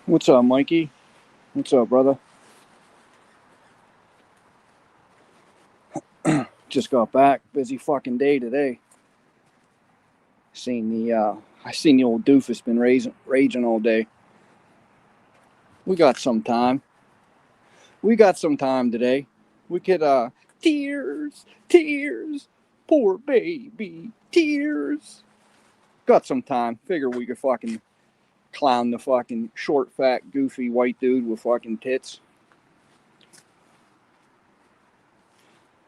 What's up, Mikey? What's up, brother? Just got back. Busy fucking day today. I seen the old doofus been raging all day. We got some time. We got some time today. We could tears, tears, poor baby, tears. Got some time. Figure we could fucking clown the fucking short, fat, goofy white dude with fucking tits.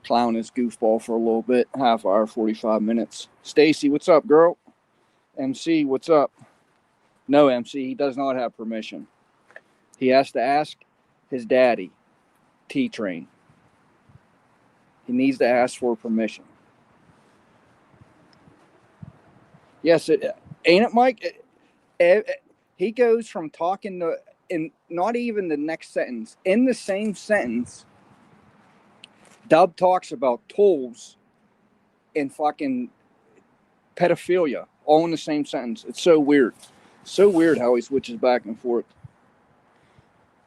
Clown this goofball for a little bit. Half hour, 45 minutes. Stacy, what's up, girl? MC, what's up? No, MC, he does not have permission. He has to ask his daddy, T-Train. He needs to ask for permission. Yes, ain't it, Mike? He goes from talking to, in not even the next sentence, in the same sentence, Dub talks about tools and fucking pedophilia all in the same sentence. It's so weird. So weird how he switches back and forth.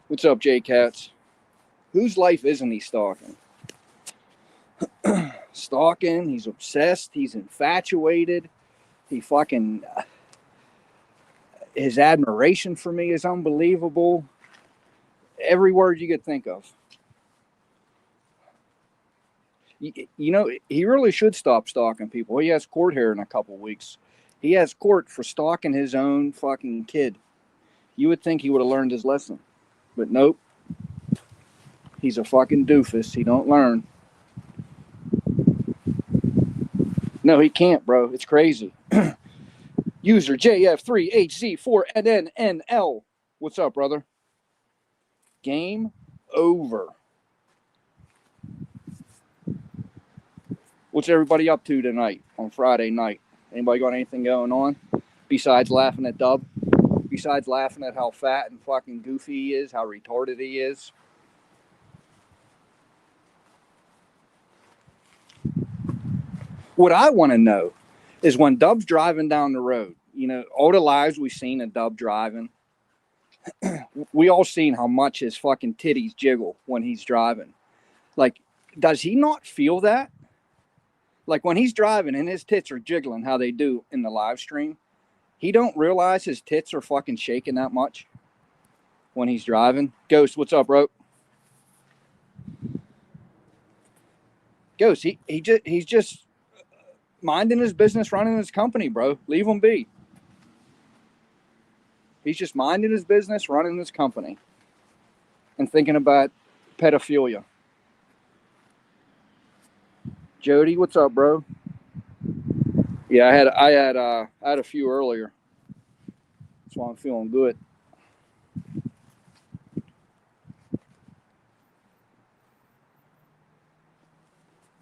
What's up, J Cats? Whose life isn't he stalking? Stalking, he's obsessed, he's infatuated. He fucking his admiration for me is unbelievable. Every word you could think of. You know, he really should stop stalking people. He has court here in a couple weeks. He has court for stalking his own fucking kid. You would think he would have learned his lesson. But nope. He's a fucking doofus. He don't learn. No, he can't, bro. It's crazy. User JF3HZ4NNNL. What's up, brother? Game over. What's everybody up to tonight on Friday night? Anybody got anything going on besides laughing at Dub? Besides laughing at how fat and fucking goofy he is, how retarded he is? What I want to know is when Dub's driving down the road, you know, all the lives we've seen of Dub driving, we all seen how much his fucking titties jiggle when he's driving. Like, does he not feel that? Like when he's driving and his tits are jiggling how they do in the live stream, he don't realize his tits are fucking shaking that much when he's driving. Ghost, what's up, bro? Ghost, he's just minding his business, running his company, bro. Leave him be. He's just minding his business, running his company, and thinking about pedophilia. Jody, what's up, bro? Yeah, I had a few earlier. That's why I'm feeling good.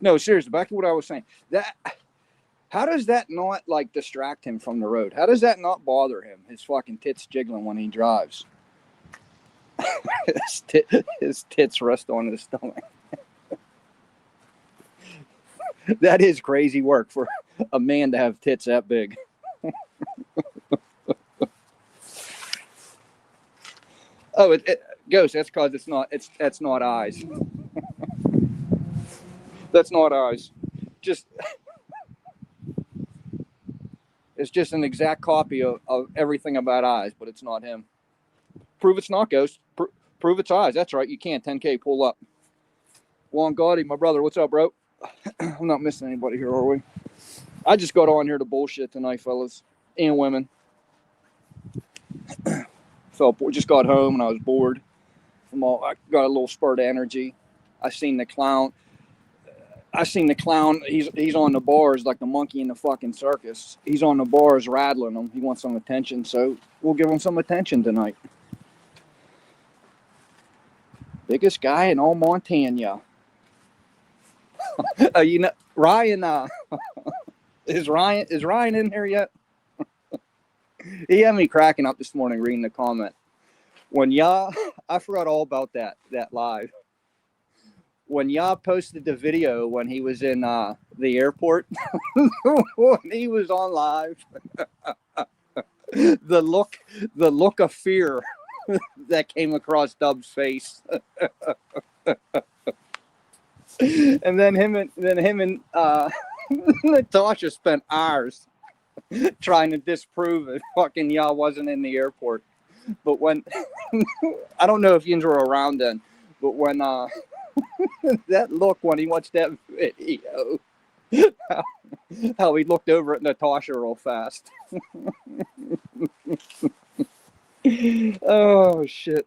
No, seriously, back to what I was saying. How does that not like distract him from the road? How does that not bother him? His fucking tits jiggling when he drives. His tits rest on his stomach. That is crazy work for a man to have tits that big. Oh, it Ghost. That's because that's not eyes. That's not eyes. Just it's just an exact copy of everything about eyes, but it's not him. Prove it's not Ghost. Prove it's eyes. That's right. You can 10K pull up. Juan Gotti, my brother. What's up, bro? I'm not missing anybody here, are we? I just got on here to bullshit tonight, fellas and women. Just got home and I was bored. I got a little spurt of energy. I seen the clown. He's on the bars like the monkey in the fucking circus. He's on the bars rattling them. He wants some attention, so we'll give him some attention tonight. Biggest guy in all Montana. You know, Ryan. Is Ryan in here yet? He had me cracking up this morning reading the comment. I forgot all about that live. when y'all posted the video when he was in the airport, when he was on live, the look of fear that came across Dub's face. And then him and Natasha spent hours trying to disprove it. Fucking y'all wasn't in the airport. But when I don't know if you were around then, but when that look when he watched that video, how he looked over at Natasha real fast. Oh shit.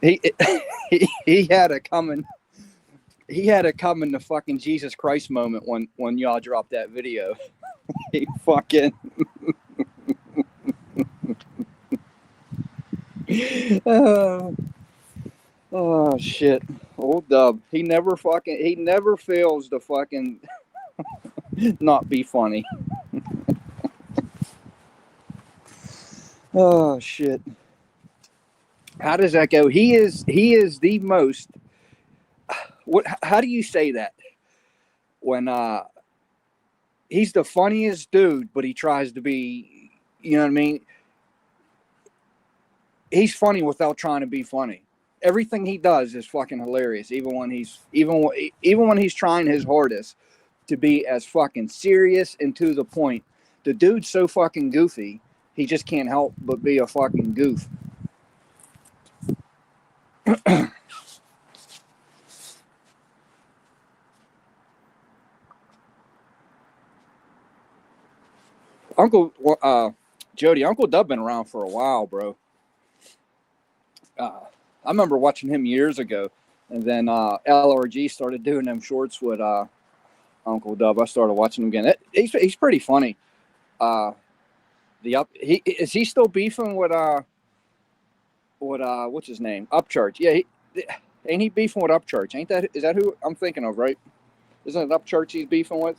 he had it coming. He had it coming, the fucking Jesus Christ moment when y'all dropped that video. He fucking oh shit. Old Dub. He never fails to fucking not be funny. Oh shit. How does that go? He is the most how do you say that? When he's the funniest dude, but he tries to be, you know what I mean? He's funny without trying to be funny. Everything he does is fucking hilarious, even when he's trying his hardest to be as fucking serious and to the point. The dude's so fucking goofy, he just can't help but be a fucking goof. Jody, Uncle Dub been around for a while, bro. I remember watching him years ago, and then LRG started doing them shorts with Uncle Dub. I started watching him again. He's pretty funny. Is he still beefing with what's his name? Upchurch. Yeah, ain't he beefing with Upchurch? Is that who I'm thinking of, right? Isn't it Upchurch he's beefing with?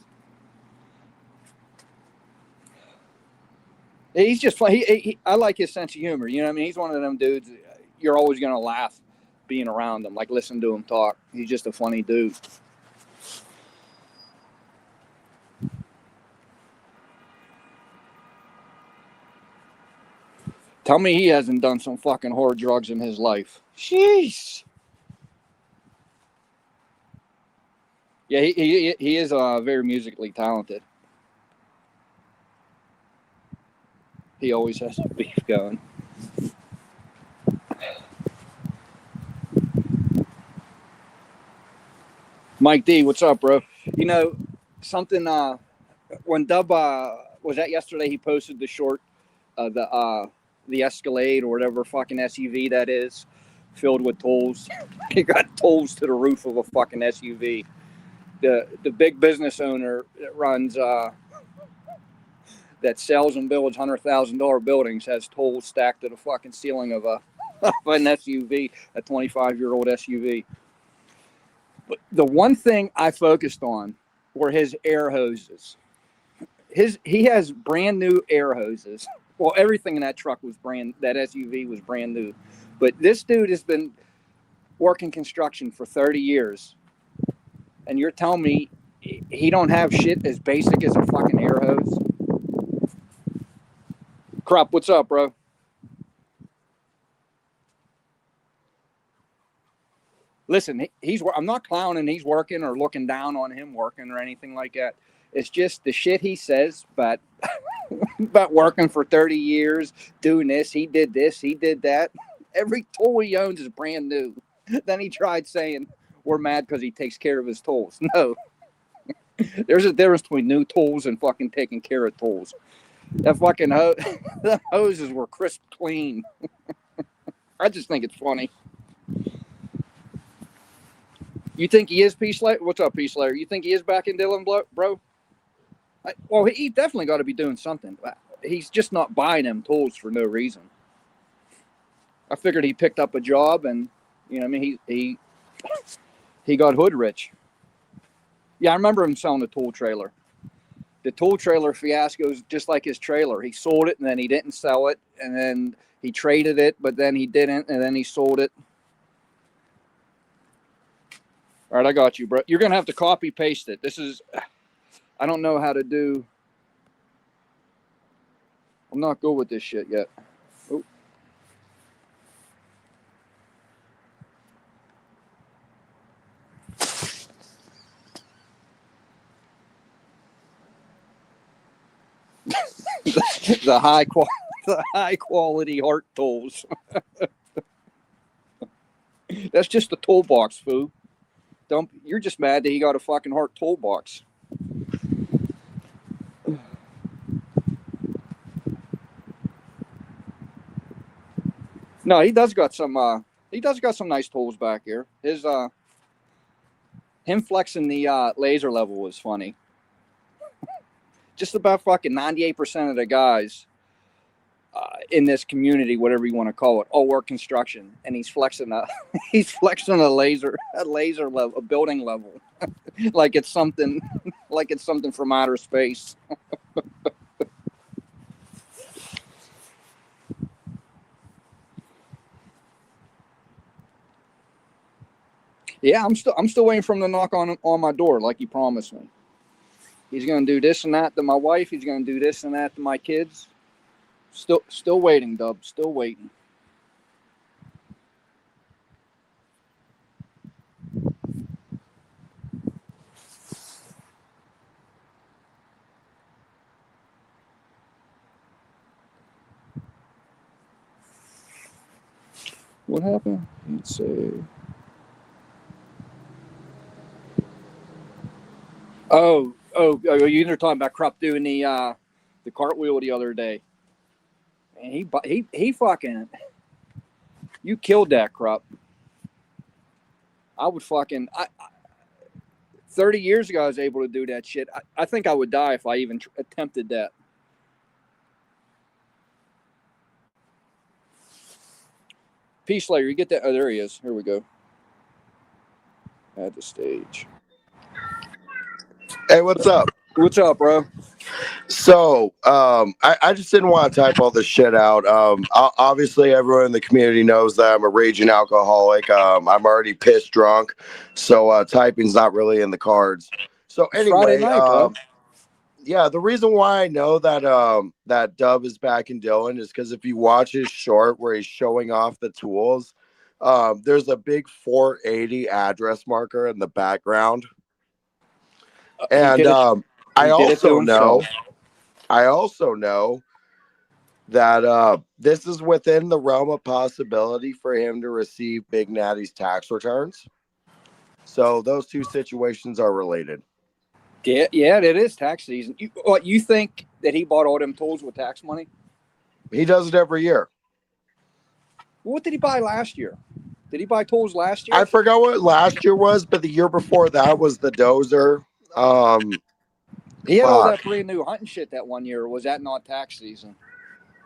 He's just funny. I like his sense of humor. You know what I mean? He's one of them dudes you're always going to laugh being around him, like listen to him talk. He's just a funny dude. Tell me he hasn't done some fucking hard drugs in his life. Jeez. Yeah, he is very musically talented. He always has a beef going. Mike D, what's up, bro? You know, something, when Dub, was that yesterday, he posted the short, the Escalade or whatever fucking SUV that is, filled with tools. He got tools to the roof of a fucking SUV. The big business owner that runs, that sells and builds $100,000 buildings has tools stacked to the fucking ceiling of an SUV, a 25-year-old SUV. But the one thing I focused on were his air hoses. He has brand new air hoses. Well, everything in that truck was that SUV was brand new. But this dude has been working construction for 30 years. And you're telling me he don't have shit as basic as a fucking air hose? Crop, what's up, bro? Listen, I'm not clowning he's working or looking down on him working or anything like that. It's just the shit he says about working for 30 years, doing this, he did that. Every tool he owns is brand new. Then he tried saying, we're mad because he takes care of his tools. No. There's a difference between new tools and fucking taking care of tools. That fucking the hoses were crisp clean. I just think it's funny. You think he is Peace Slayer? What's up, Peace Slayer? You think he is back in Dillon, bro? Well, he definitely got to be doing something. He's just not buying them tools for no reason. I figured he picked up a job and, you know what I mean, he He got hood rich. Yeah, I remember him selling a tool trailer. The tool trailer fiasco is just like his trailer. He sold it and then he didn't sell it, and then he traded it, but then he didn't, and then he sold it. All right, I got you, bro. You're gonna have to copy paste it. This is, I don't know how to do. I'm not good with this shit yet. Oh. the high quality heart tools. That's just a toolbox, foo. You're just mad that he got a fucking heart toolbox. No, he does got some. He does got some nice tools back here. Him flexing the laser level was funny. Just about fucking 98% of the guys in this community, whatever you want to call it, all work construction, and he's flexing a a laser level, a building level, like it's something from outer space. Yeah, I'm still waiting for him to knock on my door like he promised me. He's gonna do this and that to my wife. He's gonna do this and that to my kids. Still waiting, Dub. Still waiting. What happened? Let's see. Oh, you were talking about Krupp doing the cartwheel the other day. And he fucking, you killed that Krupp. I would fucking, 30 years ago I was able to do that shit. I think I would die if I even attempted that. Peace Slayer, you get that? Oh, there he is. Here we go. Add the stage. Hey, what's up? What's up, bro? So, I just didn't want to type all this shit out. Obviously, everyone in the community knows that I'm a raging alcoholic. I'm already pissed drunk, so typing's not really in the cards. So anyway, night, yeah, the reason why I know that that Dub is back in Dylan is because if you watch his short where he's showing off the tools, there's a big 480 address marker in the background. And I also know that this is within the realm of possibility for him to receive Big Natty's tax returns. So those two situations are related. Yeah, it is tax season. You think that he bought all them tools with tax money? He does it every year. What did he buy last year? Did he buy tools last year? I forgot what last year was, but the year before that was the dozer. He had all that brand new hunting shit that one year. Was that not tax season?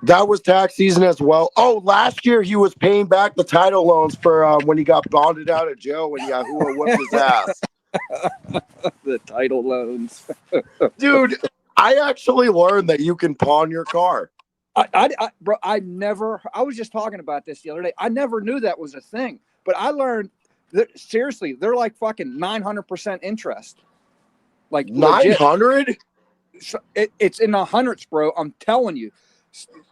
That was tax season as well. Oh, last year he was paying back the title loans for when he got bonded out of jail when Yahuwah whooped his ass. The title loans. Dude, I actually learned that you can pawn your car. Bro, I was just talking about this the other day. I never knew that was a thing. But I learned that, seriously, they're like fucking 900% interest. Like 900? It's in the hundreds, bro. I'm telling you.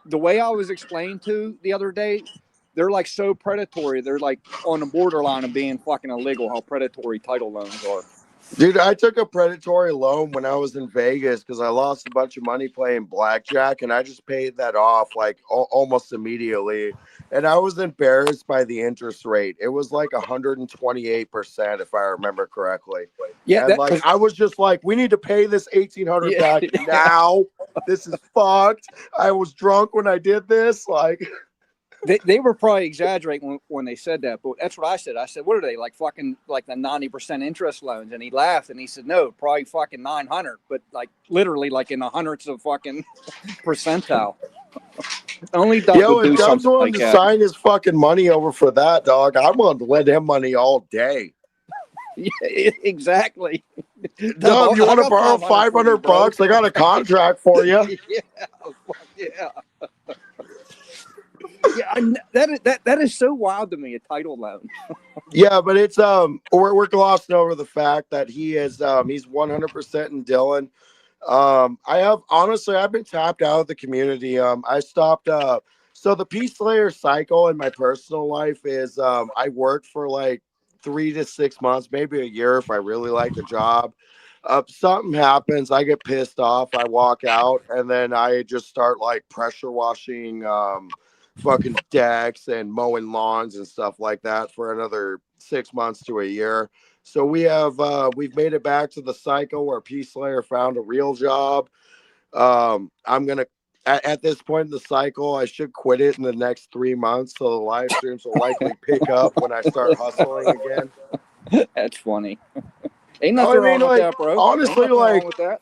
The way I was explained to the other day, they're like so predatory. They're like on the borderline of being fucking illegal, how predatory title loans are. Dude, I took a predatory loan when I was in Vegas because I lost a bunch of money playing blackjack, and I just paid that off like almost immediately. And I was embarrassed by the interest rate. It was like 128%, if I remember correctly. Yeah, and like I was just like, we need to pay this $1,800 back now. This is fucked. I was drunk when I did this. Like. They were probably exaggerating when they said that, but that's what I said. I said, what are they, like fucking like the 90% interest loans? And he laughed and he said, no, probably fucking 900, but like literally like in the hundreds of fucking percentile. Only Doug would do something like that. To sign his fucking money over for that, dog, I'm going to lend him money all day. Yeah, exactly. Dub, you I want to got borrow 500 for you, bro. $500? I got a contract for you. Yeah, fuck yeah. Yeah, that is so wild to me. A title loan. Yeah, but it's we're glossing over the fact that he's 100% in Dylan. I have honestly I've been tapped out of the community. I stopped so the Peace Slayer cycle in my personal life is I worked for like 3 to 6 months, maybe a year if I really like the job. Something happens, I get pissed off, I walk out, and then I just start like pressure washing fucking decks and mowing lawns and stuff like that for another 6 months to a year. So we've made it back to the cycle where Peace Slayer found a real job. I'm gonna at this point in the cycle, I should quit it in the next 3 months. So the live streams will likely pick up when I start hustling again. That's funny. Ain't No, nothing I mean wrong with like that, bro. Ain't honestly, nothing wrong like with that.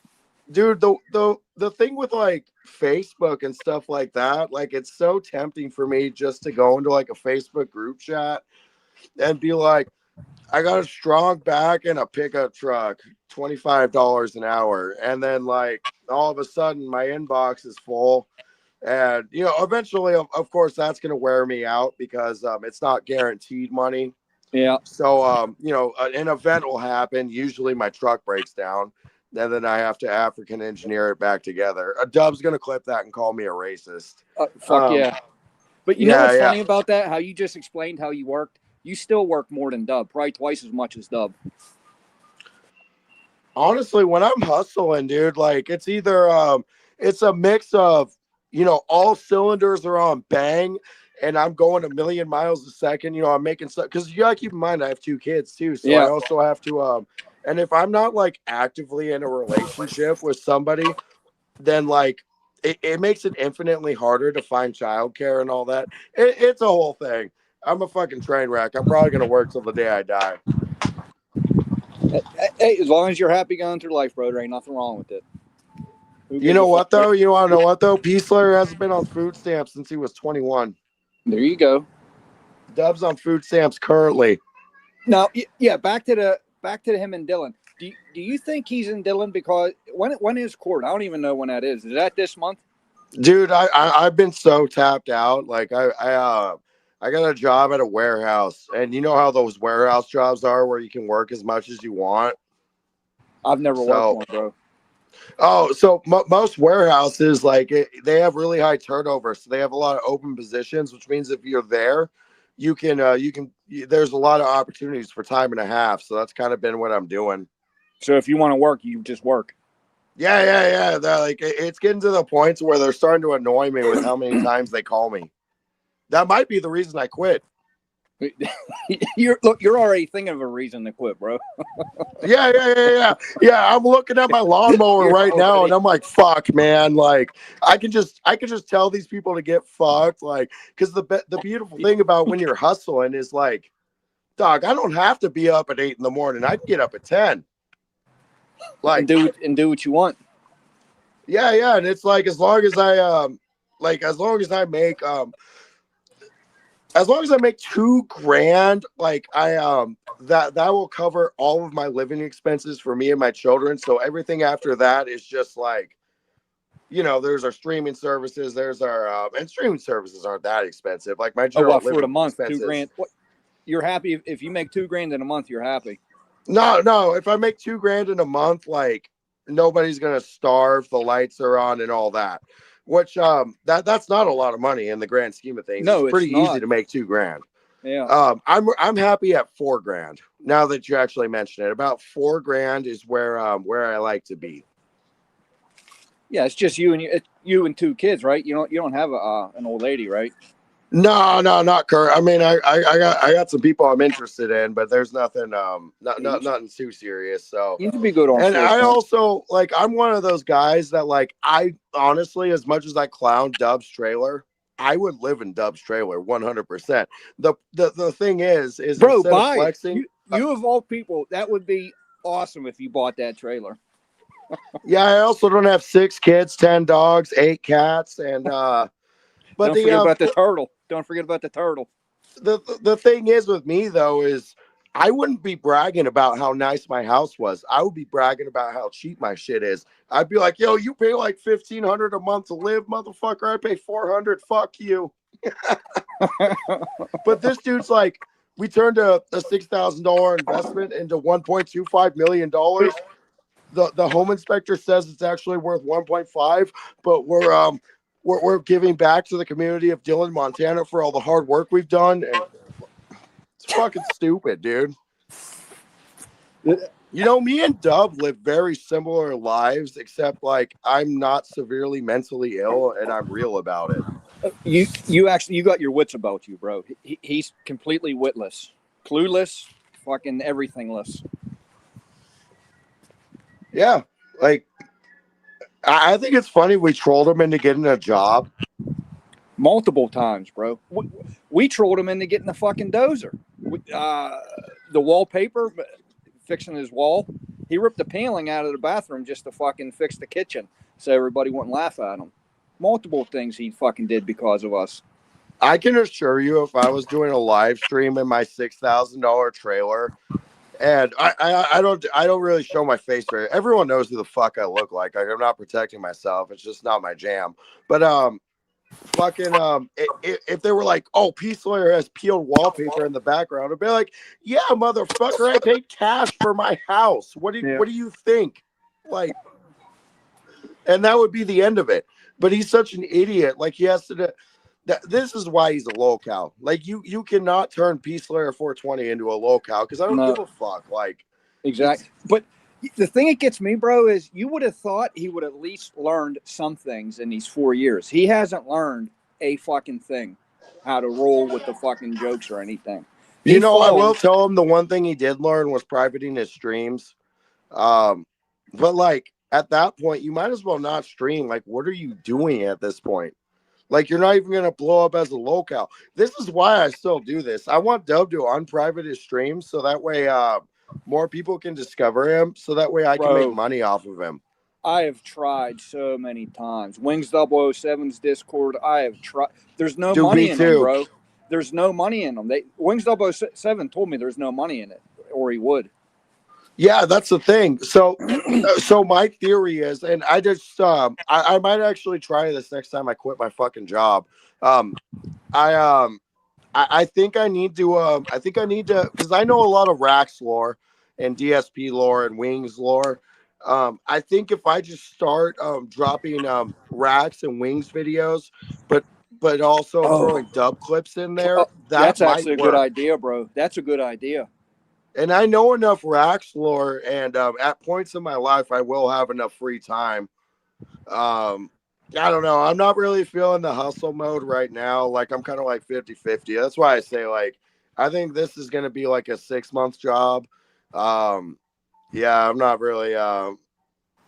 dude, the thing with like Facebook and stuff like that, like it's so tempting for me just to go into like a Facebook group chat and be like, I got a strong back and a pickup truck, $25 an hour. And then like all of a sudden my inbox is full. And eventually of course that's gonna wear me out because it's not guaranteed money. Yeah. So an event will happen. Usually my truck breaks down. And then I have to African engineer it back together. A Dub's gonna clip that and call me a racist. Fuck yeah. But you know Yeah, what's yeah. funny about that? How you just explained how you worked. You still work more than Dub, probably twice as much as Dub. Honestly, when I'm hustling, dude, like it's a mix of all cylinders are on bang and I'm going a million miles a second. I'm making stuff because you gotta keep in mind I have 2 kids too. So I Yeah. also have to and if I'm not like actively in a relationship with somebody, then like it makes it infinitely harder to find childcare and all that. It's a whole thing. I'm a fucking train wreck. I'm probably gonna work till the day I die. Hey, as long as you're happy going through life, bro, there ain't nothing wrong with it. Who You gives a know fuck? what though? You want to know what though? Peace Slayer hasn't been on food stamps since he was 21. There you go. Dub's on food stamps currently. Now, yeah, back to him and Dylan. Do you think he's in Dylan because when is court? I don't even know when that is. Is that this month? Dude, I've been so tapped out. Like I got a job at a warehouse, and you know how those warehouse jobs are, where you can work as much as you want. I've never worked So one, bro. so most warehouses they have really high turnover, so they have a lot of open positions, which means if you're there, there's a lot of opportunities for time and a half. So that's kind of been what I'm doing. So if you want to work, you just work. Yeah. It's getting to the points where they're starting to annoy me with how many times they call me. That might be the reason I quit. You're already thinking of a reason to quit, bro. Yeah. I'm looking at my lawnmower right now, and I'm like, "Fuck, man!" Like, I can just tell these people to get fucked, like, because the beautiful thing about when you're hustling is like, dog, I don't have to be up at 8 in the morning. I can get up at 10. Like, and do what you want. yeah, and it's like as long as I as long as I make $2,000, like that will cover all of my living expenses for me and my children. So everything after that is just like, there's our streaming services, there's our and streaming services aren't that expensive. Like my general For the living month, expenses. $2,000. What? You're happy if you make $2,000 in a month, you're happy. No. If I make $2,000 in a month, like nobody's gonna starve. The lights are on and all that. Which that's not a lot of money in the grand scheme of things. No, it's pretty it's not. easy to make $2,000. Yeah. I'm happy at $4,000. Now that you actually mention it, about $4,000 is where I like to be. Yeah, it's just you and 2 kids, right? You don't have an old lady, right? No, not Kurt. I mean, I got some people I'm interested in, but there's nothing nothing too serious. So You need to be good on. and I also I'm one of those guys that I honestly, as much as I clown Dub's trailer, I would live in Dub's trailer 100%. The thing is bro, instead of buy flexing, you of all people, that would be awesome if you bought that trailer. yeah, I also don't have 6 kids, 10 dogs, 8 cats, and but Don't forget about the turtle. Don't forget about the turtle. The thing is with me though is I wouldn't be bragging about how nice my house was. I would be bragging about how cheap my shit is. I'd be like, yo, you pay like 1,500 a month to live, motherfucker. I pay 400. Fuck you. But this dude's like, we turned a $6,000 investment into $1.25 million. The home inspector says it's actually worth 1.5, but we're giving back to the community of Dillon, Montana for all the hard work we've done, and it's fucking stupid, dude. You know, me and Dub live very similar lives, except like I'm not severely mentally ill and I'm real about it. You got your wits about you, bro. He's completely witless, clueless, fucking everythingless. Yeah, like I think it's funny we trolled him into getting a job Multiple times, bro. We trolled him into getting the fucking dozer. The wallpaper, fixing his wall. He ripped the paneling out of the bathroom just to fucking fix the kitchen so everybody wouldn't laugh at him. Multiple things he fucking did because of us. I can assure you, if I was doing a live stream in my $6,000 trailer, and I don't really show my face very. Everyone knows who the fuck I look like. I'm not protecting myself. It's just not my jam. But fucking if they were like, oh, P Slayer has peeled wallpaper in the background, I'd be like, yeah, motherfucker, I paid cash for my house. What do you think? Like, and that would be the end of it. But he's such an idiot. Like, he has to. This is why he's a local. Like, you cannot turn P Slayer 420 into a local because I don't give a fuck. Like, exactly. But the thing that gets me, bro, is you would have thought he would at least learned some things in these 4 years. He hasn't learned a fucking thing, how to roll with the fucking jokes or anything. I will tell him the one thing he did learn was privating his streams. But like at that point, you might as well not stream. Like, what are you doing at this point? Like, you're not even going to blow up as a local. This is why I still do this. I want Dub to unprivate his streams so that way more people can discover him. So that way I can make money off of him. I have tried so many times. Wings 007's Discord, I have tried. There's no money in them, bro. There's no money in them. Wings 007 told me there's no money in it, or he would. Yeah, that's the thing. So my theory is, and I just I might actually try this next time I quit my fucking job. I think I need to because I know a lot of Rax lore and DSP lore and Wings lore. I think if I just start dropping Rax and Wings videos, but also throwing dub clips in there, that's actually a good idea, bro. That's a good idea. And I know enough Rax lore, and at points in my life, I will have enough free time. I don't know. I'm not really feeling the hustle mode right now. Like, I'm kind of like 50-50. That's why I say, like, I think this is going to be like a 6-month job. Yeah, I'm not really, I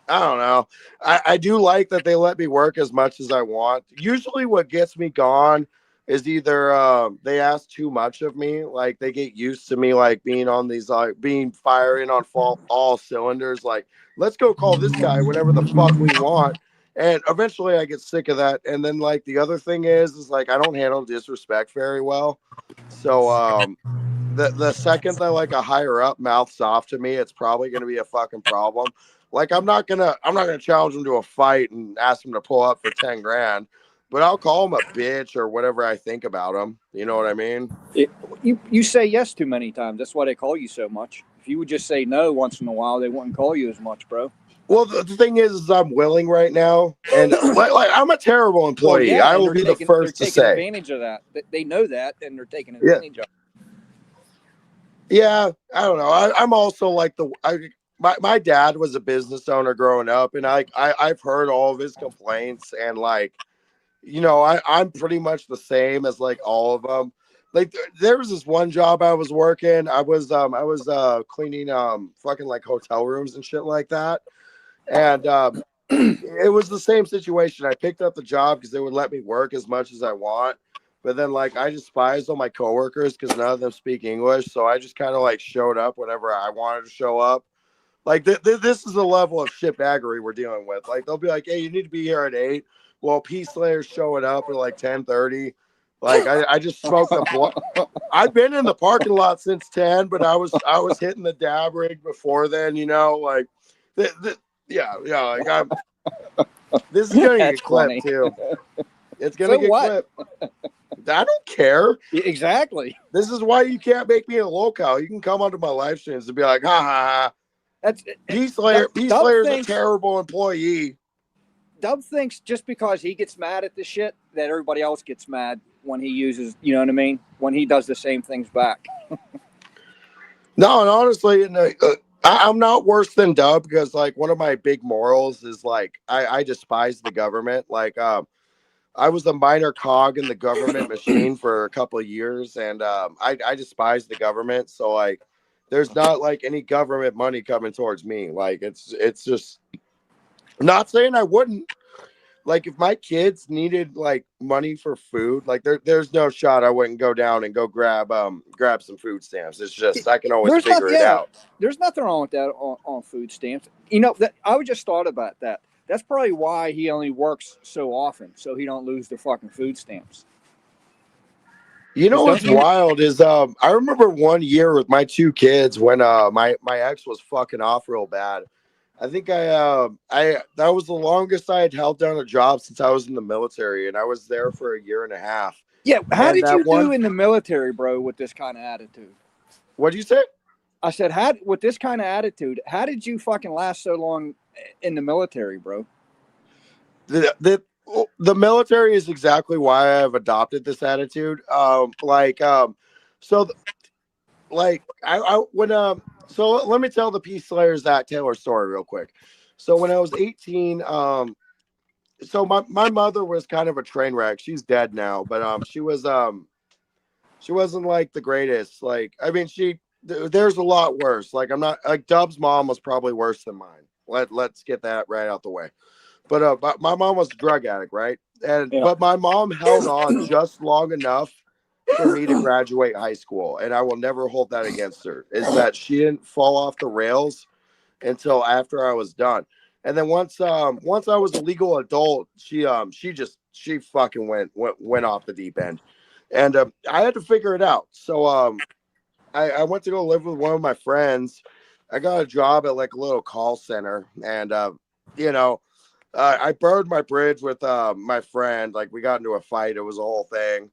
don't know. I do like that they let me work as much as I want. Usually what gets me gone is either they ask too much of me, like they get used to me like being on these being firing on all cylinders, like let's go call this guy whenever the fuck we want, and eventually I get sick of that. And then like the other thing is like I don't handle disrespect very well, so the second that like a higher up mouths off to me, it's probably going to be a fucking problem. Like I'm not gonna challenge him to a fight and ask him to pull up for 10 grand. But I'll call him a bitch or whatever I think about him. You know what I mean? You say yes too many times. That's why they call you so much. If you would just say no once in a while, they wouldn't call you as much, bro. Well, the thing is I'm willing right now, and like I'm a terrible employee. Well, yeah, I will be the first to say. They're taking advantage of that. They know that, and they're taking advantage of it. Yeah, I don't know. I'm also like my dad was a business owner growing up, and I've heard all of his complaints, and like, you know, I'm pretty much the same as like all of them. Like there was this one job I was working. I was cleaning fucking like hotel rooms and shit like that. And it was the same situation. I picked up the job because they would let me work as much as I want. But then like I despised all my coworkers because none of them speak English. So I just kind of like showed up whenever I wanted to show up. Like this is the level of shitbaggery we're dealing with. Like they'll be like, hey, you need to be here at 8. Well, P Slayer's showing up at like 10:30. Like I just smoked a blunt. I've been in the parking lot since 10, but I was hitting the dab rig before then. Like yeah. Like this is gonna That's get clipped funny. too. It's gonna So get what? clipped. I don't care. Exactly. This is why you can't make me a locale. You can come onto my live streams and be like, ha ha ha. That's Peace Slayer Dub is a thinks terrible employee. Dub thinks just because he gets mad at this shit that everybody else gets mad when he uses, you know what I mean? When he does the same things back. No, and honestly, I'm not worse than Dub because like one of my big morals is like I despise the government. Like I was a minor cog in the government machine for a couple of years, and I despise the government. So like, there's not like any government money coming towards me. Like it's just not saying I wouldn't. Like if my kids needed like money for food, like there's no shot I wouldn't go down and go grab some food stamps. It's just I can always There's not, figure it yeah, out. there's nothing wrong with that on food stamps. You know, that I would just thought about that. That's probably why he only works so often, so he don't lose the fucking food stamps. You know Because don't what's you? wild is I remember one year with my two kids when my ex was fucking off real bad. I think I that was the longest I had held down a job since I was in the military, and I was there for a year and a half. Yeah. How And did you that do one, in the military, bro, with this kind of attitude? what do you say? I said, how with this kind of attitude, how did you fucking last so long in the military, bro? The the military is exactly why I've adopted this attitude. So like I when so let me tell the Peace Slayers that Taylor story real quick. So when I was 18, so my mother was kind of a train wreck. She's dead now, but she wasn't like the greatest. Like I mean, there's a lot worse. Like I'm not like Dub's mom was probably worse than mine. Let's get that right out the way. But my mom was a drug addict, right? And Yeah. but my mom held on just long enough for me to graduate high school, and I will never hold that against her. Is that she didn't fall off the rails until after I was done. And then once I was a legal adult, she fucking went off the deep end, and I had to figure it out. So I went to go live with one of my friends. I got a job at like a little call center, and you know I burned my bridge with my friend. Like we got into a fight. It was a whole thing.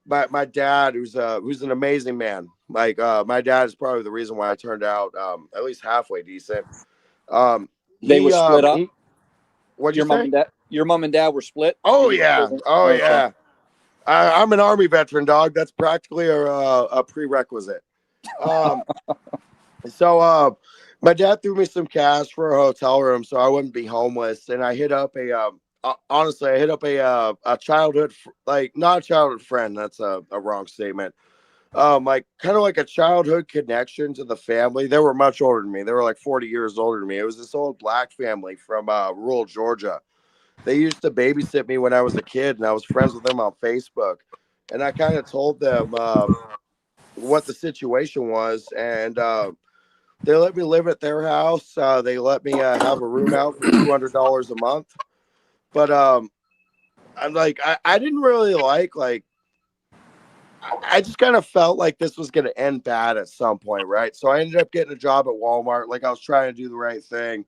My dad, who's an amazing man. Like my dad is probably the reason why I turned out at least halfway decent. Um, They were split up. he what'd you say? Your mom and dad were split. Oh Did you yeah, oh okay. yeah. I'm an army veteran, dog. That's practically a prerequisite. Um, so my dad threw me some cash for a hotel room so I wouldn't be homeless, and I hit up honestly, I hit up a childhood like not a childhood friend. That's a wrong statement. Like kind of like a childhood connection to the family. They were much older than me. They were like 40 years older than me. It was this old black family from rural Georgia. They used to babysit me when I was a kid, and I was friends with them on Facebook. And I kind of told them what the situation was, and they let me live at their house. They let me have a room out for $200 a month. But I'm like, I didn't really like I just kind of felt like this was going to end bad at some point, right? So I ended up getting a job at Walmart. Like I was trying to do the right thing,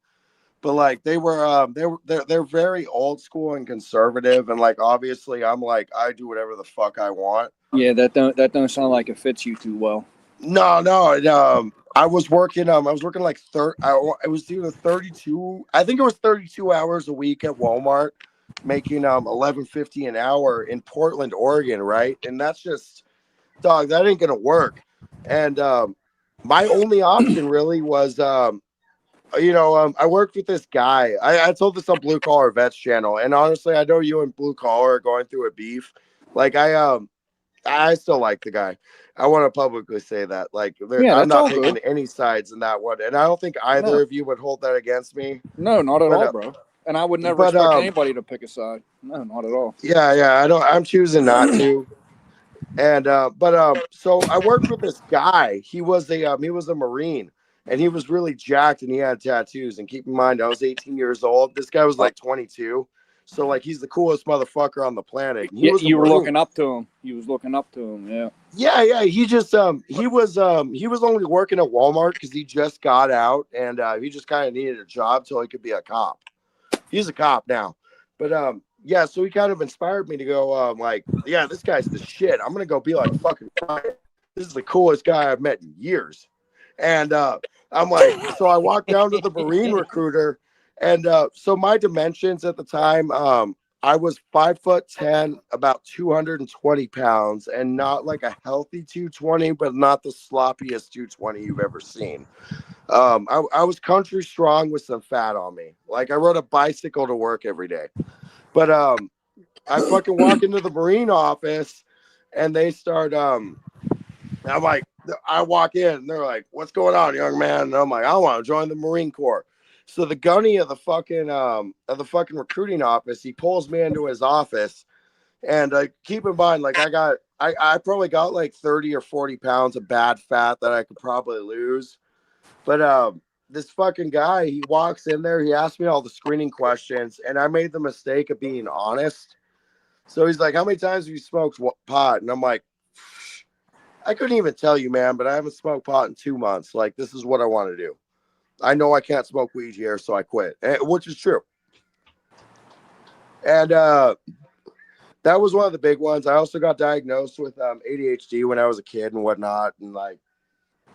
but like they're very old school and conservative, and like obviously I'm like I do whatever the fuck I want. Yeah, that don't sound like it fits you too well. No. I was working. I was working like I was doing 32. I think it was 32 hours a week at Walmart, making 11.50 an hour in Portland, Oregon, right? And that's just dog. That ain't gonna work. And my only option really was I worked with this guy. I told this on Blue Collar Vets channel, and honestly, I know you and Blue Collar are going through a beef. Like I still like the guy. I want to publicly say that. Like, Yeah, I'm that's not all taking good. any sides in that one, and I don't think either No, of you would hold that against me. no, not at But all, bro. And I would never but expect anybody to pick a side. No, not at all. yeah, I don't. I'm choosing not to. And so I worked with this guy. He was a Marine, and he was really jacked, and he had tattoos. And keep in mind, I was 18 years old. This guy was like 22. So like he's the coolest motherfucker on the planet. And he Yeah, was a you were Marine. looking up to him. You was looking up to him. Yeah. Yeah. He just he was only working at Walmart because he just got out and he just kind of needed a job so he could be a cop. He's a cop now. But yeah, so he kind of inspired me to go like, yeah, this guy's the shit. I'm gonna go be like fucking Ryan. This is the coolest guy I've met in years. And I'm like, so I walked down to the Marine recruiter, and so my dimensions at the time, I was 5'10", about 220 pounds, and not like a healthy 220, but not the sloppiest 220 you've ever seen. I was country strong with some fat on me. Like I rode a bicycle to work every day. But I fucking walk into the Marine office, and they start I'm like, I walk in and they're like, "What's going on, young man?" And I'm like, "I want to join the Marine Corps." So the gunny of the fucking recruiting office, he pulls me into his office, and keep in mind, like I probably got like 30 or 40 pounds of bad fat that I could probably lose. But this fucking guy, he walks in there, he asked me all the screening questions, and I made the mistake of being honest. So he's like, "How many times have you smoked pot?" And I'm like, I couldn't even tell you, man, but I haven't smoked pot in 2 months. Like, this is what I want to do. I know I can't smoke weed here, so I quit, which is true. And that was one of the big ones. I also got diagnosed with ADHD when I was a kid and whatnot. And like,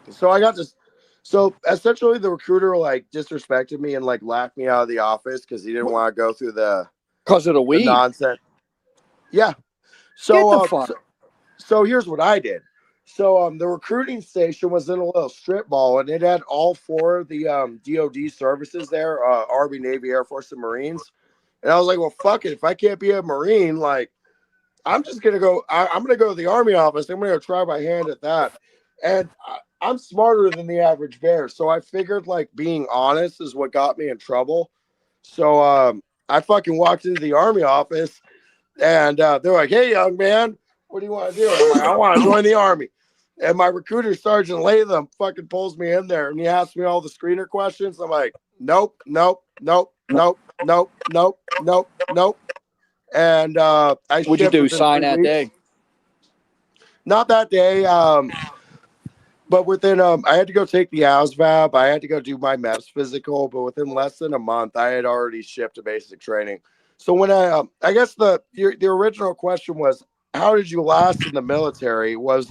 so I got this. So essentially, the recruiter like disrespected me and like laughed me out of the office because he didn't want to go through the Because of the weed. nonsense. Yeah. Get So, the fuck. so here's what I did. So the recruiting station was in a little strip mall, and it had all four of the DoD services there: Army, Navy, Air Force, and Marines. And I was like, well, fuck it. If I can't be a Marine, like, I'm just gonna go. I'm gonna go to the Army office. I'm gonna try my hand at that. And I'm smarter than the average bear, so I figured like being honest is what got me in trouble. So I fucking walked into the Army office, and they're like, "Hey, young man, what do you want to do?" And I'm like, "I want to join the Army." And my recruiter, Sergeant Latham, fucking pulls me in there and he asks me all the screener questions. I'm like, nope, nope, nope, nope, nope, nope, nope, nope. And What'd you do? Sign that day? Not that day. But within I had to go take the ASVAB. I had to go do my MEPS physical. But within less than a month, I had already shipped to basic training. So when I guess the original question was, how did you last in the military? Was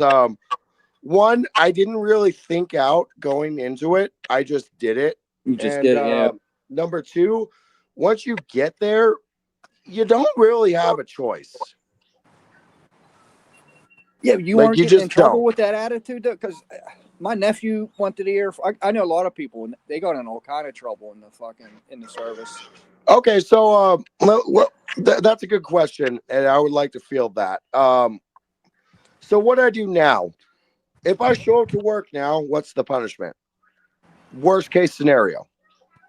one, I didn't really think out going into it. I just did it. You just did it, yeah. Number two, once you get there, you don't really have a choice. Yeah, you Like, weren't you getting in just trouble don't. with that attitude, because my nephew went to the Air Force. I know a lot of people, and they got in all kind of trouble in the service. Okay, so that's a good question, and I would like to field that. So what I do now, if I show up to work now, what's the punishment? Worst case scenario.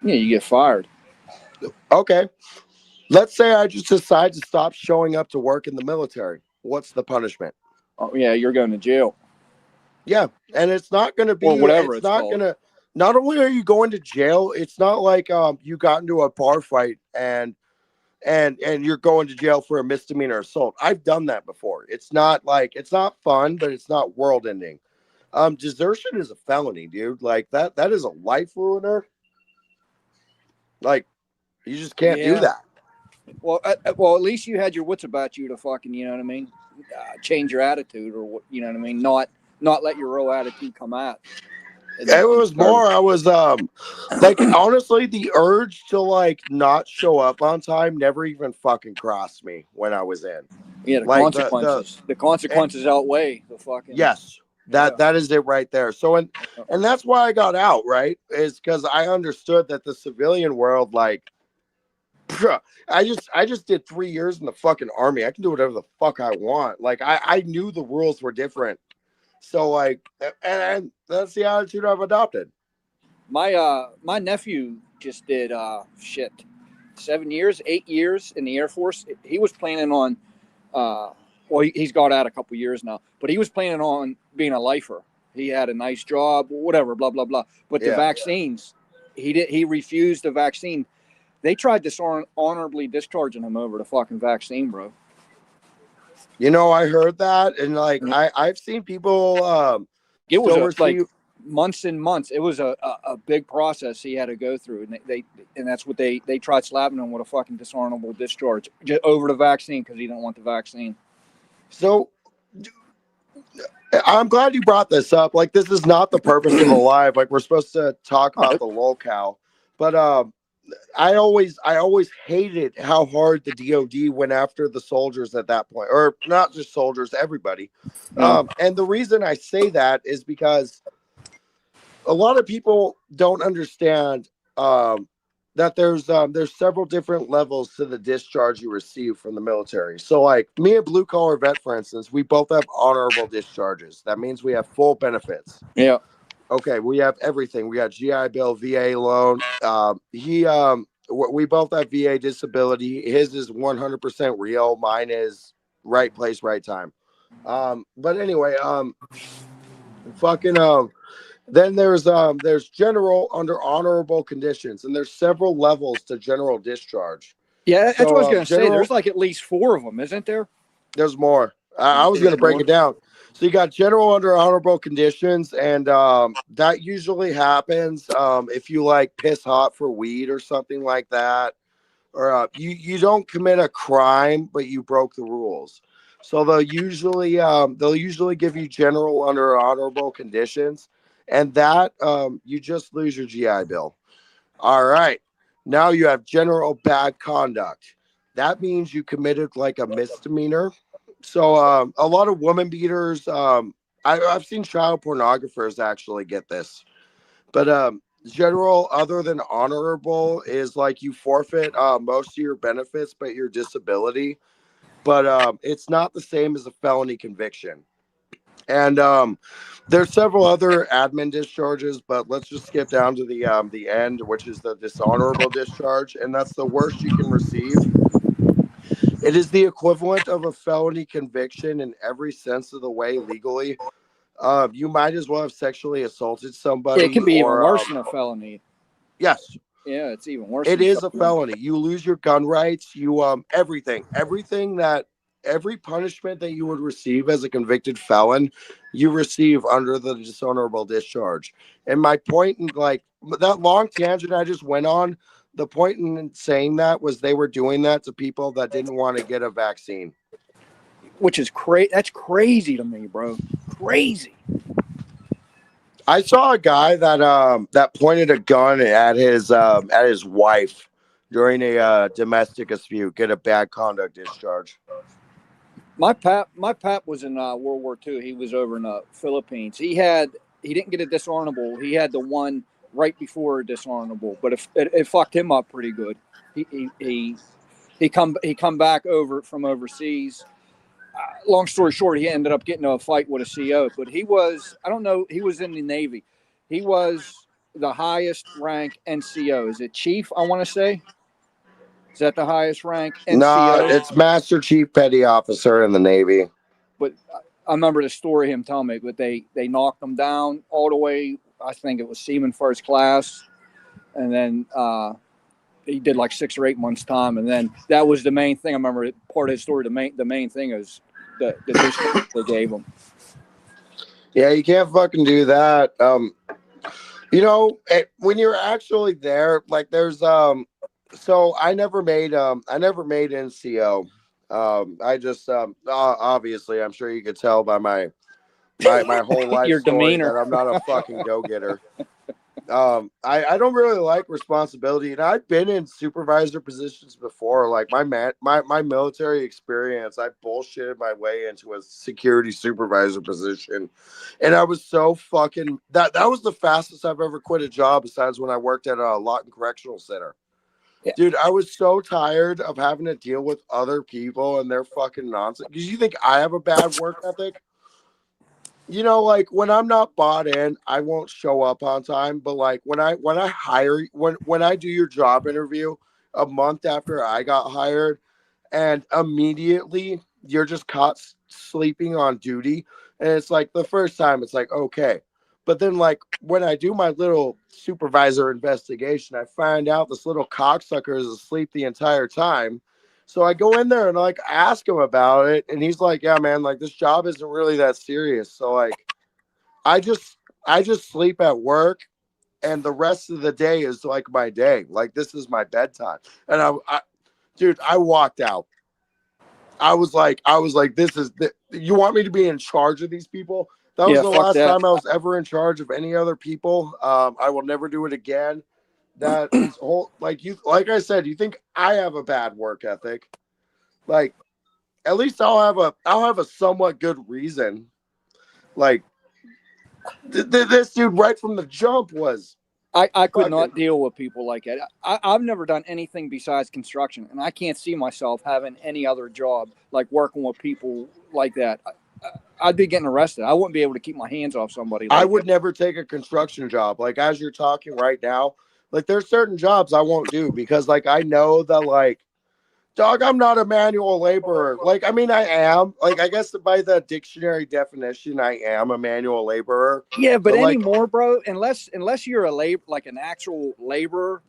Yeah, you get fired. Okay. Let's say I just decide to stop showing up to work in the military. What's the punishment? Oh yeah, you're going to jail. Yeah, and it's not going to be, or whatever it's not called. going to, not only are you going to jail, it's not like you got into a bar fight and you're going to jail for a misdemeanor assault. I've done that before. It's not fun, but it's not world ending. Desertion is a felony, dude. Like that is a life ruiner. Like, you just can't do that. Well, at least you had your wits about you to fucking, you know what I mean, change your attitude, or what, you know what I mean, not let your real attitude come out. It was more, I was like, honestly, the urge to like not show up on time never even fucking crossed me when I was in. Yeah, the like consequences. The consequences outweigh the fucking. Yes, that is it right there. So and that's why I got out, right? Is because I understood that the civilian world, like, I just did 3 years in the fucking Army. I can do whatever the fuck I want. Like, I knew the rules were different. So like, and that's the attitude I've adopted. My nephew just did 7 years, 8 years in the Air Force. He was planning on well, he's got out a couple years now, but he was planning on being a lifer. He had a nice job, whatever, blah blah blah. But the vaccines, he refused the vaccine. They tried dishonorably discharging him over the fucking vaccine, bro. You know, I heard that, and like Mhm. I've seen people It was still a like receive. months and months. It was a big process he had to go through, and and that's what they tried slapping him with a fucking dishonorable discharge just over the vaccine because he didn't want the vaccine. So I'm glad you brought this up. Like, this is not the purpose of the live. Like, we're supposed to talk Oh, about the lolcow, but I always hated how hard the DOD went after the soldiers at that point, or not just soldiers, everybody. yeah. And the reason I say that is because a lot of people don't understand that there's several different levels to the discharge you receive from the military. So, like me and blue collar vet, for instance, we both have honorable discharges. That means we have full benefits. Yeah. Okay, we have everything. We got GI Bill, VA loan. We both have VA disability. His is 100% real. Mine is right place, right time. But anyway, fucking then there's general under honorable conditions, and there's several levels to general discharge. Yeah, that's what I So was gonna say. There's general, like at least four of them, isn't there? there's more. I was Is gonna it break more? it down. So you got general under honorable conditions, and that usually happens if you like piss hot for weed or something like that, or you don't commit a crime, but you broke the rules. So they'll usually give you general under honorable conditions, and that you just lose your GI Bill. All right, now you have general bad conduct. That means you committed like a misdemeanor. So a lot of woman beaters. I've seen child pornographers actually get this, but general other than honorable is like you forfeit most of your benefits but your disability, but it's not the same as a felony conviction. And there's several other admin discharges, but let's just skip down to the end, which is the dishonorable discharge, and that's the worst you can receive. It is the equivalent of a felony conviction in every sense of the way legally. You might as well have sexually assaulted Yeah, it somebody, can be even or worse than a felony. yes, Yeah, it's even worse it than is a felony. felony. You lose your gun rights. You everything that every punishment that you would receive as a convicted felon, you receive under the dishonorable discharge. And my point in like that long tangent I just went on, the point in saying that was they were doing that to people that didn't want to get a vaccine. Which is crazy. That's crazy to me, bro. Crazy. I saw a guy that pointed a gun at his wife during a domestic dispute get a bad conduct discharge. My pap was in World War II. He was over in the Philippines. He didn't get a dishonorable. He had the one right before a dishonorable, but it fucked him up pretty good. He he he he come back over from overseas. Long story short, he ended up getting into a fight with a CO. But he was, I don't know, he was in the Navy. He was the highest rank NCO. Is it chief? I want to say. Is that the highest rank Nah, NCO? it's Master Chief Petty Officer in the Navy. But I remember the story him telling me. But they knocked him down all the way. I think it was Seaman First Class, and then he did like 6 or 8 months time, and then that was the main thing. I remember part of his story. The main thing is the discharge they gave him. Yeah, you can't fucking do that. When you're actually there, like there's so I never made NCO. I just obviously I'm sure you could tell by my whole life Your story demeanor. that I'm not a fucking go-getter. I don't really like responsibility, and I've been in supervisor positions before. Like my military experience, I bullshitted my way into a security supervisor position, and I was so fucking that was the fastest I've ever quit a job besides when I worked at a Lawton Correctional Center. Yeah. Dude, I was so tired of having to deal with other people and their fucking nonsense. Because you think I have a bad work ethic? Like when I'm not bought in, I won't show up on time. But like when I hire when I do your job interview a month after I got hired, and immediately you're just caught sleeping on duty, and it's like the first time it's like okay, But then, like, when I do my little supervisor investigation, I find out this little cocksucker is asleep the entire time. So I go in there and like ask him about it, and he's like, "Yeah, man, like this job isn't really that serious." So like, I just I just sleep at work, and the rest of the day is like my day. Like this is my bedtime. And dude, I walked out. I was like, you want me to be in charge of these people? That was Yeah, the fuck last that. time I was ever in charge of any other people. I will never do it again. That is whole like I said, you think I have a bad work ethic? Like at least I'll have a somewhat good reason. Like this dude right from the jump was I could fucking. not deal with people like that. I've never done anything besides construction, and I can't see myself having any other job like working with people like that. I'd be getting arrested. I wouldn't be able to keep my hands off somebody I like would that. never take a construction job. Like as you're talking right now, like there's certain jobs I won't do because like I know that like dog, I'm not a manual laborer. Like I mean I am. Like I guess by the dictionary definition, I am a manual laborer. Yeah, but But like anymore, bro, unless you're a like an actual laborer,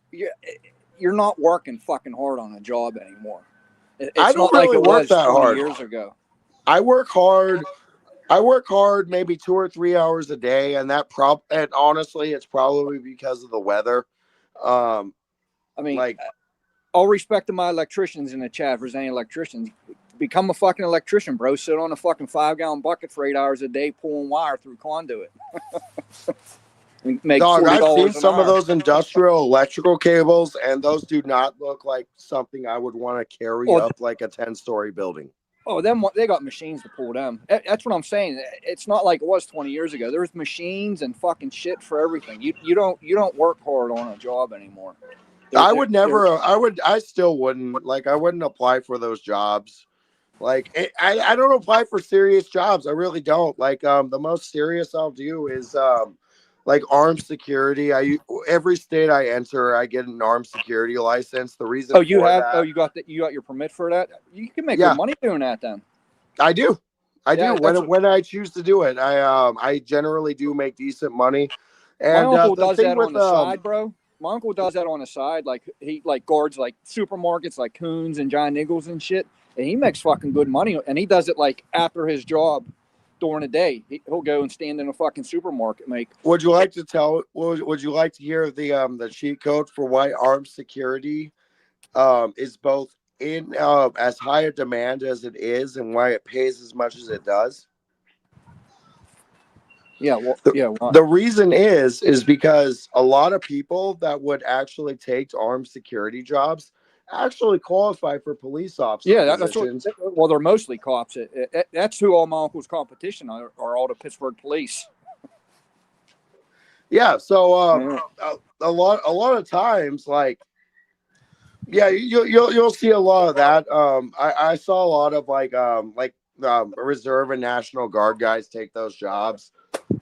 you're not working fucking hard on a job anymore. I It's don't not like really it work was that 20 hard. years ago. I work hard. I work hard maybe 2 or 3 hours a day, and and honestly, it's probably because of the weather. Um, I mean, like all respect to my electricians in the chat. If there's any electricians, become a fucking electrician, bro. Sit on a fucking 5 gallon bucket for 8 hours a day pulling wire through conduit. Make dog, forty I've seen dollars an some of hour. those industrial electrical cables, and those do not look like something I would want to carry Oh, up like a 10-story building. oh, them they got machines to pull them. That's what I'm saying. It's not like it was 20 years ago. There's machines and fucking shit for everything. You don't work hard on a job anymore. I would never. I still wouldn't. Like, I wouldn't apply for those jobs. Like, I don't apply for serious jobs. I really don't. Like, the most serious I'll do is like armed security. Every state I enter, I get an armed security license. The reason Oh, you for have. Oh, that, you got your permit for that. You can make good yeah, money doing that then. I do. I do. Yeah, that's When I choose to do it, I generally do make decent money. my And uncle the does thing that on with the side, bro. My uncle does that on the side. Like he like guards like supermarkets like Coons and John Nichols and shit. And he makes fucking good money. And he does it like after his job during the day. He'll go and stand in a fucking supermarket, make. would you like to tell? Would you like to hear the cheat code for why armed security is both in as high a demand as it is and why it pays as much as it does? Yeah, well, The, yeah. Well, the reason is because a lot of people that would actually take armed security jobs actually qualify for police officer yeah, that's what. positions. Well, they're mostly cops. That's who all my uncle's competition are all the Pittsburgh police. Yeah, so Yeah. a lot of times, like, yeah, you'll see a lot of that. I saw a lot of reserve and national guard guys take those jobs,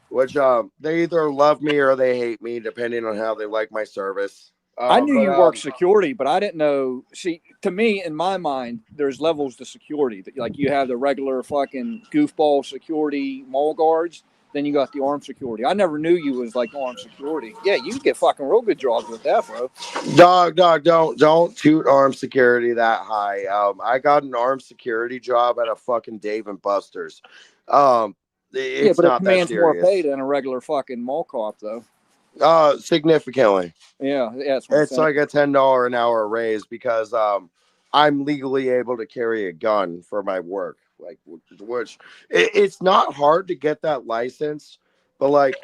which they either love me or they hate me, depending on how they like my service. I knew But you worked security, but I didn't know. See, to me, in my mind, there's levels to security. Like you have the regular fucking goofball security mall guards, then you got the armed security. I never knew you was like armed security. Yeah, you get fucking real good jobs with that, bro. dog, don't toot armed security that high. I got an armed security job at a fucking Dave and Buster's. Yeah, It's but it not that commands more pay serious. than a regular fucking mall cop, though. Significantly. Yeah, that's what I'm It's saying. like a $10 an hour raise because I'm legally able to carry a gun for my work. Like it's not hard to get that license, but like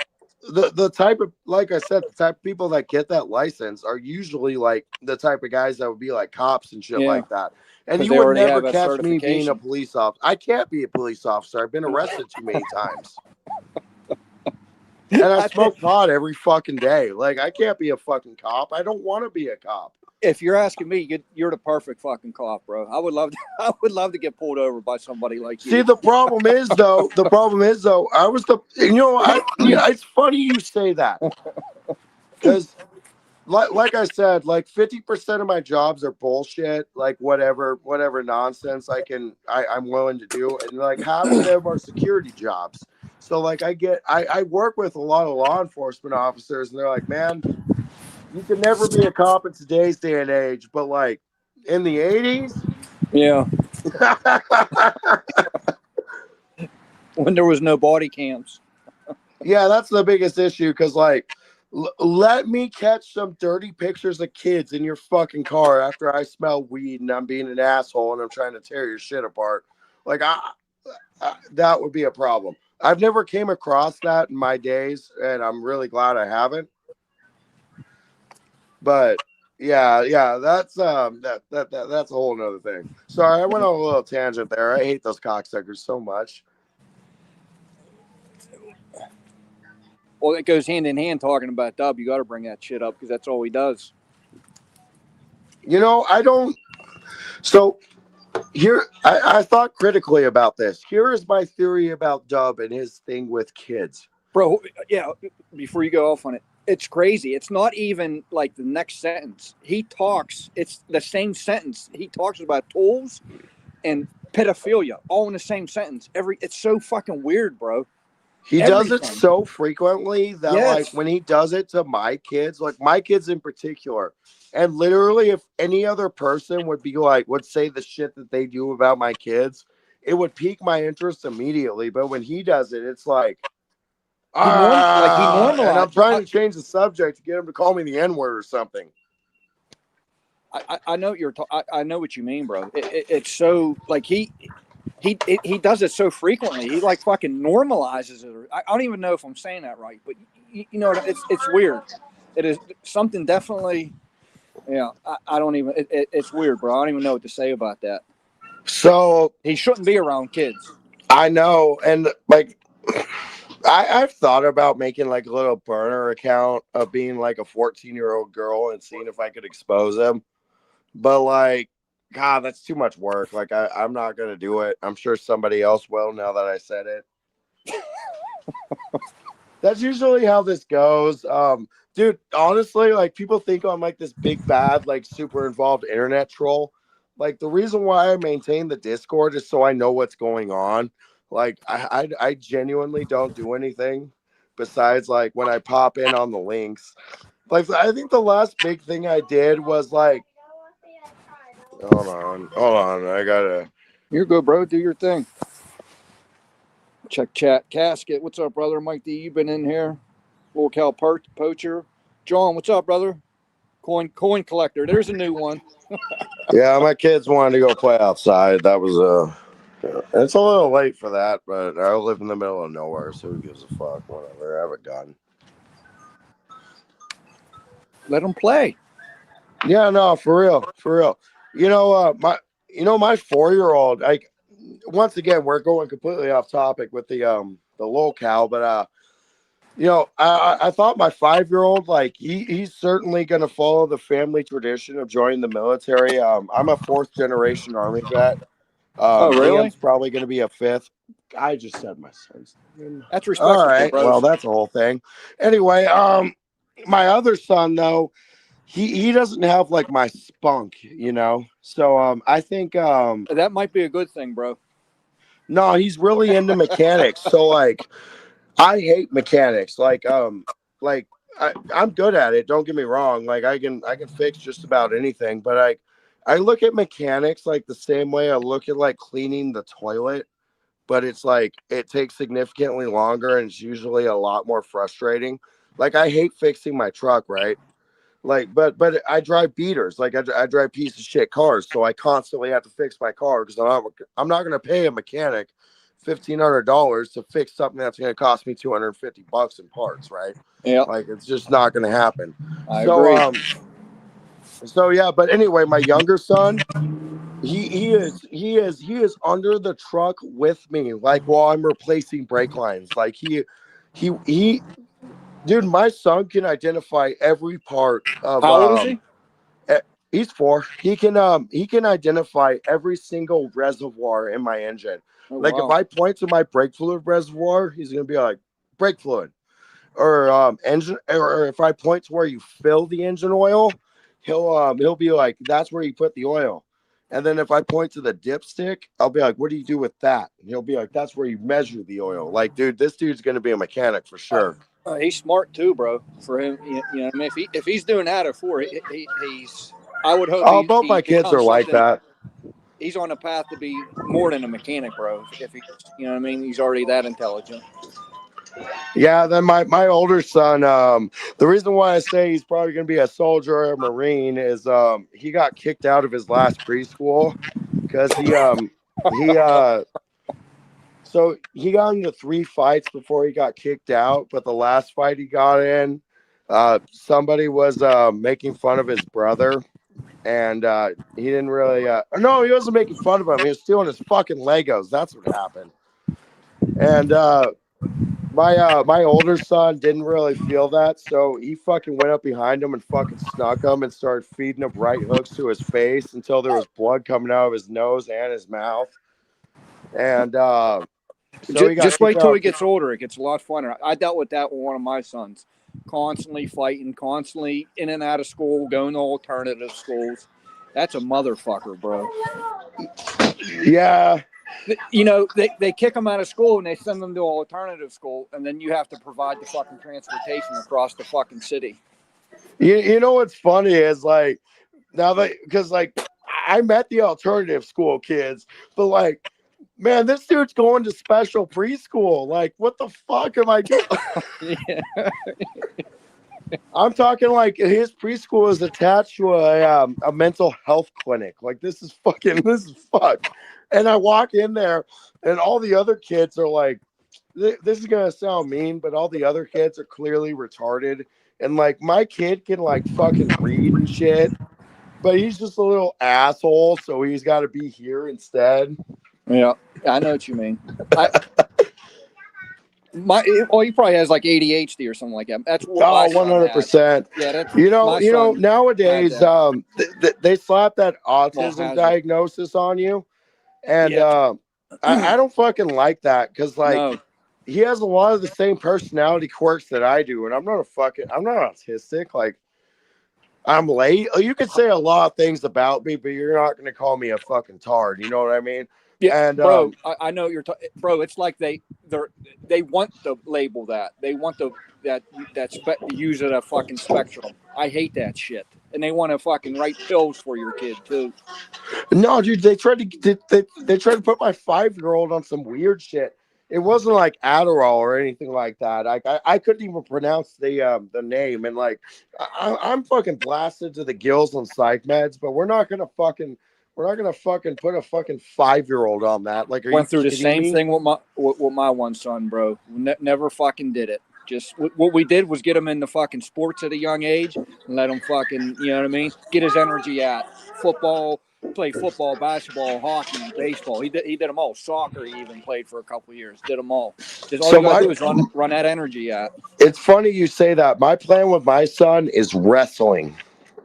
the type of like I said, the type of people that get that license are usually like the type of guys that would be like cops and shit Yeah, like that. And because you they would already never have a catch me being a certification. police officer. I can't be a police officer. I've been arrested too many times. And I smoke pot every fucking day. Like I can't be a fucking cop. I don't want to be a cop. If you're asking me, you're the perfect fucking cop, bro. I would love to. I would love to get pulled over by somebody like See, you. the problem is though. I was it's funny you say that because, like I said, like 50% of my jobs are bullshit. Like whatever nonsense I'm willing to do, and like half of them are security jobs. So like I work with a lot of law enforcement officers, and they're like, man, you can never be a cop in today's day and age, but like in the 80s. Yeah, when there was no body cams. Yeah, that's the biggest issue because, like, let me catch some dirty pictures of kids in your fucking car after I smell weed and I'm being an asshole and I'm trying to tear your shit apart. Like, that would be a problem. I've never came across that in my days, and I'm really glad I haven't. But yeah, that's a whole nother thing. Sorry, I went on a little tangent there. I hate those cocksuckers so much. Well, it goes hand in hand talking about Dub. You got to bring that shit up because that's all he does. I don't. So here, I thought critically about this. Here is my theory about Dub and his thing with kids. Bro, yeah, before you go off on it, it's crazy. It's not even like the next sentence. He talks, it's the same sentence. He talks about tools and pedophilia all in the same sentence. It's so fucking weird, bro. He does it Everything. so frequently that, like, Yes. when he does it to my kids, like my kids in particular, and literally, if any other person would say the shit that they do about my kids, it would pique my interest immediately. But when he does it, it's like, He and I'm normalized. trying to change the subject to get him to call me the N word or something. I know I know what you mean, bro. It's so like he does it so frequently. He like fucking normalizes it. I don't even know if I'm saying that right, but you know, it's weird. It is something definitely. Yeah, I don't even. It's weird, bro. I don't even know what to say about that. So He shouldn't be around kids. I know, and like I've thought about making like a little burner account of being like a 14-year-old girl and seeing if I could expose him. But like, God, that's too much work. Like I'm not gonna do it. I'm sure somebody else will now that I said it. That's usually how this goes. Dude, honestly, like people think I'm like this big bad, like super involved internet troll. Like the reason why I maintain the Discord is so I know what's going on. Like I genuinely don't do anything besides like when I pop in on the links. Like I think the last big thing I did was like, hold on, I gotta. You're good, bro. Do your thing. Check chat. Casket. What's up, brother? Mike D, you been in here? Little Cal Poacher. John, what's up, brother? Coin collector. There's a new one. Yeah, my kids wanted to go play outside. That was it's a little late for that, but I live in the middle of nowhere, so who gives a fuck? Whatever. I have a gun. Let them play. Yeah, no, for real. My 4-year-old. Like, once again, we're going completely off topic with the locale, but I thought my 5-year-old, like he's certainly gonna follow the family tradition of joining the military. I'm a fourth generation Army vet. Oh, really? Liam's probably going to be a fifth. I just said my son's name. That's All respectable, right. Well, bros. that's a whole thing. Anyway, my other son though, he doesn't have like my spunk. So I think That might be a good thing, bro. no, he's really into mechanics. So like I hate mechanics. Like I'm good at it. Don't get me wrong. Like I can fix just about anything. But I look at mechanics like the same way I look at like cleaning the toilet. But it's like it takes significantly longer and it's usually a lot more frustrating. Like I hate fixing my truck, right? Like, but I drive beaters. Like I drive piece of shit cars, so I constantly have to fix my car because I'm not going to pay a mechanic $1,500 to fix something that's going to cost me $250 in parts, right? Yeah, Like it's just not going to happen. I So agree. so yeah. But anyway, my younger son, he is under the truck with me, like while I'm replacing brake lines. Like he dude, my son can identify every part of How old is he? eh, he's 4. He can identify every single reservoir in my engine. Oh, Like if wow. I point to my brake fluid reservoir, he's gonna be like brake fluid. Or engine, or if I point to where you fill the engine oil, he'll be like, that's where you put the oil. And then if I point to the dipstick, I'll be like, what do you do with that? And he'll be like, that's where you measure the oil. Like, dude, this dude's going to be a mechanic for sure. He's smart too, bro. For him, you know, what I mean, if he's doing that at 4, he's. I would hope Oh, both my he kids are becomes like something. that. He's on a path to be more than a mechanic, bro. If he's, you know what I mean, he's already that intelligent. Yeah, then my older son, the reason why I say he's probably going to be a soldier or a Marine is he got kicked out of his last preschool because he so he got into 3 fights before he got kicked out, but the last fight he got in, somebody was making fun of his brother, and he didn't really. No, he wasn't making fun of him. He was stealing his fucking Legos. That's what happened. And my older son didn't really feel that, so he fucking went up behind him and fucking snuck him and started feeding him right hooks to his face until there was blood coming out of his nose and his mouth. And so he got Just kicked wait till out. he gets older. It gets a lot funner. I dealt with that with one of my sons. Constantly fighting, constantly in and out of school, going to alternative schools. That's a motherfucker, bro. Yeah. You know, they kick them out of school and they send them to alternative school, and then you have to provide the fucking transportation across the fucking city. You know what's funny is like now that because like I met the alternative school kids, but like man, this dude's going to special preschool. Like, what the fuck am I doing? Yeah. I'm talking like his preschool is attached to a mental health clinic. Like, this is fuck. And I walk in there, and all the other kids are like, this is gonna sound mean, but all the other kids are clearly retarded. And like, my kid can like fucking read and shit, but he's just a little asshole, so he's got to be here instead. Yeah, I know what you mean. He probably has like ADHD or something like that. That's what my Oh, son had. 100%. Yeah, that's You my know, son had nowadays, that. they slap that Well, autism has it? diagnosis on you, and Yeah. I don't fucking like that because like No. he has a lot of the same personality quirks that I do, and I'm not autistic. Like, I'm late. You could say a lot of things about me, but you're not gonna call me a fucking tard. You know what I mean? Yeah, And bro. I know you're, bro. It's like they want to label that. They want use it a fucking spectrum. I hate that shit. And they want to fucking write pills for your kid too. no, dude, they tried to put my 5-year-old on some weird shit. It wasn't like Adderall or anything like that. I couldn't even pronounce the name, and like I'm fucking blasted to the gills on psych meds, but we're not gonna fucking put a fucking 5-year-old on that. Like, are you Went through the kidding same me? thing with my one son, bro. Never fucking did it. Just what we did was get him into fucking sports at a young age and let him fucking, you know what I mean, get his energy at football, play football, basketball, hockey, baseball. He did them all. Soccer, he even played for a couple of years. Did them all. Just all So you gotta do is run that energy at. it's funny you say that. My plan with my son is wrestling.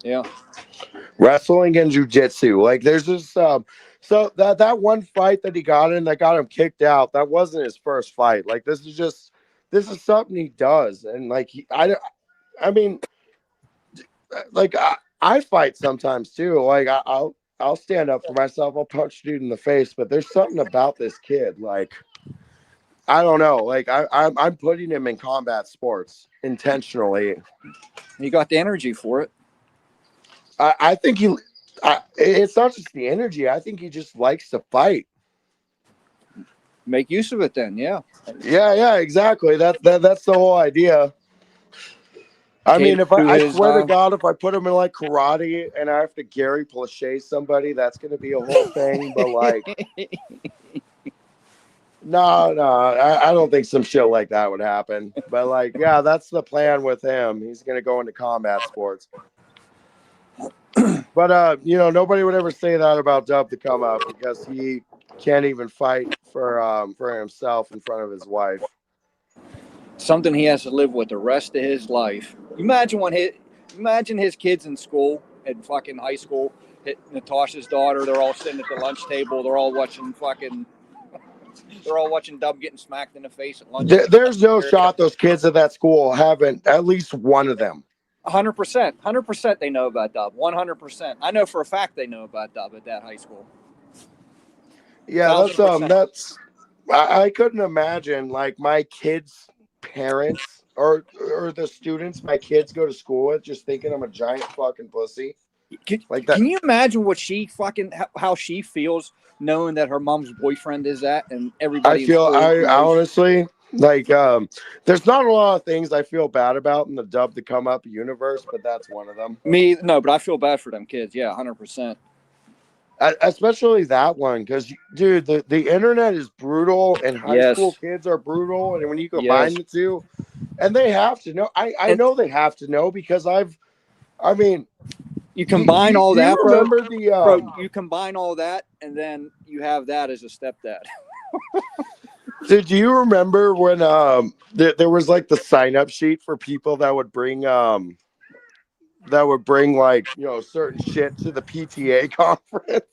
Yeah. Wrestling and jujitsu. Like, there's this so that one fight that he got in that got him kicked out, that wasn't his first fight. Like, this is something he does. And like I mean, like I fight sometimes too. Like, I'll stand up for myself. I'll punch dude in the face, but there's something about this kid. Like, I don't know. Like, I'm putting him in combat sports intentionally. He got the energy for it. I think it's not just the energy. I think he just likes to fight. Make use of it then, yeah. Yeah, exactly. That's the whole idea. I mean, Cater if to I his swear to God, if I put him in like karate and I have to Gary Plache somebody, that's gonna be a whole thing. But like, no, I don't think some shit like that would happen. But like, yeah, that's the plan with him. He's gonna go into combat sports. But you know, nobody would ever say that about Dub to come up because he can't even fight for himself in front of his wife. Something he has to live with the rest of his life. Imagine his kids in school, in fucking high school. Natasha's daughter, they're all sitting at the lunch table. They're all watching Dub getting smacked in the face at lunch. There's no shot those kids at that school haven't, at least one of them 100%. 100% they know about Dub. 100%. I know for a fact they know about Dub at that high school. Yeah, 1000%. that's I couldn't imagine like my kids' parents or the students my kids go to school with just thinking I'm a giant fucking pussy. Like that. Can you imagine what she fucking how she feels knowing that her mom's boyfriend is that and I everybody in feel school I knows? honestly like there's not a lot of things I feel bad about in the Dub to Come Up universe, but that's one of them. Me, no, but I feel bad for them kids. Yeah, 100%. Especially that one because dude the internet is brutal and high school Yes, kids are brutal, and when you combine yes. the two, and they have to know, I And know they have to know because I mean, you combine all do you that, bro. remember the Bro, you combine all that, and then you have that as a stepdad. did you remember when there was like the sign up sheet for people that would bring like certain shit to the PTA conference?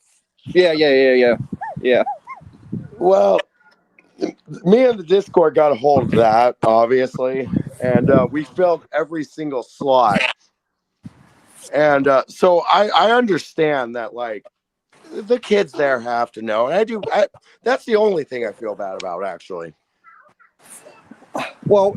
Yeah, yeah, yeah, yeah, yeah. Well, me and the Discord got a hold of that, obviously, and we filled every single slot. And so I understand that like the kids there have to know, and that's the only thing I feel bad about, actually. Well,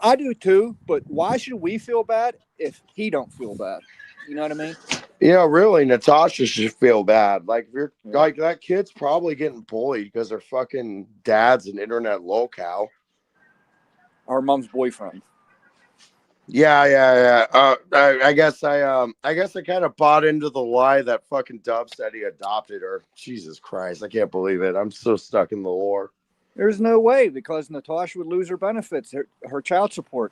I do too. But why should we feel bad if he don't feel bad? You know what I mean? Really, Natasha should feel bad. Like if you're Yeah. like that kid's probably getting bullied because her fucking dad's an internet lolcow. Our mom's boyfriend. Yeah. I guess I kind of bought into the lie that fucking Dub said he adopted her. Jesus Christ, I can't believe it. I'm so stuck in the lore. There's no way because Natasha would lose her benefits, her child support.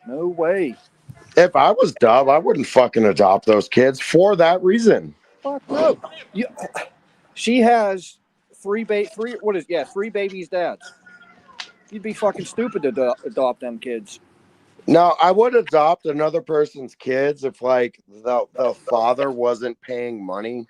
No way. If I was Dub, I wouldn't fucking adopt those kids for that reason. Fuck no. You, she has three babies' dads. You'd be fucking stupid to adopt them kids. No, I would adopt another person's kids if like the father wasn't paying money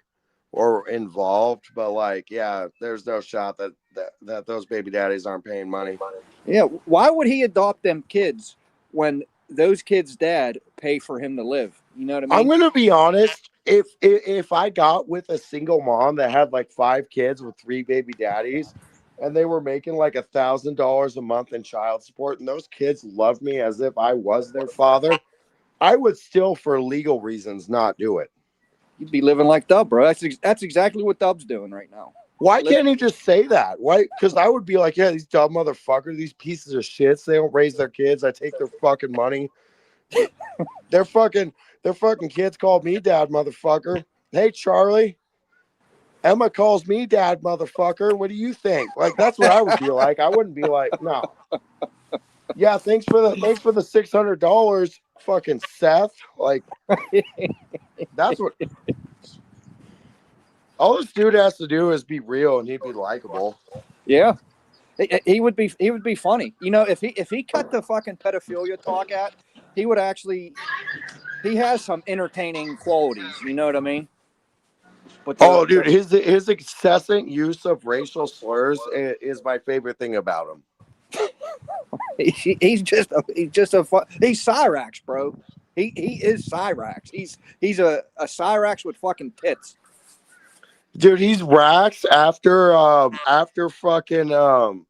or involved, but like yeah, there's no shot that those baby daddies aren't paying money. Yeah, why would he adopt them kids when those kids' dad pay for him to live? You know what I I'm mean? gonna be honest. If I got with a single mom that had like 5 kids with 3 baby daddies, and they were making like $1,000 a month in child support, and those kids loved me as if I was their father, I would still, for legal reasons, not do it. You'd be living like Dub, bro. That's exactly what Dub's doing right now. Why can't he just say that? Why? Because I would be like, yeah, these dumb motherfuckers, these pieces of shits, they don't raise their kids. I take their fucking money. Their fucking kids called me dad, motherfucker. Hey, Charlie. Emma calls me dad, motherfucker. What do you think? Like, that's what I would be like. I wouldn't be like, no. Yeah, thanks for the $600, fucking Seth. Like, that's what all this dude has to do is be real, and he'd be likable. Yeah, he would be funny. If he cut the fucking pedophilia talk out, he would actually. He has some entertaining qualities. You know what I mean? But Dude, his incessant use of racial slurs is my favorite thing about him. he's Cyrax, bro. He is Cyrax. He's a Cyrax with fucking tits. Dude, he's Rax after fucking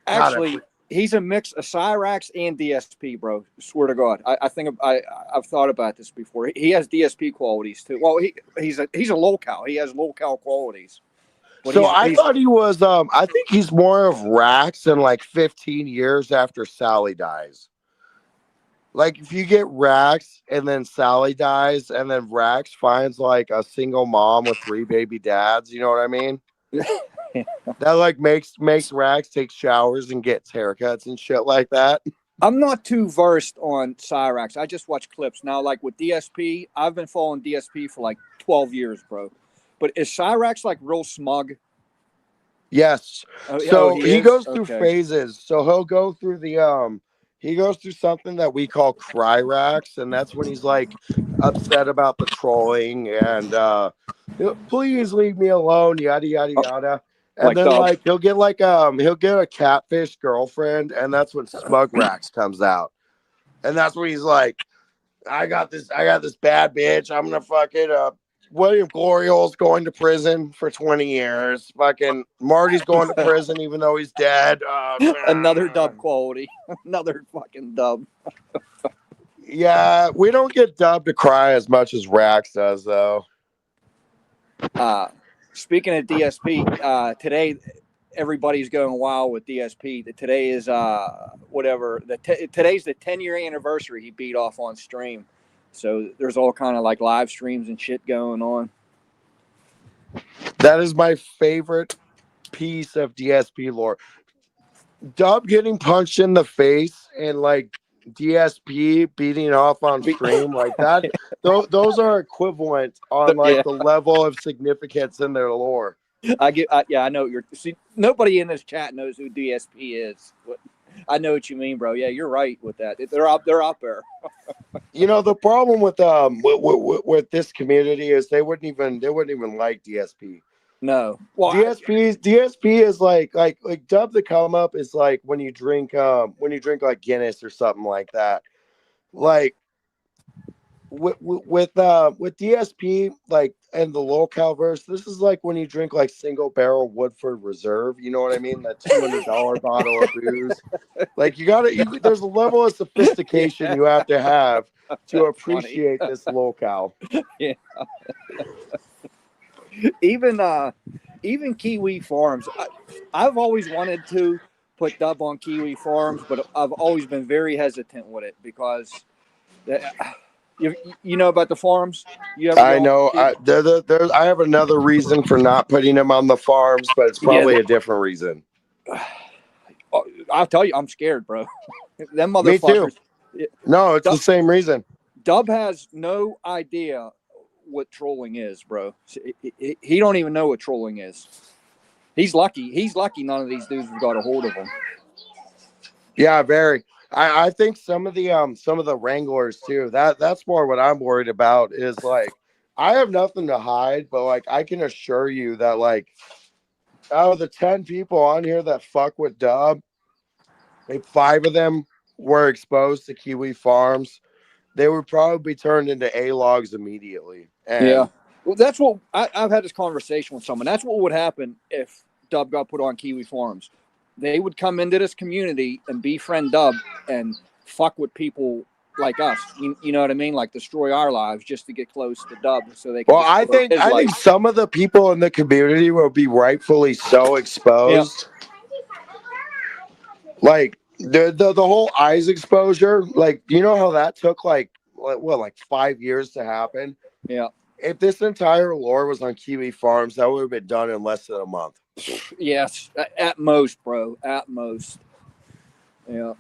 Actually, he's a mix of Cyrax and DSP, bro. Swear to God, I think I've thought about this before. He has DSP qualities too. Well, he's a lolcow. He has lolcow qualities. But so I thought he was I think he's more of Rax in like 15 years after Sally dies. Like if you get Rax and then Sally dies and then Rax finds like a single mom with 3 baby dads, you know what I mean? That like makes Rax take showers and gets haircuts and shit like that. I'm not too versed on Cyrax. I just watch clips now. Like with DSP, I've been following DSP for like 12 years, bro. But is Cyrax like real smug? Yes. So he goes through okay. phases. So he'll go through he goes through something that we call cry racks, and that's when he's like upset about the trolling and please leave me alone, yada yada yada. And Like then Dub. like he'll get a catfish girlfriend, and that's when Smug Racks comes out. And that's when he's like, I got this bad bitch. I'm gonna fucking William Gloriole's going to prison for 20 years. Fucking Marty's going to prison even though he's dead. Another dub quality. Another fucking dub. Yeah, we don't get Dub to cry as much as Rax does, though. Speaking of DSP, today everybody's going wild with DSP. Today is whatever. Today's the 10-year anniversary he beat off on stream. So there's all kind of like live streams and shit going on. That is my favorite piece of DSP lore. Dub getting punched in the face and like DSP beating off on stream like that. Those are equivalent on like the level of significance in their lore. I know what you're. See, nobody in this chat knows who DSP is. I know what you mean, bro. Yeah, you're right with that. They're up there. You know, the problem with this community is they wouldn't even like DSP. No. Well, DSP is like Dub the come up is like when you drink like Guinness or something like that. Like with DSP, like, and the local verse, this is like when you drink like single barrel Woodford Reserve. You know what I mean? That $200 bottle of booze. Like there's a level of sophistication you have to appreciate this locale. Yeah. Even Kiwi Farms. I've always wanted to put Dub on Kiwi Farms, but I've always been very hesitant with it because you know about the farms. I know. I have another reason for not putting him on the farms, but it's probably a different reason. I'll tell you, I'm scared, bro. Them Me motherfuckers. too. No, it's the same reason. Dub has no idea what trolling is, bro. He don't even know what trolling is. He's lucky. He's lucky none of these dudes have got a hold of him. Yeah, very. I think some of the wranglers too. That's more what I'm worried about is like I have nothing to hide, but like I can assure you that like out of the 10 people on here that fuck with Dub, if 5 of them were exposed to Kiwi Farms, they would probably be turned into A-logs immediately. And yeah. Well, that's what I've had this conversation with someone. That's what would happen if Dub got put on Kiwi Farms. They would come into this community and befriend Dub and fuck with people like us. You know what I mean? Like destroy our lives just to get close to Dub so they can. Well, I think some of the people in the community will be rightfully so exposed. Yeah. Like the whole eyes exposure, like you know how that took like 5 years to happen? Yeah. If this entire lore was on Kiwi Farms, that would have been done in less than a month. Yes, at most, bro. At most. Yeah.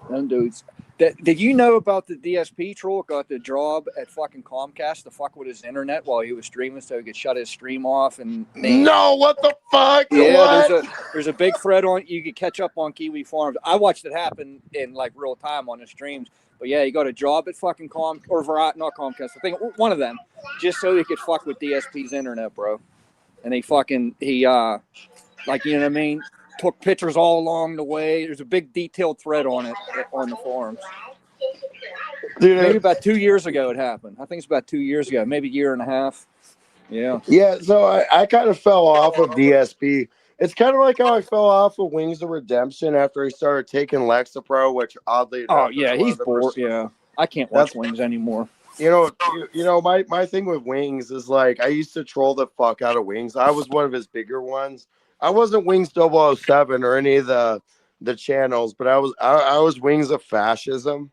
Them dudes. Did you know about the DSP troll got the job at fucking Comcast to fuck with his internet while he was streaming so he could shut his stream off? And no, what the fuck? Yeah, what? There's a big thread on. You could catch up on Kiwi Farms. I watched it happen in like real time on the streams. But yeah, he got a job at fucking not Comcast. I think one of them, just so he could fuck with DSP's internet, bro. And he like, you know what I mean? Took pictures all along the way. There's a big detailed thread on it on the forums. Dude, maybe about 2 years ago it happened. I think it's about 2 years ago, maybe a year and a half. Yeah. Yeah, so I kind of fell off of DSP. It's kind of like how I fell off of Wings of Redemption after he started taking Lexapro, which oddly enough, oh yeah, he's bored. Yeah, I can't watch Wings anymore. You know, my thing with Wings is like I used to troll the fuck out of Wings. I was one of his bigger ones. I wasn't Wings 007 or any of the channels, but I was Wings of Fascism.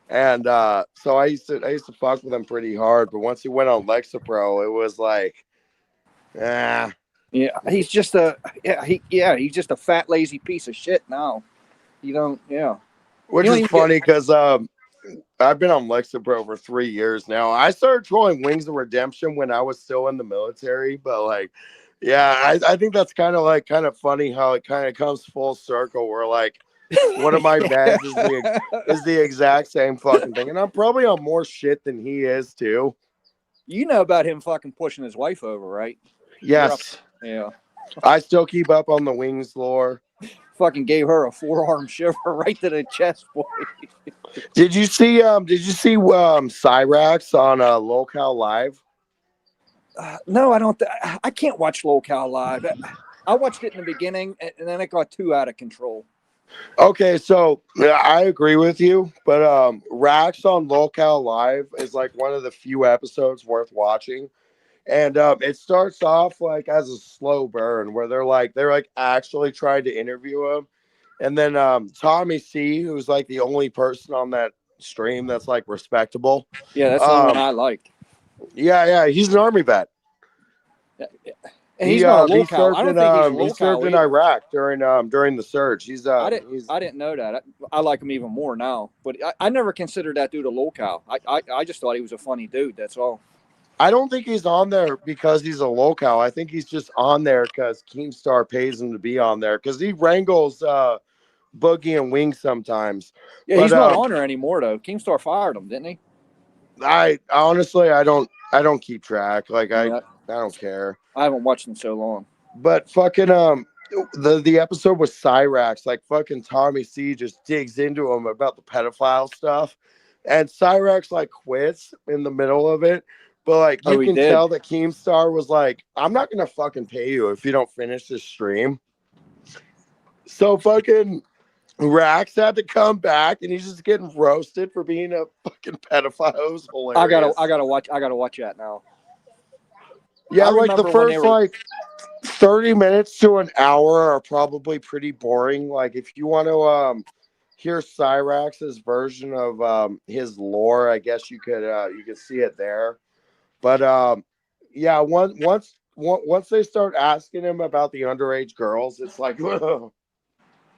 And so I used to fuck with him pretty hard. But once he went on Lexapro, it was like, Yeah, he's just he's just a fat lazy piece of shit now. You don't, Which is funny because I've been on Lexapro for 3 years now. I started trolling Wings of Redemption when I was still in the military, but like, yeah, I think that's kind of funny how it kind of comes full circle where like one of my meds is the exact same fucking thing. And I'm probably on more shit than he is too. You know about him fucking pushing his wife over, right? Yes. Yeah. I still keep up on the Wings lore. fucking gave her a forearm shiver right to the chest, boy. Did you see Cyrax on Locale Live? No, I don't. I can't watch Locale Live. I watched it in the beginning, and then it got too out of control. Okay, so yeah, I agree with you, but Rax on Locale Live is like one of the few episodes worth watching. And it starts off like as a slow burn where they're like actually trying to interview him. And then Tommy C, who's like the only person on that stream that's like respectable. Yeah, that's the only one I liked. Yeah, he's an army vet. And he's not a He locale. I served don't in think he's a locale he served in either. Iraq during the surge. I didn't know that. I like him even more now. But I never considered that dude a locale. I just thought he was a funny dude. That's all. I don't think he's on there because he's a locale. I think he's just on there because Keemstar pays him to be on there because he wrangles Boogie and Wing sometimes. Yeah, but, he's not on there anymore though. Keemstar fired him, didn't he? I honestly I don't keep track. Like I don't care. I haven't watched him so long. But fucking the episode with Cyrax, like fucking Tommy C just digs into him about the pedophile stuff, and Cyrax like quits in the middle of it. But like you can tell that Keemstar was like, I'm not gonna fucking pay you if you don't finish this stream. So fucking Rax had to come back, and he's just getting roasted for being a fucking pedophile. It was hilarious. I gotta watch that now. Yeah, like the first like 30 minutes to an hour are probably pretty boring. Like if you want to hear Cyrax's version of his lore, I guess you could see it there. But yeah, once they start asking him about the underage girls, it's like, ugh.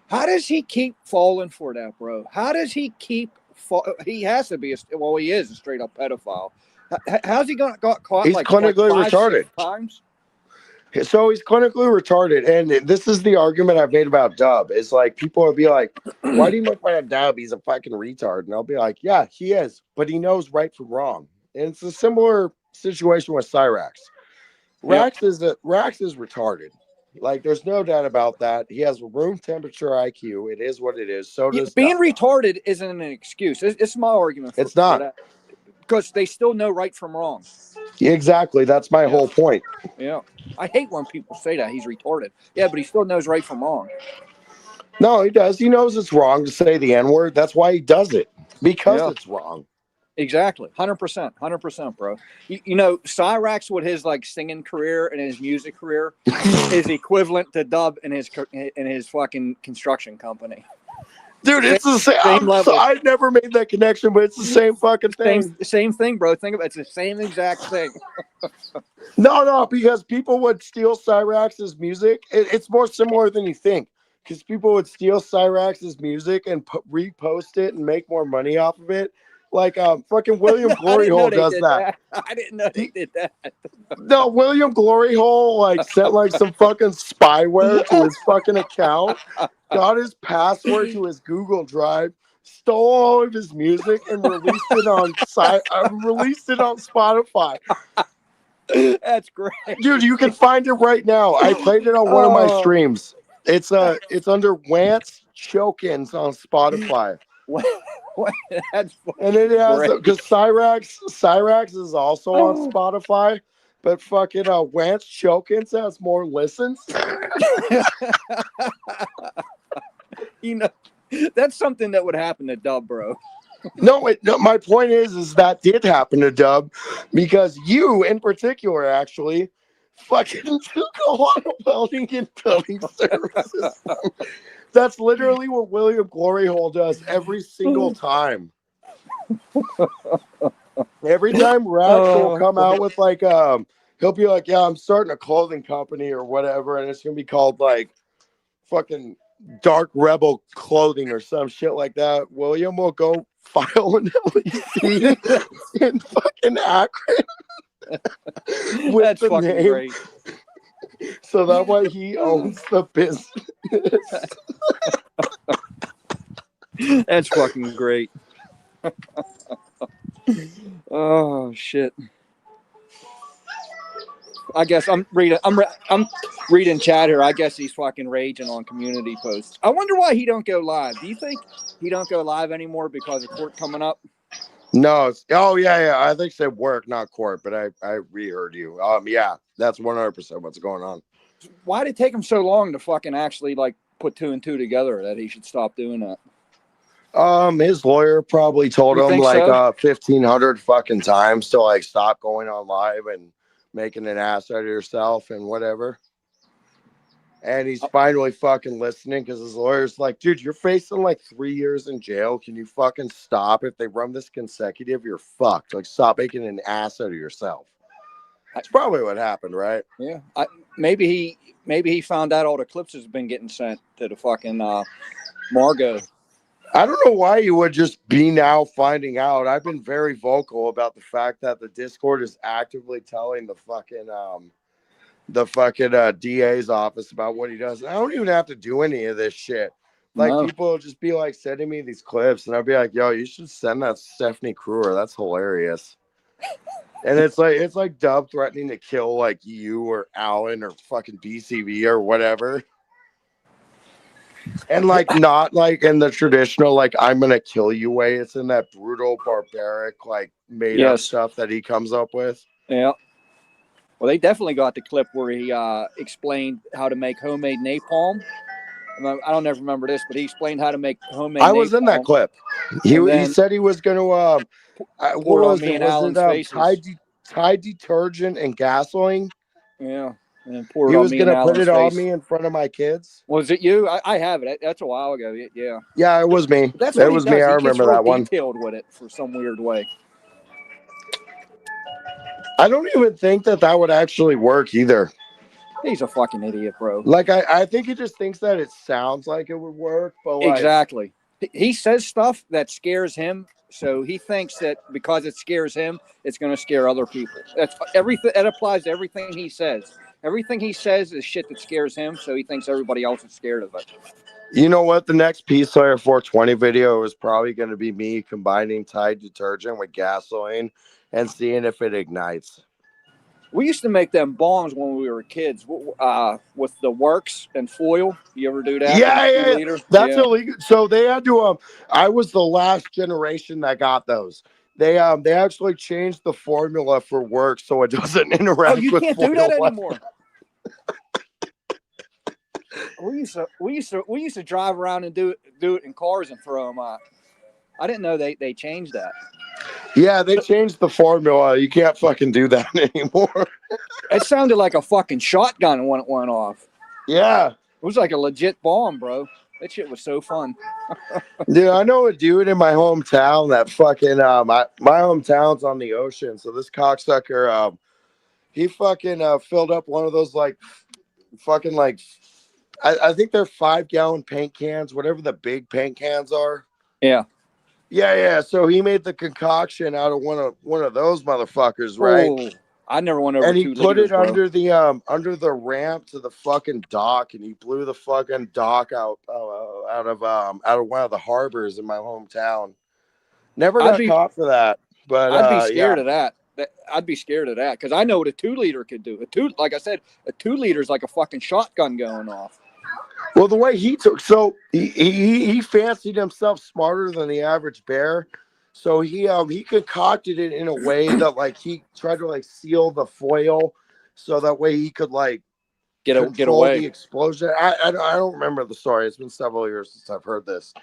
How does he keep falling for that, bro? How does he keep? He has to be he is a straight up pedophile. How's he got caught? He's clinically retarded. 6 times. So he's clinically retarded, and this is the argument I've made about Dub. It's like people would be like, "Why do you make fun of Dub? He's a fucking retard." And I'll be like, "Yeah, he is, but he knows right from wrong." And it's a similar situation with Cyrax. Rax is retarded. Like, there's no doubt about that. He has room temperature IQ. It is what it is. So does being retarded isn't an excuse. It's my argument. It's not, because they still know right from wrong. Exactly. That's my whole point. Yeah, I hate when people say that he's retarded. Yeah, but he still knows right from wrong. No, he does. He knows it's wrong to say the N-word. That's why he does it, because it's wrong. Exactly. 100%, bro. You know, Cyrax with his like singing career and his music career is equivalent to Dub in his fucking construction company. Dude, it's the same level. I never made that connection, but it's the same fucking thing. Same thing, bro. Think about it. It's the same exact thing. No, because people would steal Cyrax's music. It's more similar than you think. Because people would steal Cyrax's music and repost it and make more money off of it. Like fucking William Gloryhole does that. I didn't know he did that. No, William Gloryhole like sent like some fucking spyware to his fucking account, got his password to his Google Drive, stole all of his music, and released it on Spotify. That's great, dude. You can find it right now. I played it on one of my streams. It's under Wance Chokins on Spotify. That's and it has because Cyrax is also on Spotify, but fucking Wance Chokins has more listens. You know, that's something that would happen to Dub, bro. No, my point is that did happen to Dub because you in particular actually fucking took a lot of welding and building services. That's literally what William Gloryhole does every single time. Every time Rax will come out with like he'll be like, yeah, I'm starting a clothing company or whatever, and it's gonna be called like fucking Dark Rebel Clothing or some shit like that. William will go file an LEC in fucking Akron. That's fucking name. Great. So that way he owns the business. That's fucking great. Oh shit. I guess I'm reading. I'm reading chat here. I guess he's fucking raging on community posts. I wonder why he don't go live. Do you think he don't go live anymore because of court coming up? No. Oh yeah. I think said work, not court. But I reheard you. Yeah, that's 100% what's going on. Why did it take him so long to fucking actually like put two and two together that he should stop doing that? His lawyer probably told You him think like so? 1,500 fucking times to like stop going on live and making an ass out of yourself and whatever. And he's finally fucking listening because his lawyer's like, dude, you're facing like 3 years in jail. Can you fucking stop? If they run this consecutive, you're fucked. Like, stop making an ass out of yourself. That's probably what happened, right? Yeah. Maybe he found out all the clips has been getting sent to the fucking Margot. I don't know why you would just be now finding out. I've been very vocal about the fact that the Discord is actively telling the fucking DA's office about what he does. And I don't even have to do any of this shit. Like, No. people will just be like sending me these clips, and I'll be like, yo, you should send that Stephanie Kruger. That's hilarious. And it's like Dub threatening to kill like you or Alan or fucking BCV or whatever. And like not like in the traditional like I'm gonna kill you way. It's in that brutal, barbaric, like made up stuff that he comes up with. Yeah. Well, they definitely got the clip where he explained how to make homemade napalm. I don't ever remember this, but he explained how to make homemade. I was in that clip. He said he was going to. What was it? Was it Tide detergent and gasoline? Yeah, and pour he it on was me going to put Alan's it face. on me in front of my kids. Was it you? I have it. That's a while ago. Yeah. Yeah, it was me. That's what it was does. me. I He remember gets real that one. Detailed with it for some weird way. I don't even think that would actually work either. He's a fucking idiot, bro. Like, I think he just thinks that it sounds like it would work, but like, exactly. He says stuff that scares him, so he thinks that because it scares him, it's going to scare other people. That's everything. That applies to everything he says. Everything he says is shit that scares him, so he thinks everybody else is scared of it. You know what? The next Peace Layer 420 video is probably going to be me combining Tide detergent with gasoline and seeing if it ignites. We used to make them bombs when we were kids with the works and foil. You ever do that? Yeah. That's illegal. So they had to. I was the last generation that got those. They actually changed the formula for work so it doesn't interact. Oh, you can't do that anymore. We used to drive around and do it in cars and throw them out. I didn't know they changed that. Yeah, they changed the formula. You can't fucking do that anymore. It sounded like a fucking shotgun when it went off. Yeah. It was like a legit bomb, bro. That shit was so fun. Dude, I know a dude in my hometown that fucking my hometown's on the ocean. So this cocksucker, he fucking filled up one of those like fucking like I think they're 5-gallon paint cans, whatever the big paint cans are. Yeah. Yeah. So he made the concoction out of one of those motherfuckers, right? Oh, I never went over. And he 2 put liters, it under the ramp to the fucking dock, and he blew the fucking dock out of one of the harbors in my hometown. Never got caught for that, but I'd be scared of that. I'd be scared of that because I know what a 2-liter could do. Like I said, a 2-liter is like a fucking shotgun going off. Well, the way he took, so he fancied himself smarter than the average bear. So he concocted it in a way that like he tried to like seal the foil, so that way he could like get away the explosion. I don't remember the story. It's been several years since I've heard this,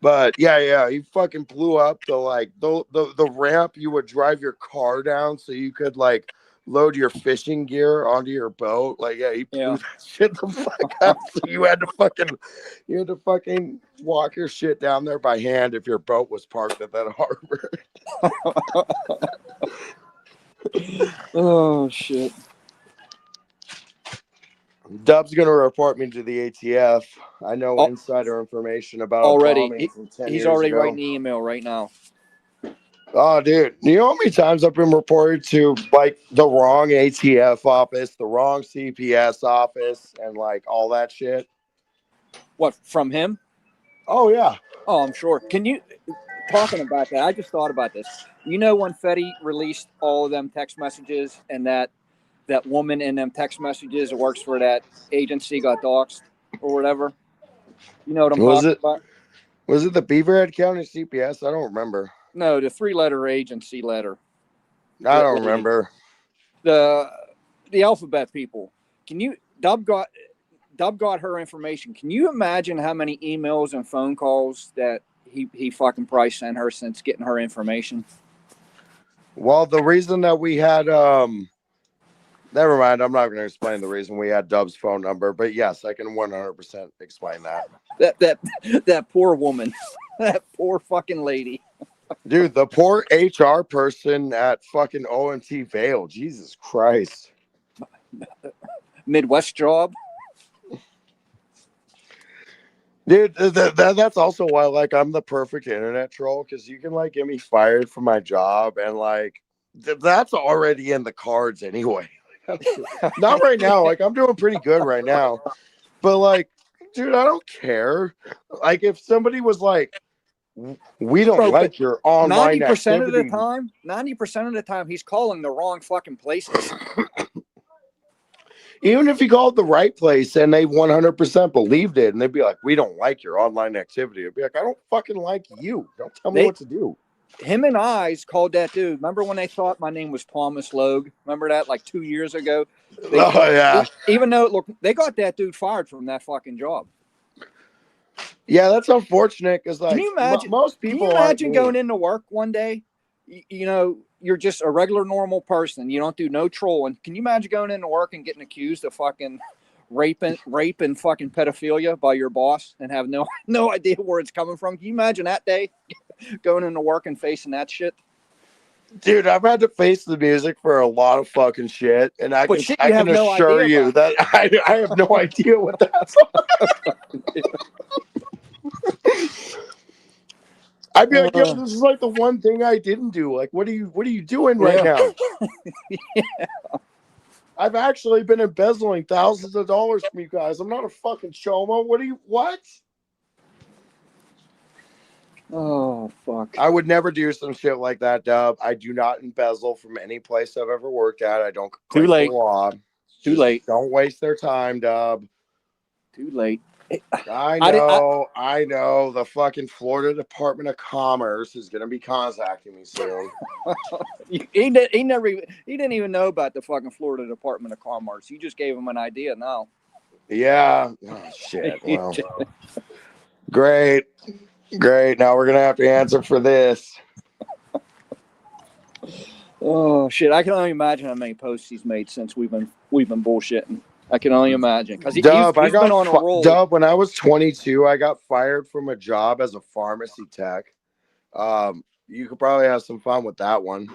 but yeah, he fucking blew up the ramp you would drive your car down, so you could like load your fishing gear onto your boat. Like, yeah, he blew that shit the fuck up. So you had to fucking walk your shit down there by hand if your boat was parked at that harbor. Oh shit. Dub's gonna report me to the ATF. I know insider information about already. He's already writing the email right now. Oh, dude, you know how many times I've been reported to like the wrong ATF office, the wrong CPS office, and like all that shit? What, from him? Oh, yeah. Oh, I'm sure. Can you, talking about that, I just thought about this. You know when Fetty released all of them text messages and that that woman in them text messages that works for that agency got doxxed or whatever. You know what I'm Was talking it about? was it the Beaverhead County CPS? I don't remember. No, the 3-letter agency letter. I don't remember. The alphabet people. Can you Dub got her information. Can you imagine how many emails and phone calls that he fucking probably sent her since getting her information? Well, the reason that we had never mind, I'm not going to explain the reason we had Dub's phone number, but yes, I can 100% explain that. That poor woman. That poor fucking lady. Dude, the poor HR person at fucking OMT Vail. Jesus Christ. Midwest job. Dude, that's also why, like, I'm the perfect internet troll, because you can, like, get me fired from my job, and, like, that's already in the cards anyway. Not right now. Like, I'm doing pretty good right now. But, like, dude, I don't care. Like, if somebody was like, we don't like your online 90% activity. of the time, 90% of the time, he's calling the wrong fucking places. Even if he called the right place and they 100% believed it, and they'd be like, we don't like your online activity. I'd be like, I don't fucking like you. Don't tell me what to do. Him and I's called that dude. Remember when they thought my name was Thomas Logue? Remember that like 2 years ago? Yeah. Even though, look, they got that dude fired from that fucking job. Yeah, that's unfortunate because, like, can you imagine, most people. Can you imagine going into work one day? You know, you're just a regular, normal person. You don't do no trolling. Can you imagine going into work and getting accused of fucking rape and fucking pedophilia by your boss and have no idea where it's coming from? Can you imagine that day going into work and facing that shit? Dude, I've had to face the music for a lot of fucking shit, and I can assure you that I have no idea what that's I'd be like, yo, this is like the one thing I didn't do. Like, what are you doing right now? Yeah. I've actually been embezzling thousands of dollars from you guys. I'm not a fucking choma. What? Oh, fuck. I would never do some shit like that, Dub. I do not embezzle from any place I've ever worked at. I don't Too late. The law. Too late. Don't waste their time, Dub. Too late. I know. The fucking Florida Department of Commerce is going to be contacting me soon. He didn't even know about the fucking Florida Department of Commerce. You just gave him an idea now. Yeah. Oh, shit. Well, great. Now we're going to have to answer for this. Oh, shit. I can only imagine how many posts he's made since we've been bullshitting. I can only imagine. Because he's been on a roll. Dub, when I was 22, I got fired from a job as a pharmacy tech. You could probably have some fun with that one.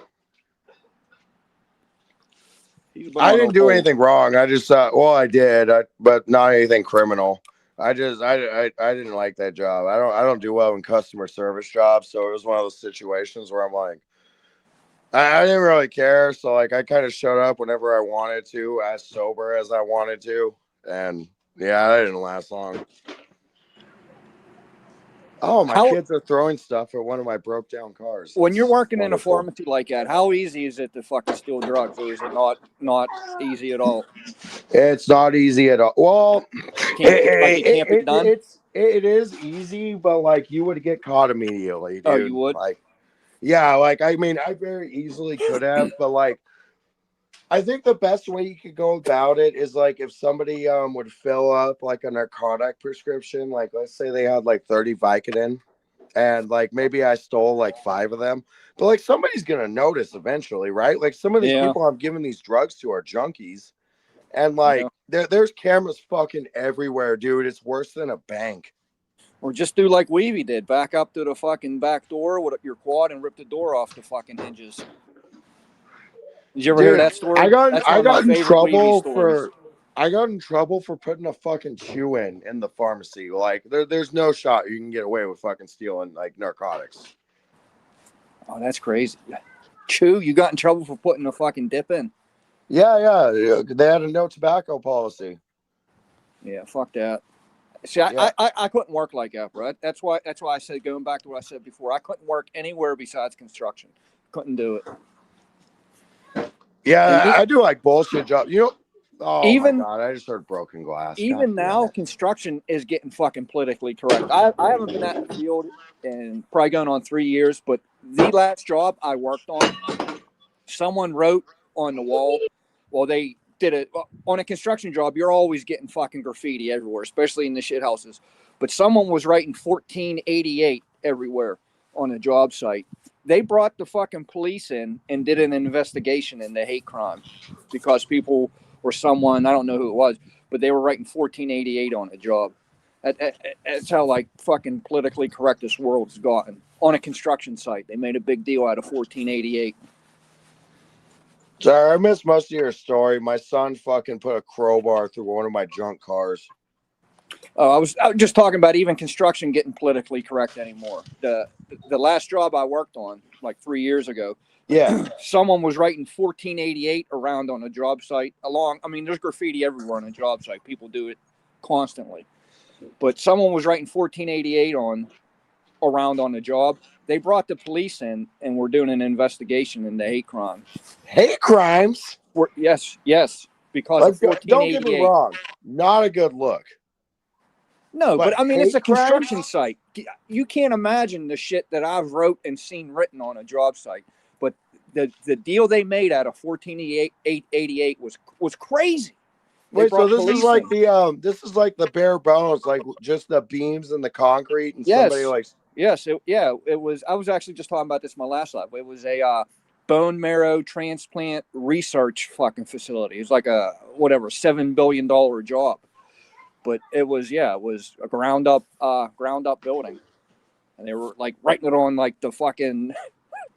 I didn't do anything wrong. I just I did, but not anything criminal. I didn't like that job. I don't do well in customer service jobs, so it was one of those situations where I'm like, I didn't really care. So, like, I kind of showed up whenever I wanted to, as sober as I wanted to. And yeah, that didn't last long. Oh, my kids are throwing stuff at one of my broke down cars. When you're working in a pharmacy like that, how easy is it to fucking steal drugs, or is it not easy at all? It's not easy at all. Well, it can't be done. It is easy, but like you would get caught immediately, dude. Oh, you would? Like, yeah, like I mean, I very easily could have, but like, I think the best way you could go about it is like if somebody would fill up like a narcotic prescription, like let's say they had like 30 Vicodin, and like maybe I stole like 5 of them, but like somebody's gonna notice eventually, right? Like some of these people I'm giving these drugs to are junkies, and like there's cameras fucking everywhere, dude. It's worse than a bank. Or just do like Weavy did, back up to the fucking back door with your quad and rip the door off the fucking hinges. Did you ever hear that story? I got in trouble for putting a fucking chew in the pharmacy. Like there's no shot you can get away with fucking stealing like narcotics. Oh, that's crazy. Chew, you got in trouble for putting a fucking dip in? Yeah. They had a no tobacco policy. Yeah, fuck that. See, I couldn't work like that, bro. That's why I said, going back to what I said before, I couldn't work anywhere besides construction. Couldn't do it. And Yeah, I do like bullshit jobs. You know, oh my even God, I just heard broken glass. God even damn now, it. construction is getting fucking politically correct. I haven't been out in the field in probably going on 3 years, but the last job I worked on, someone wrote on the wall, well, they did it on a construction job. You're always getting fucking graffiti everywhere, especially in the shit houses. But someone was writing 1488 everywhere on a job site. They brought the fucking police in and did an investigation into hate crime because people or someone, I don't know who it was, but they were writing 1488 on a job. That's how like fucking politically correct this world's gotten. On a construction site, they made a big deal out of 1488. Sorry, I missed most of your story. My son fucking put a crowbar through one of my junk cars. Oh, I was just talking about even construction getting politically correct anymore. The last job I worked on, like 3 years ago, Yeah. someone was writing 1488 around on a job site. I mean, there's graffiti everywhere on a job site. People do it constantly, but someone was writing 1488 around on the job. They brought the police in and were doing an investigation into hate crimes. Hate crimes? Yes, because of Like, don't get me 1488. wrong. Not a good look. No, but I mean, it's hate a construction crimes? site. You can't imagine the shit that I've wrote and seen written on a job site. But the deal they made out of 1488 was crazy. They Wait, so brought this is police like in. the bare bones, like just the beams and the concrete, and somebody Yes, like yes, it was. I was actually just talking about this in my last life. It was a bone marrow transplant research fucking facility. It was like a whatever $7 billion job. But it was it was a ground up building, and they were like writing it on like the fucking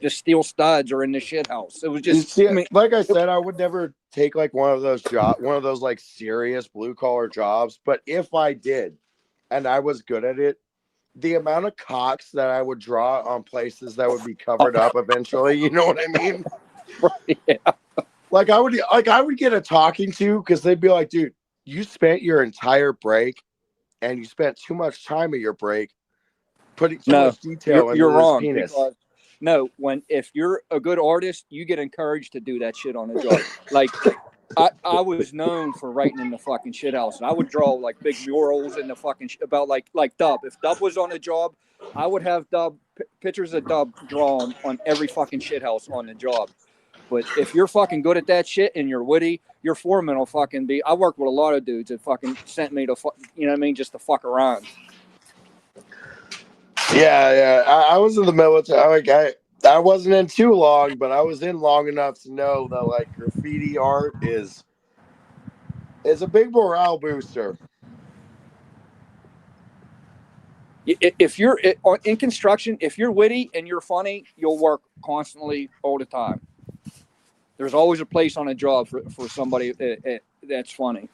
the steel studs are in the shit house. It was you just, see I it. mean, Like I said, I would never take like one of those like serious blue collar jobs. But if I did, and I was good at it, the amount of cocks that I would draw on places that would be covered up eventually, you know what I mean? yeah. Like I would get a talking to because they'd be like, dude, you spent your entire break and you spent too much time at your break putting too No, much detail into you're this wrong penis. because no, if you're a good artist, you get encouraged to do that shit on a job. Like I was known for writing in the fucking shit house, and I would draw like big murals in the fucking about like Dub. If Dub was on a job, I would have pictures of Dub drawn on every fucking shit house on the job. But if you're fucking good at that shit and you're witty, your foreman will fucking be. I worked with a lot of dudes that fucking sent me to, you know what I mean, just to fuck around. Yeah. I was in the military. Like I wasn't in too long, but I was in long enough to know that like graffiti art is a big morale booster. If you're in construction, if you're witty and you're funny, you'll work constantly all the time. There's always a place on a job for somebody that's funny.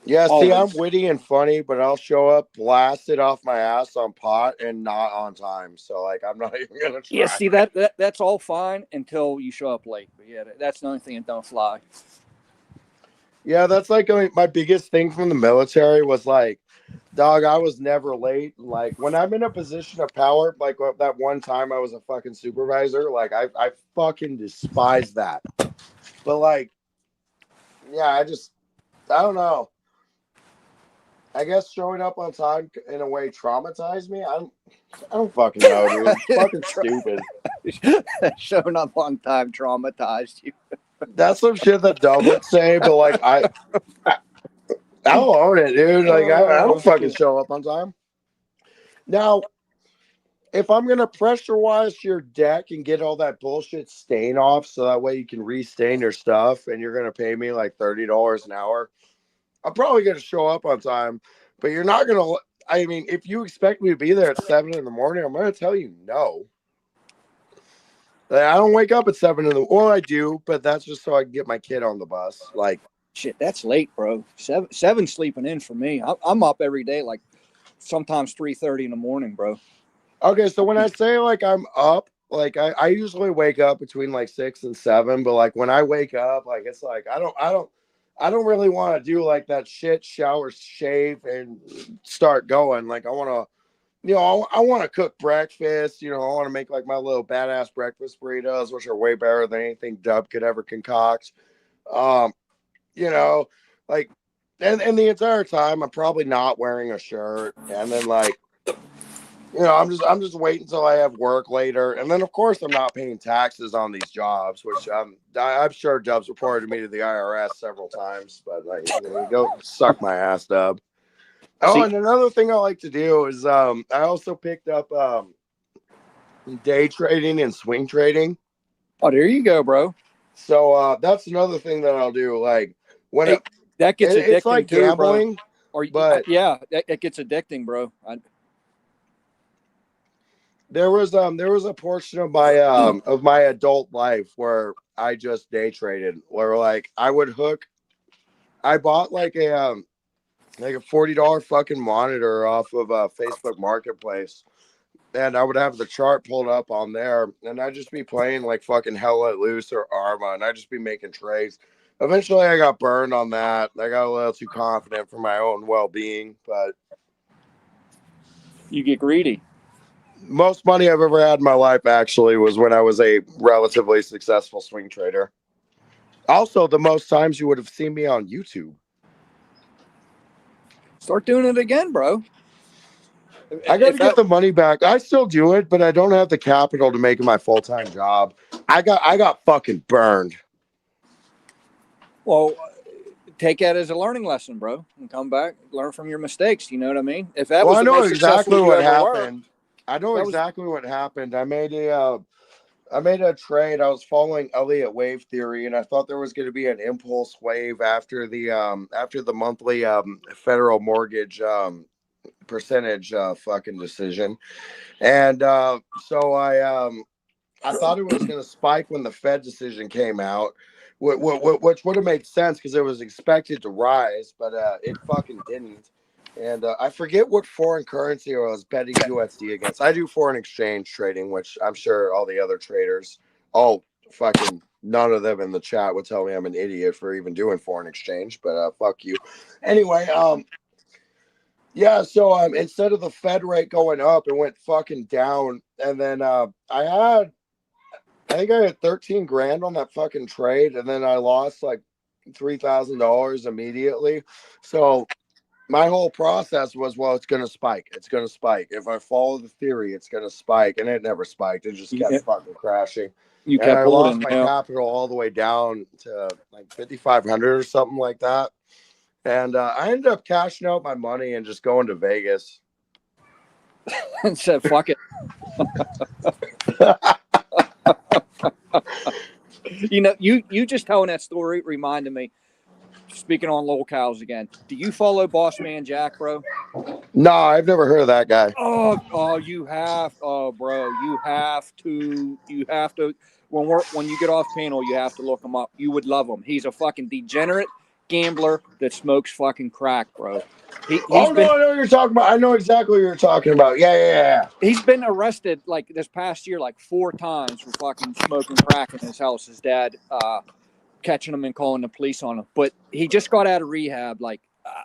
Yeah, see, I'm Always. witty and funny, but I'll show up blasted off my ass on pot and not on time. So like I'm not even gonna Yeah, try. see that's all fine until you show up late. But yeah, that's the only thing that don't fly. Yeah, that's like my biggest thing from the military was like, dog, I was never late. Like when I'm in a position of power, like that one time I was a fucking supervisor, like I fucking despise that. But like, yeah, I don't know. I guess showing up on time in a way traumatized me. I don't fucking know, dude. It's fucking stupid. Showing up on time traumatized you. That's some shit that Dub would say, but like I'll own it, dude. Like I Oh don't fucking shit. show up on time. Now, if I'm gonna pressure wash your deck and get all that bullshit stain off, so that way you can restain your stuff, and you're gonna pay me like $30 an hour, I'm probably gonna show up on time. But you're not gonna. I mean, if you expect me to be there at 7 in the morning, I'm gonna tell you no. Like, I don't wake up at 7 in the. Well, I do, but that's just so I can get my kid on the bus. Like, Shit, that's late, bro. Seven sleeping in for me. I'm up every day, like sometimes 3:30 in the morning, bro. okay, so when I say like I'm up, like I usually wake up between like 6 and 7, but like when I wake up, like it's like I don't really want to do like that shit, shower, shave, and start going. Like I want to I want to cook breakfast. I want to make like my little badass breakfast burritos, which are way better than anything Dub could ever concoct. Um, you know, like, and the entire time I'm probably not wearing a shirt, and then like, I'm just waiting until I have work later, and then of course I'm not paying taxes on these jobs, which I'm sure Dub's reported me to the IRS several times, but like, go suck my ass, Dub. Oh, See, and another thing I like to do is I also picked up day trading and swing trading. oh, there you go, bro. So that's another thing that I'll do. Like when Hey, that gets it's addicting like too, bro. gambling, Or but yeah, that gets addicting, bro. there was a portion of my adult life where I just day traded, where like I bought like a $40 fucking monitor off of Facebook Marketplace, and I would have the chart pulled up on there, and I'd just be playing like fucking Hell Let Loose or Arma, and I'd just be making trades. Eventually, I got burned on that. I got a little too confident for my own well-being, but You get greedy. most money I've ever had in my life actually was when I was a relatively successful swing trader. Also, the most times you would have seen me on YouTube. Start doing it again, bro. I got to If get that, the money back. I still do it, but I don't have the capital to make it my full-time job. I got fucking burned. well, take that as a learning lesson, bro, and come back, learn from your mistakes. You know what I mean? If that Well, was I the know most successful exactly you what ever were, happened. I know that was exactly what happened. I made a trade. I was following Elliott wave theory, and I thought there was going to be an impulse wave after the monthly federal mortgage percentage fucking decision, and so I thought it was going to spike when the Fed decision came out, which would have made sense because it was expected to rise, but it fucking didn't. And I forget what foreign currency I was betting USD against. I do foreign exchange trading, which I'm sure all the other traders, all fucking none of them in the chat would tell me I'm an idiot for even doing foreign exchange, but fuck you. Anyway, yeah, so instead of the Fed rate going up, it went fucking down, and then I think I had 13 grand on that fucking trade, and then I lost like $3,000 immediately. So my whole process was, well, it's gonna spike. It's gonna spike. If I follow the theory, it's gonna spike, and it never spiked. It just kept you, fucking crashing, you and kept I lost holding. my capital all the way down to like 5,500 or something like that. And I ended up cashing out my money and just going to Vegas. And said, "Fuck it." You just telling that story reminded me. Speaking on locales again, do you follow Boss Man Jack, bro? No, I've never heard of that guy. You have, bro, you have to, when you get off panel, you have to look him up. You would love him. He's a fucking degenerate gambler that smokes fucking crack, bro. Oh no, I know what you're talking about. I know exactly what you're talking about. Yeah. He's been arrested like this past year, like 4 times for fucking smoking crack in his house. His dad, catching him and calling the police on him. But he just got out of rehab like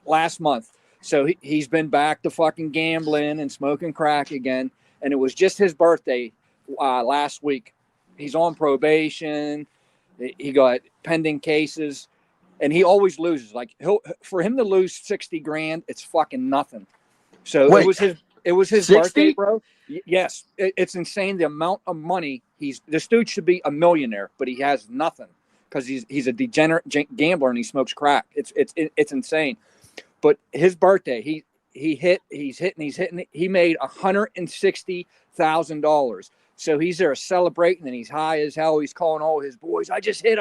last month. So he's been back to fucking gambling and smoking crack again. And it was just his birthday last week. He's on probation. He got pending cases, and he always loses. Like for him to lose 60 grand, it's fucking nothing. So Wait, it was his 60? birthday, bro. Yes, it's insane the amount of money this dude should be a millionaire, but he has nothing because he's a degenerate gambler and he smokes crack. It's insane. But his birthday, he's hitting. He made $160,000. So he's there celebrating and he's high as hell. He's calling all his boys. I just made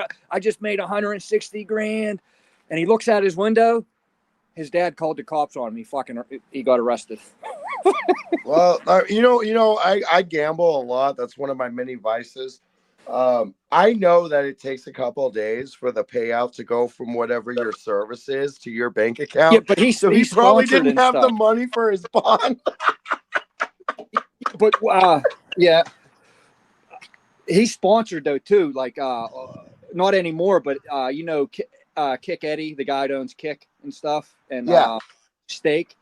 160 grand. And he looks out his window. His dad called the cops on him. He got arrested. Well, I gamble a lot. That's one of my many vices. I know that it takes a couple of days for the payout to go from whatever your service is to your bank account. Yeah, but he probably didn't have the money for his bond. But yeah, he's sponsored though too. Like not anymore, but Kick Eddie, the guy that owns Kick and stuff, and Yeah. Steak.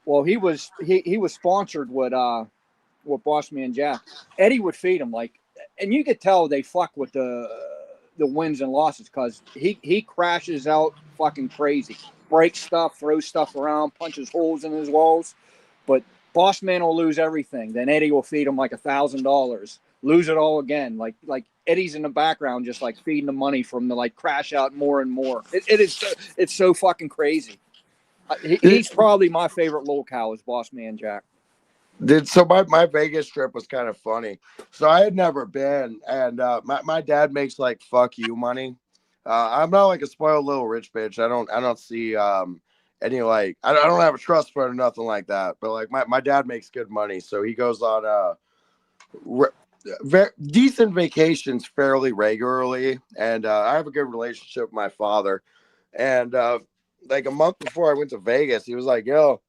Well, he was sponsored with Boss Man Jack. Eddie would feed him like, and you could tell they fuck with the wins and losses because he crashes out fucking crazy, breaks stuff, throws stuff around, punches holes in his walls. But Boss Man will lose everything. Then Eddie will feed him like $1,000, lose it all again. Like Eddie's in the background just like feeding the money from the like crash out more and more. It's so fucking crazy. He's probably my favorite locale is Boss Man Jack. So my Vegas trip was kind of funny. So I had never been, and my dad makes like fuck you money. I'm not like a spoiled little rich bitch. I don't see any like I don't have a trust fund or nothing like that. But like my dad makes good money, so he goes on decent vacations fairly regularly, and I have a good relationship with my father. And like a month before I went to Vegas, he was like, "Yo,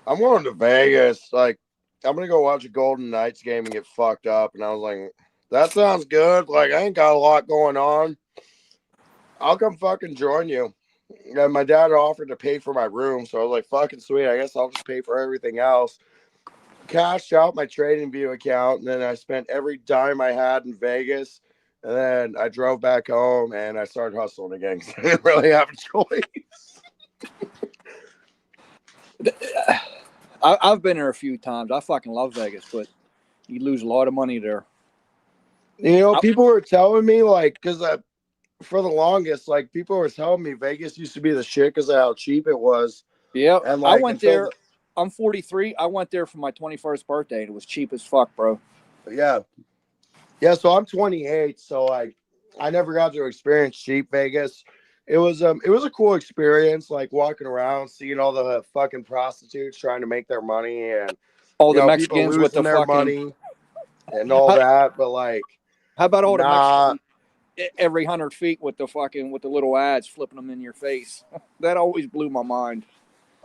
I'm going to Vegas. Like, I'm gonna go watch a Golden Knights game and get fucked up." And I was like, "That sounds good. Like, I ain't got a lot going on. I'll come fucking join you." And my dad offered to pay for my room, so I was like, "Fucking sweet. I guess I'll just pay for everything else." Cashed out my trading view account, and then I spent every dime I had in Vegas. And then I drove back home and I started hustling again because I didn't really have a choice. I've been there a few times. I fucking love Vegas, but you lose a lot of money there. You know, people were telling me like, because for the longest, like people were telling me Vegas used to be the shit because of how cheap it was. Yeah, And I like went there. I'm 43. I went there for my 21st birthday. And it was cheap as fuck, bro. Yeah. So I'm 28. So like, I never got to experience cheap Vegas. It was a cool experience, like walking around, seeing all the fucking prostitutes trying to make their money, and All the people Mexicans with losing the their fucking money and all that. But like, how about all the nah. Mexicans every 100 feet with the little ads flipping them in your face? That always blew my mind.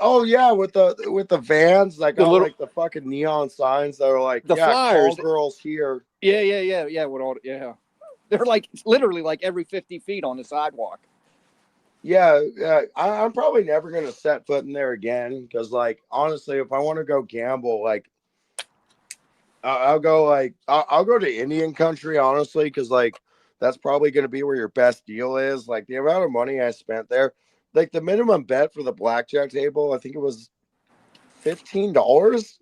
Oh yeah, with the vans that The got little like the fucking neon signs that are like, the yeah, call flyers. girls here. Yeah. With all they're like literally like every 50 feet on the sidewalk. Yeah, I'm probably never gonna set foot in there again because, like, honestly, if I want to go gamble, like, I'll go to Indian country, honestly, because like that's probably gonna be where your best deal is. Like the amount of money I spent there, like the minimum bet for the blackjack table, I think it was $15,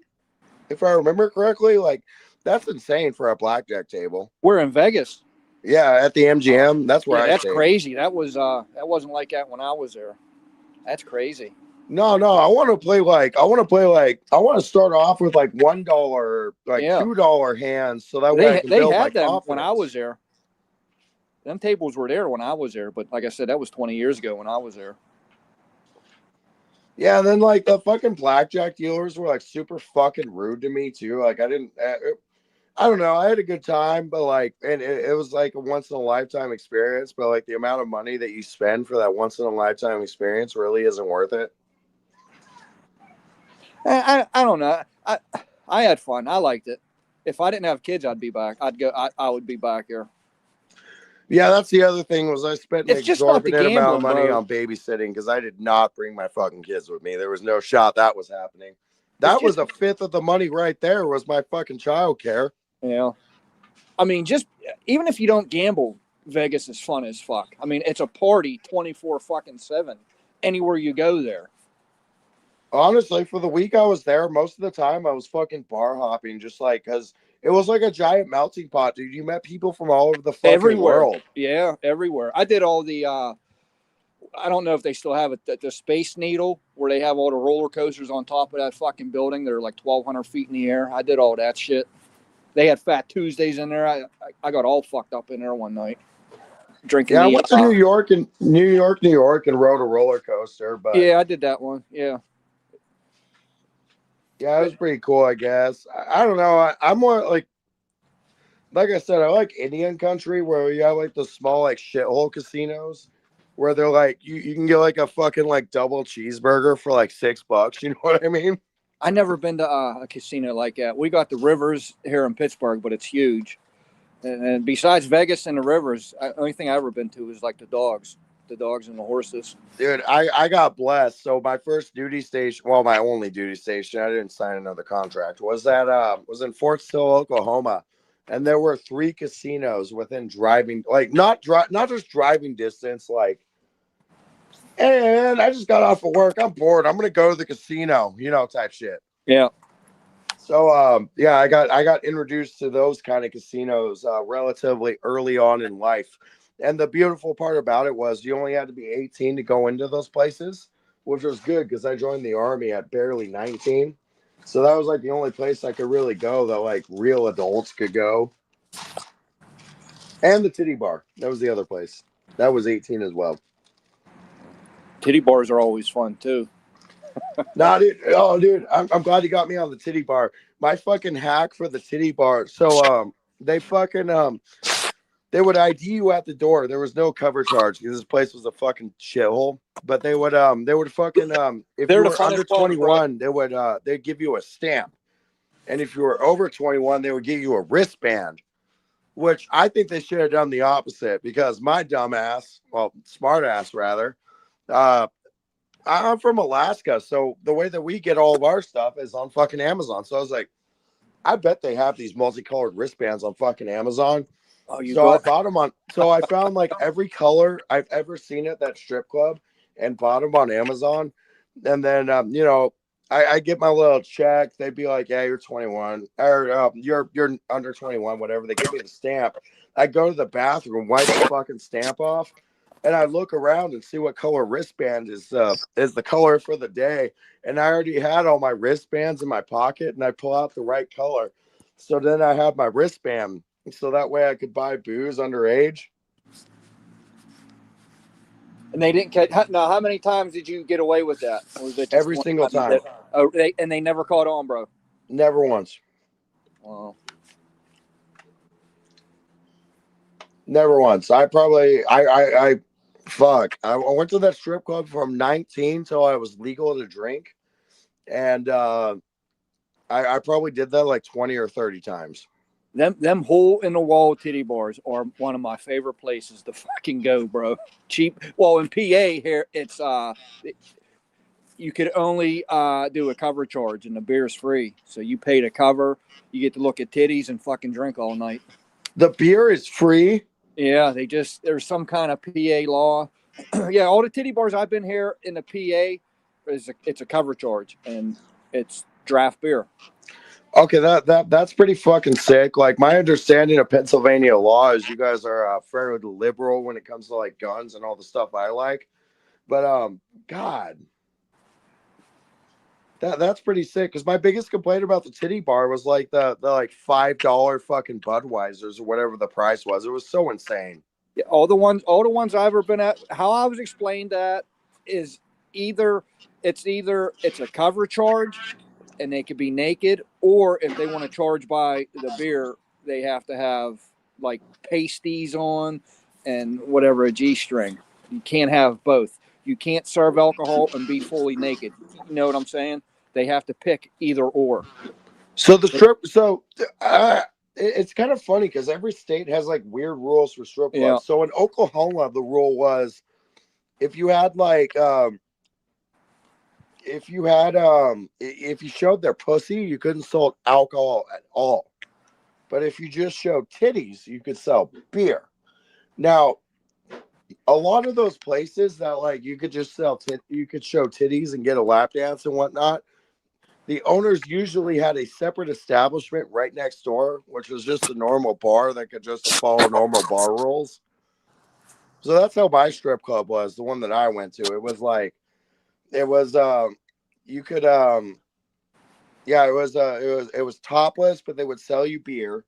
if I remember correctly. Like that's insane for a blackjack table. We're in Vegas. Yeah, at the MGM, that's where Yeah, I that's stayed. crazy. That wasn't like that when I was there. That's crazy. No, I want to play like I want to start off with like $1, like Yeah. $2 hands, so that way I can They build my had them confidence. when I was there. Them tables were there when I was there, but like I said, that was 20 years ago when I was there. Yeah, and then like the fucking blackjack dealers were like super fucking rude to me too. Like I don't know, I had a good time, but like, and it was like a once in a lifetime experience. But like the amount of money that you spend for that once in a lifetime experience really isn't worth it. I don't know. I had fun. I liked it. If I didn't have kids, I'd be back. I would be back here. Yeah, that's the other thing was I spent an It's just not the exorbitant amount of gambling, money bro. on babysitting because I did not bring my fucking kids with me. There was no shot that was happening. It's That was just a fifth of the money right there was my fucking child care. yeah. I mean, just even if you don't gamble, Vegas is fun as fuck. I mean, it's a party 24 fucking 7 anywhere you go there. Honestly, for the week I was there, most of the time I was fucking bar hopping, just like because it was like a giant melting pot, dude. You met people from all over the fucking Everywhere. world. Yeah, everywhere. I did all the I don't know if they still have it, the Space Needle, where they have all the roller coasters on top of that fucking building. They're like 1,200 feet in the air. I did all that shit. They had Fat Tuesdays in there. I got all fucked up in there one night drinking. Yeah, I went to New York and New York, and rode a roller coaster. But yeah, I did that one. Yeah, it was pretty cool, I guess. I don't know. I'm more like I said, I like Indian country where you have like the small like shithole casinos where they're like you can get like a fucking like double cheeseburger for like $6. You know what I mean? I never been to a casino like that. We got the Rivers here in Pittsburgh, but it's huge. And besides Vegas and the Rivers, the only thing I ever been to is like the Dogs. the dogs and the horses. Dude, I got blessed. So my first duty station, well, my only duty station, I didn't sign another contract, was was in Fort Sill, Oklahoma. And there were 3 casinos within driving, like not just driving distance, like, hey man, I just got off of work. I'm bored. I'm gonna go to the casino, type shit. Yeah. So yeah, I got introduced to those kind of casinos relatively early on in life. And the beautiful part about it was you only had to be 18 to go into those places, which was good because I joined the army at barely 19. So that was like the only place I could really go that like real adults could go. And the titty bar. That was the other place. That was 18 as well. Titty bars are always fun too. Nah, dude. Oh, dude. I'm glad you got me on the titty bar. My fucking hack for the titty bar. So they fucking they would ID you at the door. There was no cover charge because this place was a fucking shithole. But they would fucking if They're you the were under funnest ones, bro. 21, they'd give you a stamp. And if you were over 21, they would give you a wristband. Which I think they should have done the opposite because my dumb ass, well, smart ass rather, I'm from Alaska, so the way that we get all of our stuff is on fucking Amazon. So I was like, I bet they have these multicolored wristbands on fucking Amazon. Oh, you So got I bought them on. So I found like every color I've ever seen at that strip club and bought them on Amazon. And then I get my little check. They'd be like, "Yeah, you're 21, or you're under 21, whatever." They give me the stamp. I go to the bathroom, wipe the fucking stamp off, and I look around and see what color wristband is the color for the day. And I already had all my wristbands in my pocket, and I pull out the right color. So then I have my wristband, so that way I could buy booze underage. And they didn't catch. Now, how many times did you get away with that? Or was it just Every one single you time. did? Oh, they never caught on, bro. Never once. Wow. Never once. I fuck. I went to that strip club from 19 till I was legal to drink, and I probably did that like 20 or 30 times. Them hole in the wall titty bars are one of my favorite places to fucking go, bro. Cheap. Well, in PA here, it's you could only do a cover charge, and the beer's free. So you pay to cover. You get to look at titties and fucking drink all night. The beer is free. Yeah, there's some kind of PA law. Yeah, all the titty bars I've been here in the PA it's a cover charge, and it's draft beer. Okay, that's pretty fucking sick. Like my understanding of Pennsylvania law is you guys are fairly liberal when it comes to like guns and all the stuff I like. But God, that's pretty sick. Because my biggest complaint about the titty bar was like the like $5 fucking Budweisers or whatever the price was. It was so insane. Yeah, all the ones I've ever been at, how I was explained that is either it's a cover charge and they could be naked, or if they want to charge by the beer, they have to have like pasties on and whatever, a G string. You can't have both. You can't serve alcohol and be fully naked. You know what I'm saying? They have to pick either or. So the strip, it's kind of funny because every state has like weird rules for strip clubs. Yeah. So in Oklahoma, the rule was if you had like if you showed their pussy, you couldn't sell alcohol at all. But if you just showed titties, you could sell beer. Now, a lot of those places that like you could just you could show titties and get a lap dance and whatnot. The owners usually had a separate establishment right next door, which was just a normal bar that could just follow normal bar rules. So that's how my strip club was, the one that I went to. It was like, you could, yeah, it was topless, but they would sell you beer,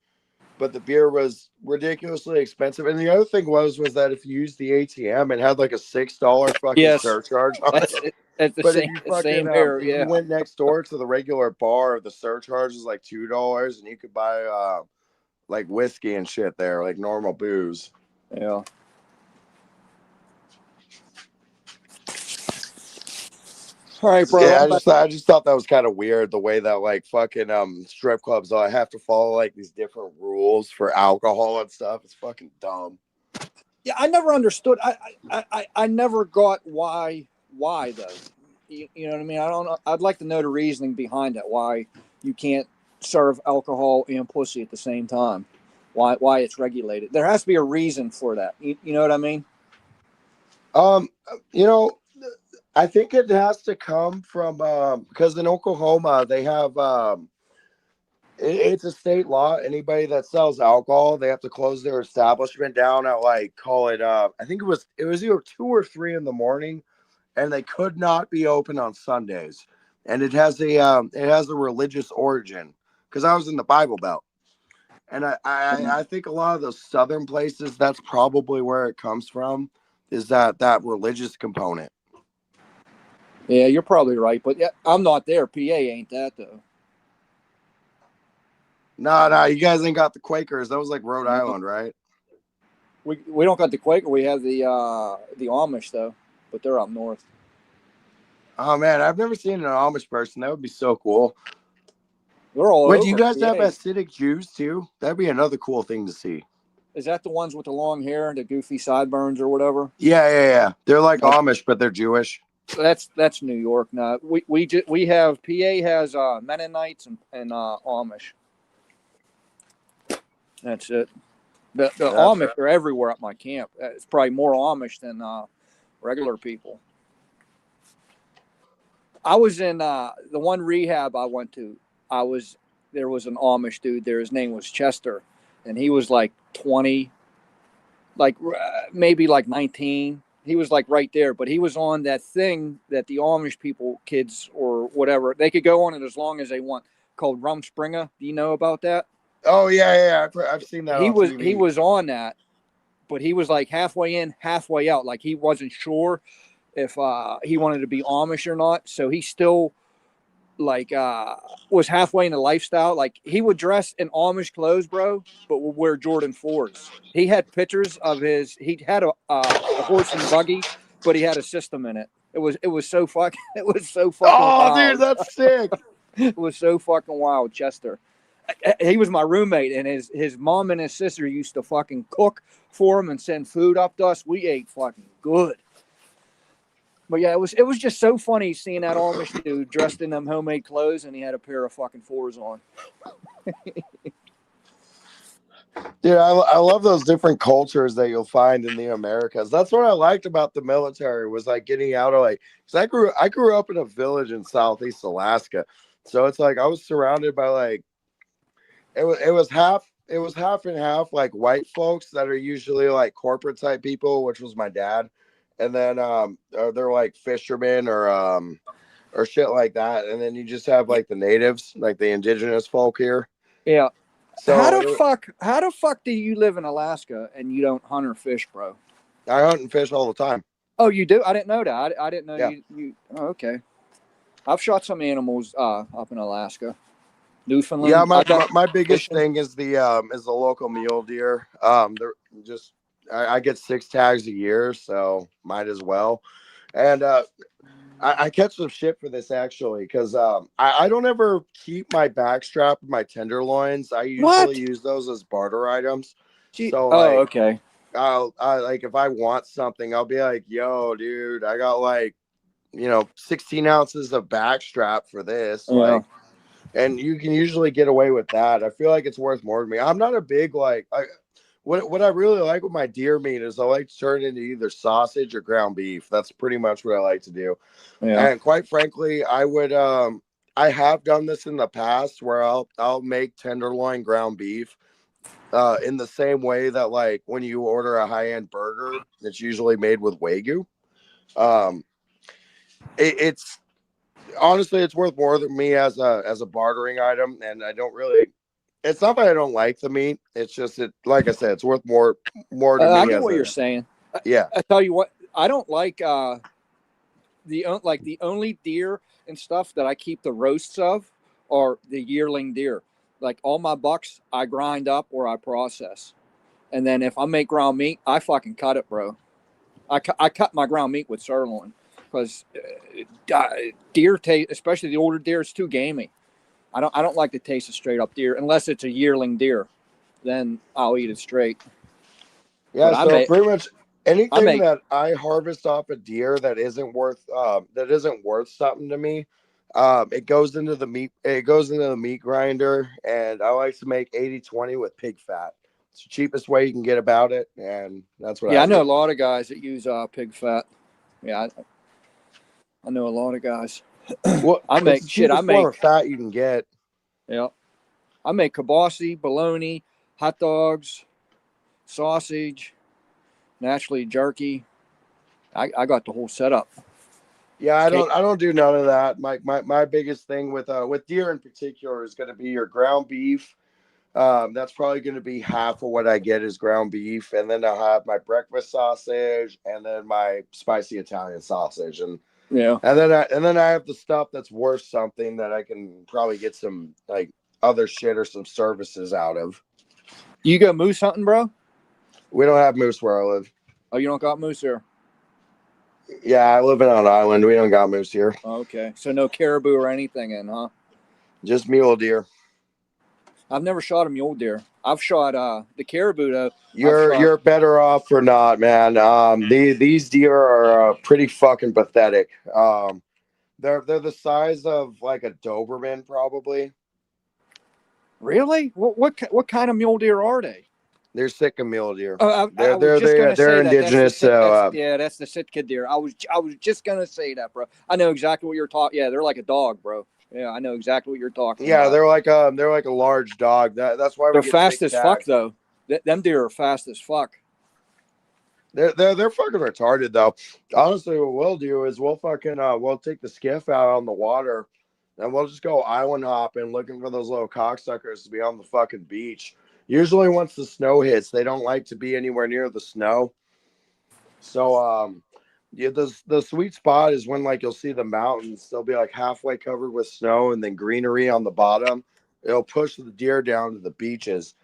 but the beer was ridiculously expensive. And the other thing was that if you used the ATM, it had like a $6 fucking surcharge on it. That's the But same, if you fucking same here, if yeah. you went next door to the regular bar, the surcharge is like $2, and you could buy like whiskey and shit there, like normal booze. Yeah. All right, bro. Yeah, I just thought that was kind of weird the way that like fucking strip clubs have to follow like these different rules for alcohol and stuff. It's fucking dumb. Yeah, I never understood. I never got why though. You know what I mean? I don't know. I'd like to know the reasoning behind it. Why you can't serve alcohol and pussy at the same time? Why it's regulated? There has to be a reason for that. You know what I mean? Um, you know, I think it has to come from because in Oklahoma they have it's a state law. Anybody that sells alcohol, they have to close their establishment down at like call it I think it was either 2 or 3 in the morning, and they could not be open on Sundays. And it has a religious origin because I was in the Bible Belt, and I think a lot of those southern places, that's probably where it comes from, is that religious component. Yeah, you're probably right, but yeah, I'm not there. PA ain't that though. No, no, you guys ain't got the Quakers. That was like Rhode No. Island, right? We don't got the Quaker. We have the Amish though, but they're up north. Oh man, I've never seen an Amish person. That would be so cool. They're all Wait, do you over. guys have PA. Hasidic Jews too? That'd be another cool thing to see. Is that the ones with the long hair and the goofy sideburns or whatever? Yeah, yeah, yeah. They're like No, Amish, but they're Jewish. that's New York. No, we have PA has Mennonites and Amish. That's it. The That's Amish are everywhere at my camp. It's probably more Amish than regular people. I was in the one rehab I went to. I was There was an Amish dude there. His name was Chester, and he was like 20, like maybe like 19. He was like right there, but he was on that thing that the Amish people, kids or whatever, they could go on it as long as they want, called Rumspringa. Do you know about that? Oh yeah, yeah. I've seen that He on was he TV. was on that, but he was like halfway in, halfway out. Like he wasn't sure if he wanted to be Amish or not. So he still like was halfway in the lifestyle. Like he would dress in Amish clothes, bro, but would wear Jordan 4s. He had pictures of his. He had a horse and buggy, but he had a system in it. It was so fucking it was so fucking Oh, dude, wild. that's sick. It was so fucking wild, Chester. He was my roommate, and his mom and his sister used to fucking cook for him and send food up to us. We ate fucking good. But yeah, it was just so funny seeing that Amish dude dressed in them homemade clothes, and he had a pair of fucking 4s on. Dude, I love those different cultures that you'll find in the Americas. That's what I liked about the military, was like getting out of like, because I grew up in a village in Southeast Alaska, so it's like I was surrounded by like it was half and half, like white folks that are usually like corporate type people, which was my dad, and then they're like fishermen or shit like that, and then you just have like the natives, like the indigenous folk here. Yeah. How So the fuck do you live in Alaska and you don't hunt or fish, bro? I hunt and fish all the time. Oh, you do? I didn't know that. I didn't know Yeah. you. Oh, okay. I've shot some animals up in Alaska, Yeah, Newfoundland. I my, got my, my biggest fishing. thing is the local mule deer. They're just I get 6 tags a year, so might as well. And I catch some shit for this actually, because I don't ever keep my backstrap and my tenderloins. I usually What? use those as barter items. Gee. So Oh, like okay. I like if I want something, I'll be like, yo, dude, I got like 16 ounces of backstrap for this. Yeah. Like, and you can usually get away with that. I feel like it's worth more to me. I'm not a big what I really like with my deer meat is I like to turn it into either sausage or ground beef. That's pretty much what I like to do. Yeah. And quite frankly, I have done this in the past where I'll make tenderloin ground beef in the same way that like when you order a high-end burger, it's usually made with Wagyu. Um it's honestly, it's worth more than me as a bartering item, and I don't really. It's not that I don't like the meat. It's just like I said, it's worth more to I me get as what a you're saying. yeah. I tell you what, I don't like the only deer and stuff that I keep the roasts of are the yearling deer. Like all my bucks, I grind up or I process, and then if I make ground meat, I fucking cut it, bro. I cut my ground meat with sirloin because deer taste, especially the older deer, it's too gamey. I don't like the taste of straight up deer unless it's a yearling deer. Then I'll eat it straight. Yeah, But I so make pretty much I anything make that I harvest off a deer that isn't worth something to me, it goes into the meat grinder, and I like to make 80/20 with pig fat. It's the cheapest way you can get about it, and that's what yeah, I I know do. a lot of guys that use pig fat. Yeah, I know a lot of guys. Well, I it's make the shit. I cheapest form of make fat you can get. yeah. I make kibasi, bologna, hot dogs, sausage, naturally jerky. I got the whole setup. Yeah, Cake. I don't do none of that. My biggest thing with deer in particular is going to be your ground beef. That's probably going to be half of what I get is ground beef, and then I'll have my breakfast sausage, and then my spicy Italian sausage, Yeah. and then I have the stuff that's worth something that I can probably get some like other shit or some services out of. You go moose hunting, bro? We don't have moose where I live. Oh, you don't got moose here? Yeah, I live on an island. We don't got moose here. Oh, okay. So no caribou or anything in, huh? Just mule deer. I've never shot a mule deer. I've shot the caribou though. I've shot You're better off for not, man. These deer are pretty fucking pathetic. They're the size of like a Doberman, probably. really? What kind of mule deer are they? They're sick of mule deer. I was just gonna They're say that that's the indigenous. sit So that's yeah that's the Sitka deer. I was just gonna say that, bro. I know exactly what you're talking. Yeah, they're like a dog, bro. Yeah, I know exactly what you're talking yeah, about. they're like a large dog. That's why we They're get fast sick as fuck tags. though. Them deer are fast as fuck. They're fucking retarded though. Honestly, what we'll do is we'll take the skiff out on the water, and we'll just go island hopping, looking for those little cocksuckers to be on the fucking beach. Usually, once the snow hits, they don't like to be anywhere near the snow. So, yeah, the sweet spot is when like you'll see the mountains. They'll be like halfway covered with snow and then greenery on the bottom. It'll push the deer down to the beaches.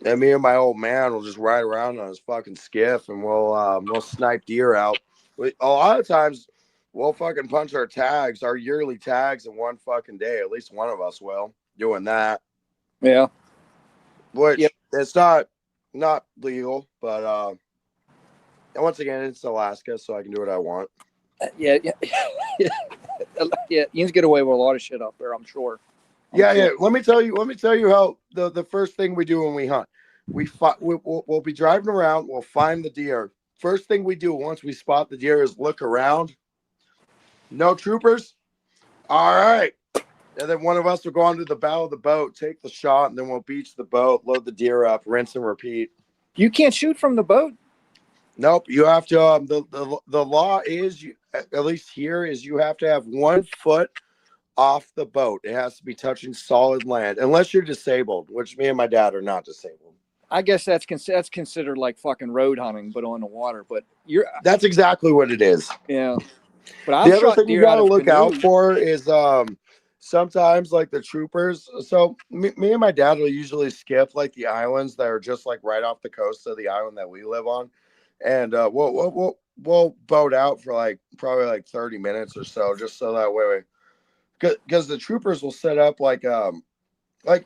And me and my old man will just ride around on his fucking skiff, and we'll snipe deer out. A lot of times we'll fucking punch our yearly tags in one fucking day. At least one of us will doing that. Yeah. Yep. Which it's not legal, but and once again it's Alaska, so I can do what I want. Yeah. Yeah. Yeah. You can get away with a lot of shit up there. I'm sure. I'm Yeah, yeah. sure. Let me tell you how the first thing we do when we hunt. We'll be driving around. We'll find the deer. First thing we do once we spot the deer is look around. No troopers. All right. And then one of us will go onto the bow of the boat, take the shot, and then we'll beach the boat, load the deer up, rinse and repeat. You can't shoot from the boat. Nope. You have to. The law is at least here is you have to have 1 foot off the boat. It has to be touching solid land, unless you're disabled, which me and my dad are not disabled. I guess that's considered like fucking road hunting, but on the water. But you're That's exactly what it is. yeah. But I've The other shot thing you deer got out to of look out canoes. for is sometimes like the troopers. So me and my dad will usually skip like the islands that are just like right off the coast of the island that we live on, and we'll boat out for like probably like 30 minutes or so, just so that way because the troopers will set up like a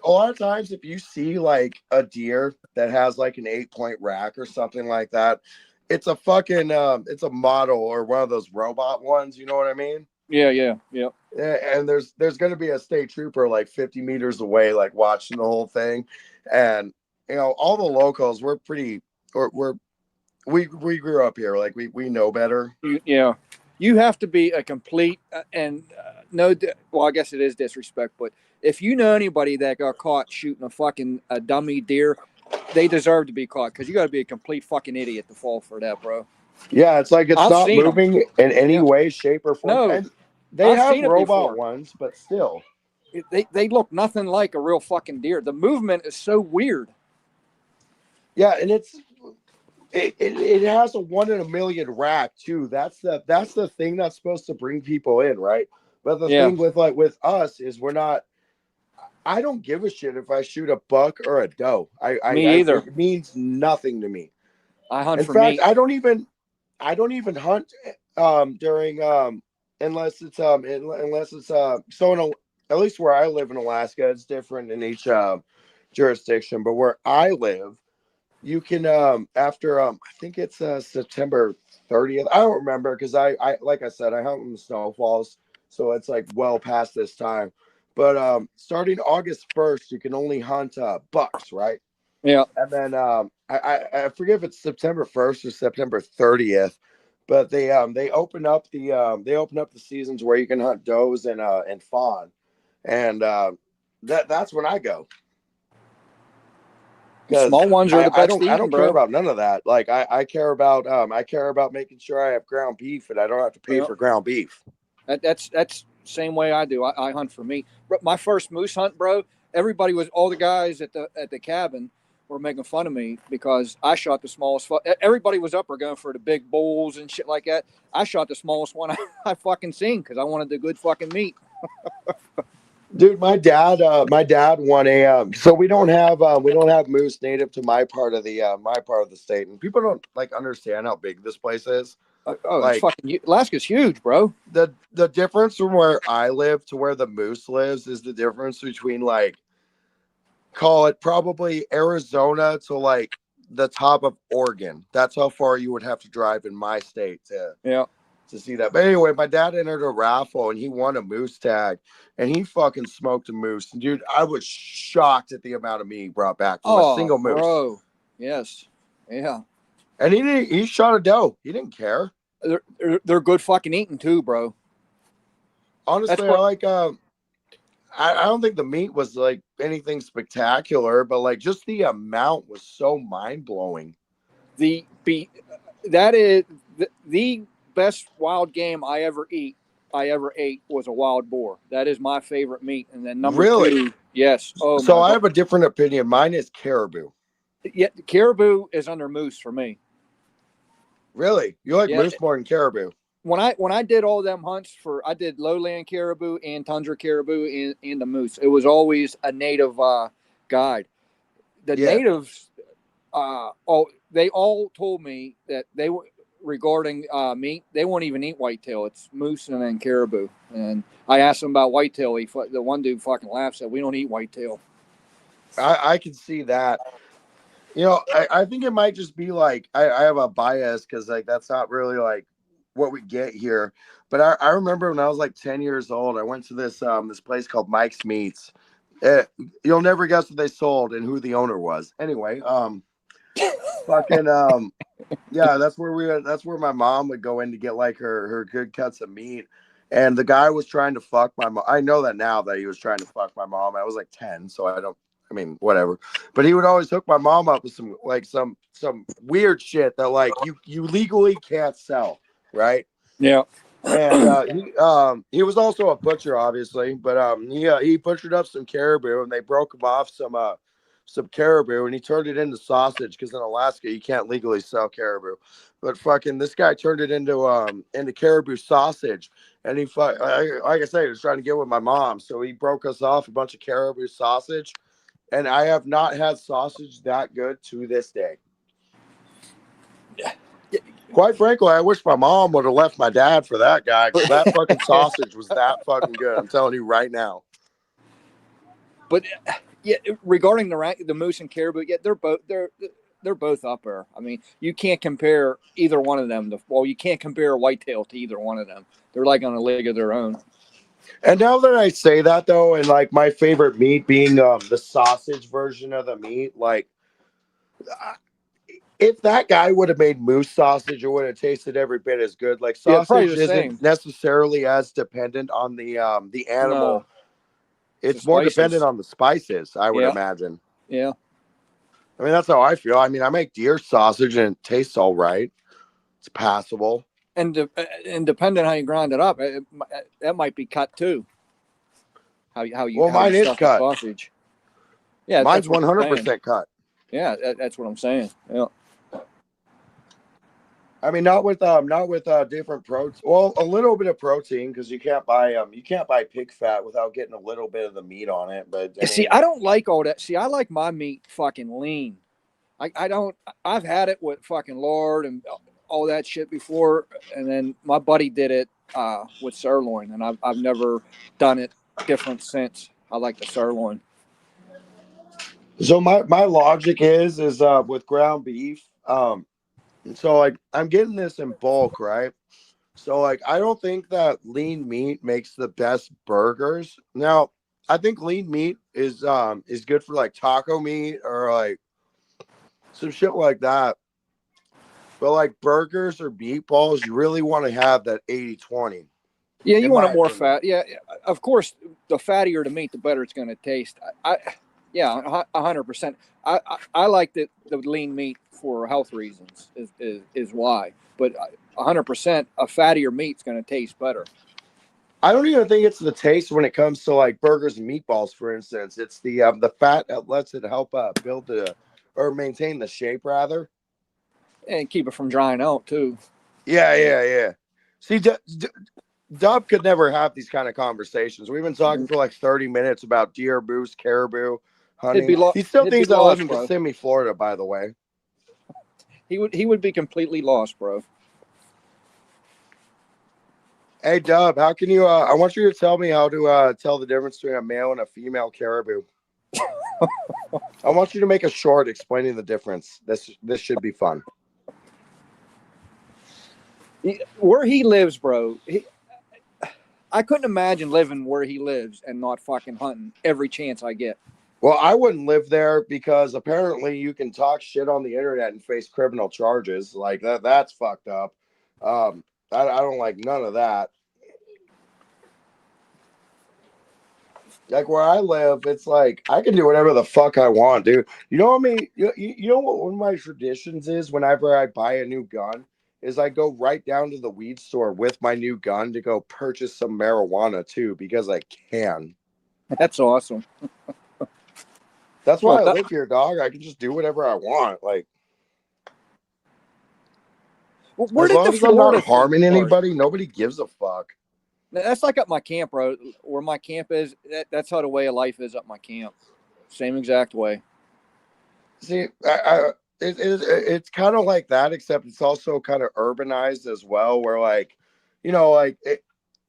lot of times if you see like a deer that has like an 8-point rack or something like that, it's a fucking it's a model or one of those robot ones, you know what I mean? Yeah, yeah, yeah. And there's going to be a state trooper like 50 meters away like watching the whole thing. And you know all the locals, we're pretty or we grew up here, like we know better. Yeah. You have to be a complete and no. Well, I guess it is disrespect, but if you know anybody that got caught shooting a dummy deer, they deserve to be caught because you got to be a complete fucking idiot to fall for that, bro. Yeah, it's like it's I've not seen them. moving in any Yeah. way, shape, or form. No, And they I've have seen it robot before. ones, but still. They look nothing like a real fucking deer. The movement is so weird. Yeah, and it has a 1 in a million rack too. That's the thing that's supposed to bring people in, right? But the Yeah. thing with us is we're not. I don't give a shit if I shoot a buck or a doe. Me either. It means nothing to me. I hunt In for fact, meat. I don't even hunt during unless it's so at least where I live in Alaska, it's different in each jurisdiction. But where I live, you can after I think it's September 30th. I don't remember because I like I said I hunt in the snowfalls, so it's like well past this time. But starting August 1st, you can only hunt bucks, right? Yeah. And then I forget if it's September 1st or September 30th, but they open up the seasons where you can hunt does and fawn, and that's when I go because Small ones are the best I eating, don't care bro. about none of that. Like I care about making sure I have ground beef and I don't have to pay Yeah. for ground beef. That's same way I do. I hunt for meat. My first moose hunt, bro. Everybody was all the guys at the cabin were making fun of me because I shot the smallest. Everybody was up or going for the big bulls and shit like that. I shot the smallest one I fucking seen because I wanted the good fucking meat. Dude, my dad won a. So we don't have moose native to my part of the state, and people don't like understand how big this place is. Oh, it's Like fucking Alaska's huge, bro. the difference from where I live to where the moose lives is the difference between like call it probably Arizona to like the top of Oregon. That's how far you would have to drive in my state Yeah. to see that. But anyway, my dad entered a raffle and he won a moose tag and he fucking smoked a moose. And dude, I was shocked at the amount of meat he brought back from a Oh, single moose. bro. Yes. Yeah. And he shot a doe. He didn't care. They're good fucking eating too, bro. That's Honestly, I what like I don't think the meat was like anything spectacular, but like just the amount was so mind blowing. the be that is the best wild game I ever ate was a wild boar. That is my favorite meat. And then number Really? two, yes. Oh So my I god. have a different opinion. Mine is caribou. Yeah, caribou is under moose for me. Really? You like Yeah. moose more than caribou? When I did all them hunts I did lowland caribou and tundra caribou and the moose. It was always a native guide. The Yeah. natives they all told me that they were regarding meat. They won't even eat whitetail. It's moose and then caribou. And I asked them about whitetail. The one dude fucking laughed, said, "We don't eat whitetail." I can see that. You know, I think it might just be like I have a bias because like that's not really like what we get here. But I remember when I was like 10 years old, I went to this place called Mike's Meats. Eh, you'll never guess what they sold and who the owner was. Anyway, fucking yeah, that's where my mom would go in to get like her good cuts of meat. And the guy was trying to fuck my mom. I know that now that he was trying to fuck my mom. I was like 10, so I mean, whatever. But he would always hook my mom up with some like some weird shit that like you legally can't sell, right? Yeah. And he was also a butcher, obviously, but he butchered up some caribou and they broke him off some caribou and he turned it into sausage because in Alaska you can't legally sell caribou. But fucking this guy turned it into caribou sausage and like I said, he was trying to get with my mom, so he broke us off a bunch of caribou sausage, and I have not had sausage that good to this day. Quite frankly, I wish my mom would have left my dad for that guy because that fucking sausage was that fucking good. I'm telling you right now. But yeah, regarding the moose and caribou, yeah, they're both up there. I mean, you can't compare either one of them. Well, you can't compare a whitetail to either one of them. They're like on a league of their own. And now that I say that though, and like my favorite meat being the sausage version of the meat, like if that guy would have made moose sausage, it would have tasted every bit as good. Like Yeah, probably the sausage isn't same. necessarily as dependent on the animal. No, the It's more dependent spices. on the spices, I would Yeah, imagine. yeah. I mean, that's how I feel. I mean, I make deer sausage and it tastes all right. It's passable. And depending on how you grind it up, that might be cut too. Well, How you mine is stuff the cut. sausage. Yeah, Mine's that's what I'm saying. 100% cut. Yeah, that's what I'm saying. Yeah. I mean, not with different protein. Well, a little bit of protein because you can't buy pig fat without getting a little bit of the meat on it. But I See, mean, I don't like all that. See, I like my meat fucking lean. I don't. I've had it with fucking lard and all that shit before, and then my buddy did it with sirloin, and I've never done it different since. I like the sirloin. So my logic is with ground beef. So like I'm getting this in bulk, right? So like I don't think that lean meat makes the best burgers. Now, I think lean meat is good for like taco meat or like some shit like that. But like burgers or meatballs, you really want to have that 80/20, Yeah, you in want my it more opinion. fat. Yeah, of course. The fattier the meat, the better it's going to taste. Yeah, 100%. I like the lean meat for health reasons is why. But 100%, a fattier meat's going to taste better. I don't even think it's the taste when it comes to like burgers and meatballs, for instance. It's the fat that lets it help build the or maintain the shape rather. And keep it from drying out too. Yeah. See, Dub could never have these kind of conversations. We've been talking for like 30 minutes about deer, moose, caribou, hunting. He still It'd be thinks I live lost, in bro. Kissimmee, Florida, by the way. He would be completely lost, bro. Hey, Dub, how can you? I want you to tell me how to tell the difference between a male and a female caribou. I want you to make a short explaining the difference. This should be fun. Where he lives, bro. I couldn't imagine living where he lives and not fucking hunting every chance I get. Well, I wouldn't live there because apparently you can talk shit on the internet and face criminal charges. Like that's fucked up. I don't like none of that. Like where I live, it's like I can do whatever the fuck I want, dude. You know what I mean? You know what one of my traditions is whenever I buy a new gun is I go right down to the weed store with my new gun to go purchase some marijuana too because I can. That's awesome. That's Well, why I live here, dog. I can just do whatever I want. Like where as did the long as I'm not Florida thing harming start? anybody, nobody gives a fuck. That's like up my camp, bro. Where my camp is, that's how the way of life is up my camp. Same exact way. See, it's kind of like that, except it's also kind of urbanized as well. Where like, like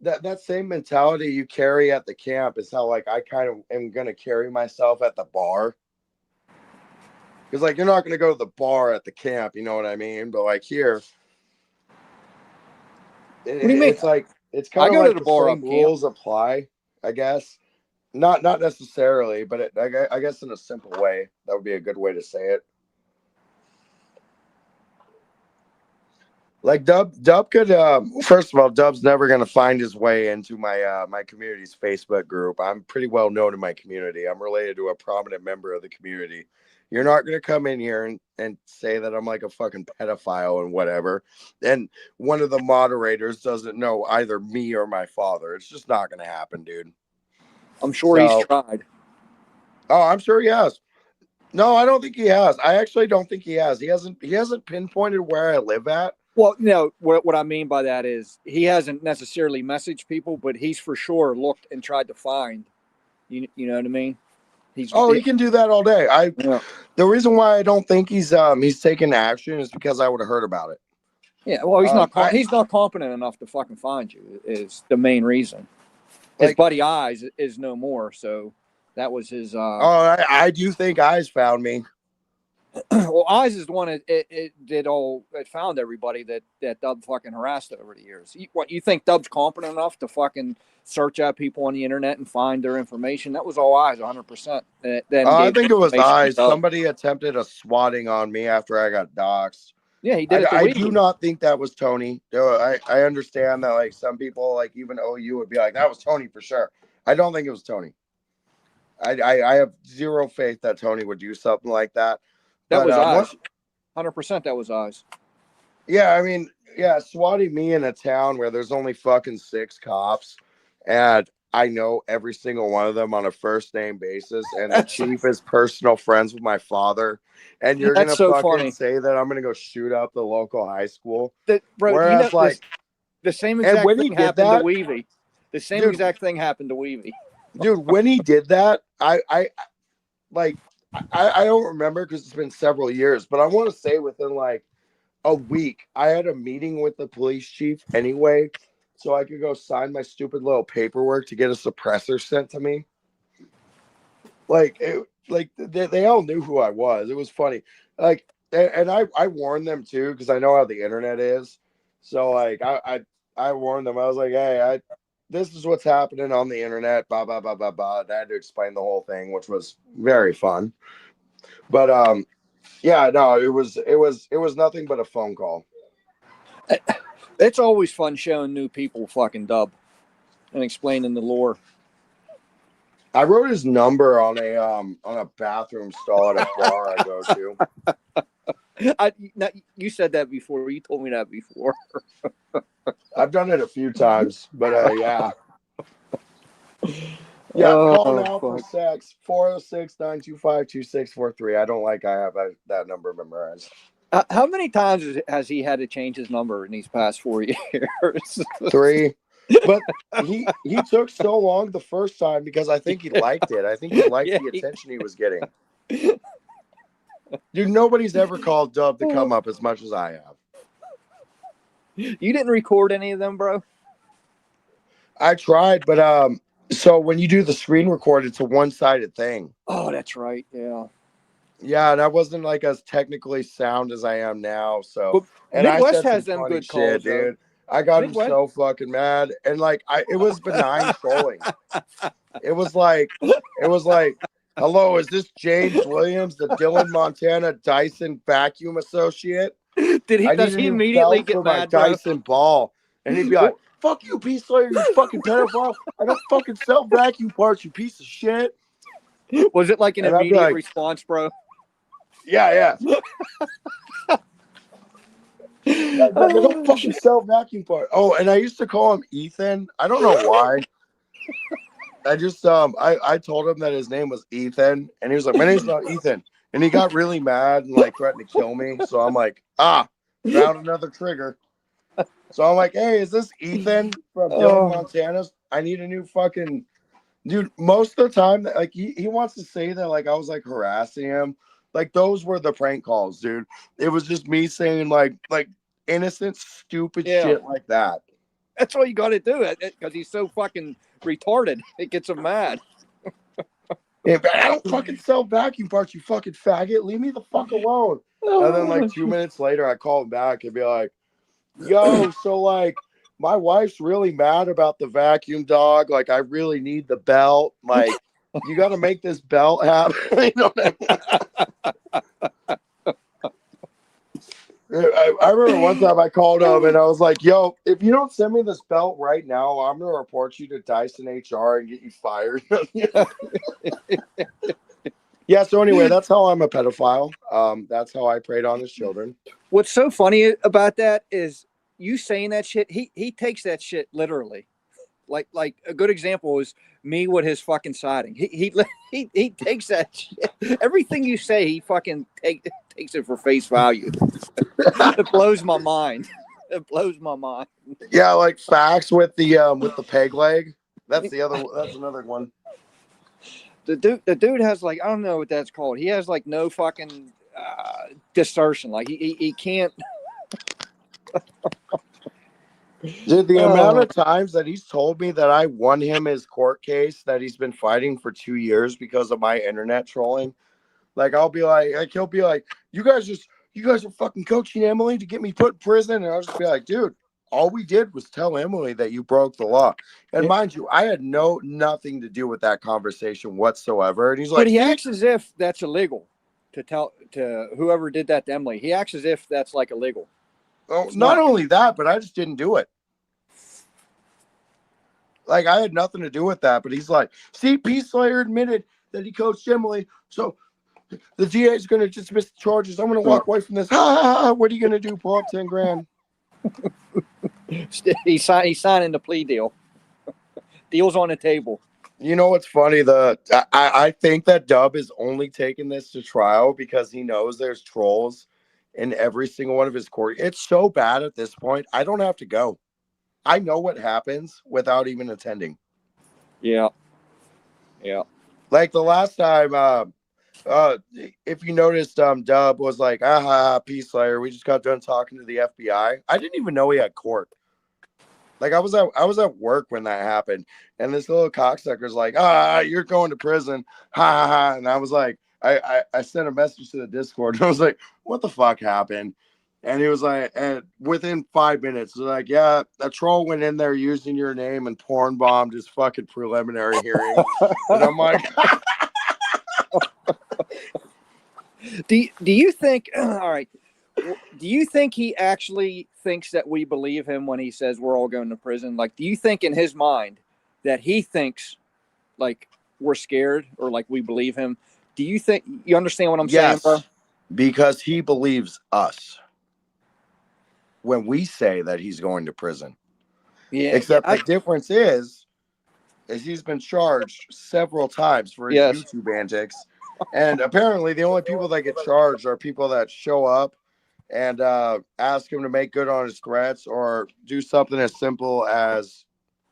that same mentality you carry at the camp is how like I kind of am gonna carry myself at the bar. Because like you're not gonna go to the bar at the camp, you know what I mean? But like here, What do you mean? it's like it's I kind of go to like the the bar same up camp. rules apply, I guess. Not necessarily, but I guess in a simple way, that would be a good way to say it. Like Dub could first of all, Dub's never gonna find his way into my community's Facebook group. I'm pretty well known in my community. I'm related to a prominent member of the community. You're not gonna come in here and say that I'm like a fucking pedophile and whatever. And one of the moderators doesn't know either me or my father. It's just not gonna happen, dude. I'm sure he's So tried. oh, I'm sure he has. No, I don't think he has. I actually don't think he has. He hasn't pinpointed where I live at. Well, what I mean by that is he hasn't necessarily messaged people, but he's for sure looked and tried to find. You know what I mean? Oh, he can do that all day. Yeah, The reason why I don't think he's taking action is because I would have heard about it. yeah. Well, I he's not competent enough to fucking find you. Is the main reason. His like buddy Eyes is no more, so that was his. I do think Eyes found me. Well, Eyes is the one it did all it found everybody that Dub fucking harassed over the years. You think Dub's competent enough to fucking search out people on the internet and find their information? That was all Eyes, 100%. Then I gave think it was information to Eyes. Dub. Somebody attempted a swatting on me after I got doxxed. Yeah, he did it to I do Weeby. not think that was Tony. I understand that like some people like even OU would be like that was Tony for sure. I don't think it was Tony. I have zero faith that Tony would do something like that. That But was Eyes, once 100%. That was Eyes. yeah, I mean, yeah, swatting me in a town where there's only fucking 6 cops, and I know every single one of them on a first name basis, and the That's chief is personal friends with my father, and you're that's gonna so fucking funny. say that I'm gonna go shoot up the local high school. That bro, Whereas, this like, the same and exact when he thing did happened to that, Weeby. The same dude, exact thing happened to Weeby. when he did that, I like, I don't remember because it's been several years, but I want to say within like a week, I had a meeting with the police chief anyway, so I could go sign my stupid little paperwork to get a suppressor sent to me. Like like they all knew who I was. It was funny. Like, and I warned them too, because I know how the internet is. So like I warned them. I was like, hey, this is what's happening on the internet. Blah blah blah blah blah. And I had to explain the whole thing, which was very fun. But yeah, no, it was nothing but a phone call. It's always fun showing new people fucking Dub and explaining the lore. I wrote his number on a bathroom stall at a bar I go to. You said that before. You told me that before. I've done it a few times, but yeah. Yeah, call now for sex. 406-925-2643. I don't like I have that number memorized. How many times has he had to change his number in these past 4 years? 3. But he took so long the first time because I think he liked it. I think he liked the attention he was getting. Dude, nobody's ever called Dub to come up as much as I have. You didn't record any of them, bro? I tried, but so when you do the screen record, it's a one-sided thing. Oh, that's right. Yeah. Yeah, and I wasn't like as technically sound as I am now. So, but and Midwest I said has some them good shit, calls, dude. I got Midwest. him so fucking mad, and like it was benign trolling. It was like, hello, is this James Williams, the Dillon, Montana Dyson vacuum associate? Does he immediately get mad, bro? Dyson ball, and he'd be like, "Fuck you, Peace Slayer, you fucking pedophile! I don't fucking sell vacuum parts, you piece of shit." Was it like an immediate response, bro? Yeah. I don't fucking sell vacuum parts. Oh, and I used to call him Ethan. I don't know why. I just I told him that his name was Ethan, and he was like, "My name's not Ethan," and he got really mad and like threatened to kill me. So I'm like, found another trigger. So I'm like, hey, is this Ethan from Dillon, Montana? I need a new fucking dude. Most of the time, like he wants to say that like I was like harassing him. Like those were the prank calls, dude. It was just me saying like innocent, stupid shit like that. That's all you got to do, because he's so fucking retarded. It gets him mad. Yeah, but I don't fucking sell vacuum parts, you fucking faggot. Leave me the fuck alone. And then like 2 minutes later, I call him back and be like, yo, so like my wife's really mad about the vacuum dog. Like I really need the belt. Like you got to make this belt happen. You know what I mean? I remember one time I called him and I was like, yo, if you don't send me this belt right now, I'm going to report you to Dyson HR and get you fired. Yeah, so anyway, that's how I'm a pedophile. That's how I preyed on his children. What's so funny about that is you saying that shit, he takes that shit literally. Like a good example is me with his fucking siding. He takes that shit. Everything you say, he fucking takes it for face value. It blows my mind. It blows my mind. Yeah, like facts with the peg leg. That's another one. The dude has like, I don't know what that's called. He has like no fucking discernment. Like he can't. Dude, the amount of times that he's told me that I won him his court case that he's been fighting for 2 years because of my internet trolling. Like he'll be like, you guys are fucking coaching Emily to get me put in prison. And I'll just be like, dude, all we did was tell Emily that you broke the law. And mind you, I had nothing to do with that conversation whatsoever. And he's like, but he acts as if that's illegal to tell to whoever did that to Emily. He acts as if that's like illegal. Oh, not only that, but I just didn't do it. Like I had nothing to do with that, but he's like, see, Peace Slayer admitted that he coached Emily, so the DA is going to dismiss the charges. I'm going to walk away from this. What are you going to do? Pull up 10 grand. He's signing the plea deal. Deal's on the table. You know what's funny? I think that Dub is only taking this to trial because he knows there's trolls in every single one of his court. It's so bad at this point. I don't have to go. I know what happens without even attending. Yeah. Like the last time, if you noticed, Dub was like, Peace Slayer. We just got done talking to the FBI. I didn't even know he had court. Like I was at work when that happened, and this little cocksucker's like, you're going to prison, ha ha ha. And I was like, I sent a message to the Discord, and I was like, what the fuck happened? And he was like, and within 5 minutes, like, yeah, a troll went in there using your name and porn bombed his fucking preliminary hearing. And I'm like, do you think? All right. Do you think he actually thinks that we believe him when he says we're all going to prison? Like, do you think in his mind that he thinks like we're scared or like we believe him? Do you think you understand what I'm saying, bro? Because he believes us when we say that he's going to prison. Yeah. Except the difference is he's been charged several times for his YouTube antics. And apparently the only people that get charged are people that show up and ask him to make good on his threats or do something as simple as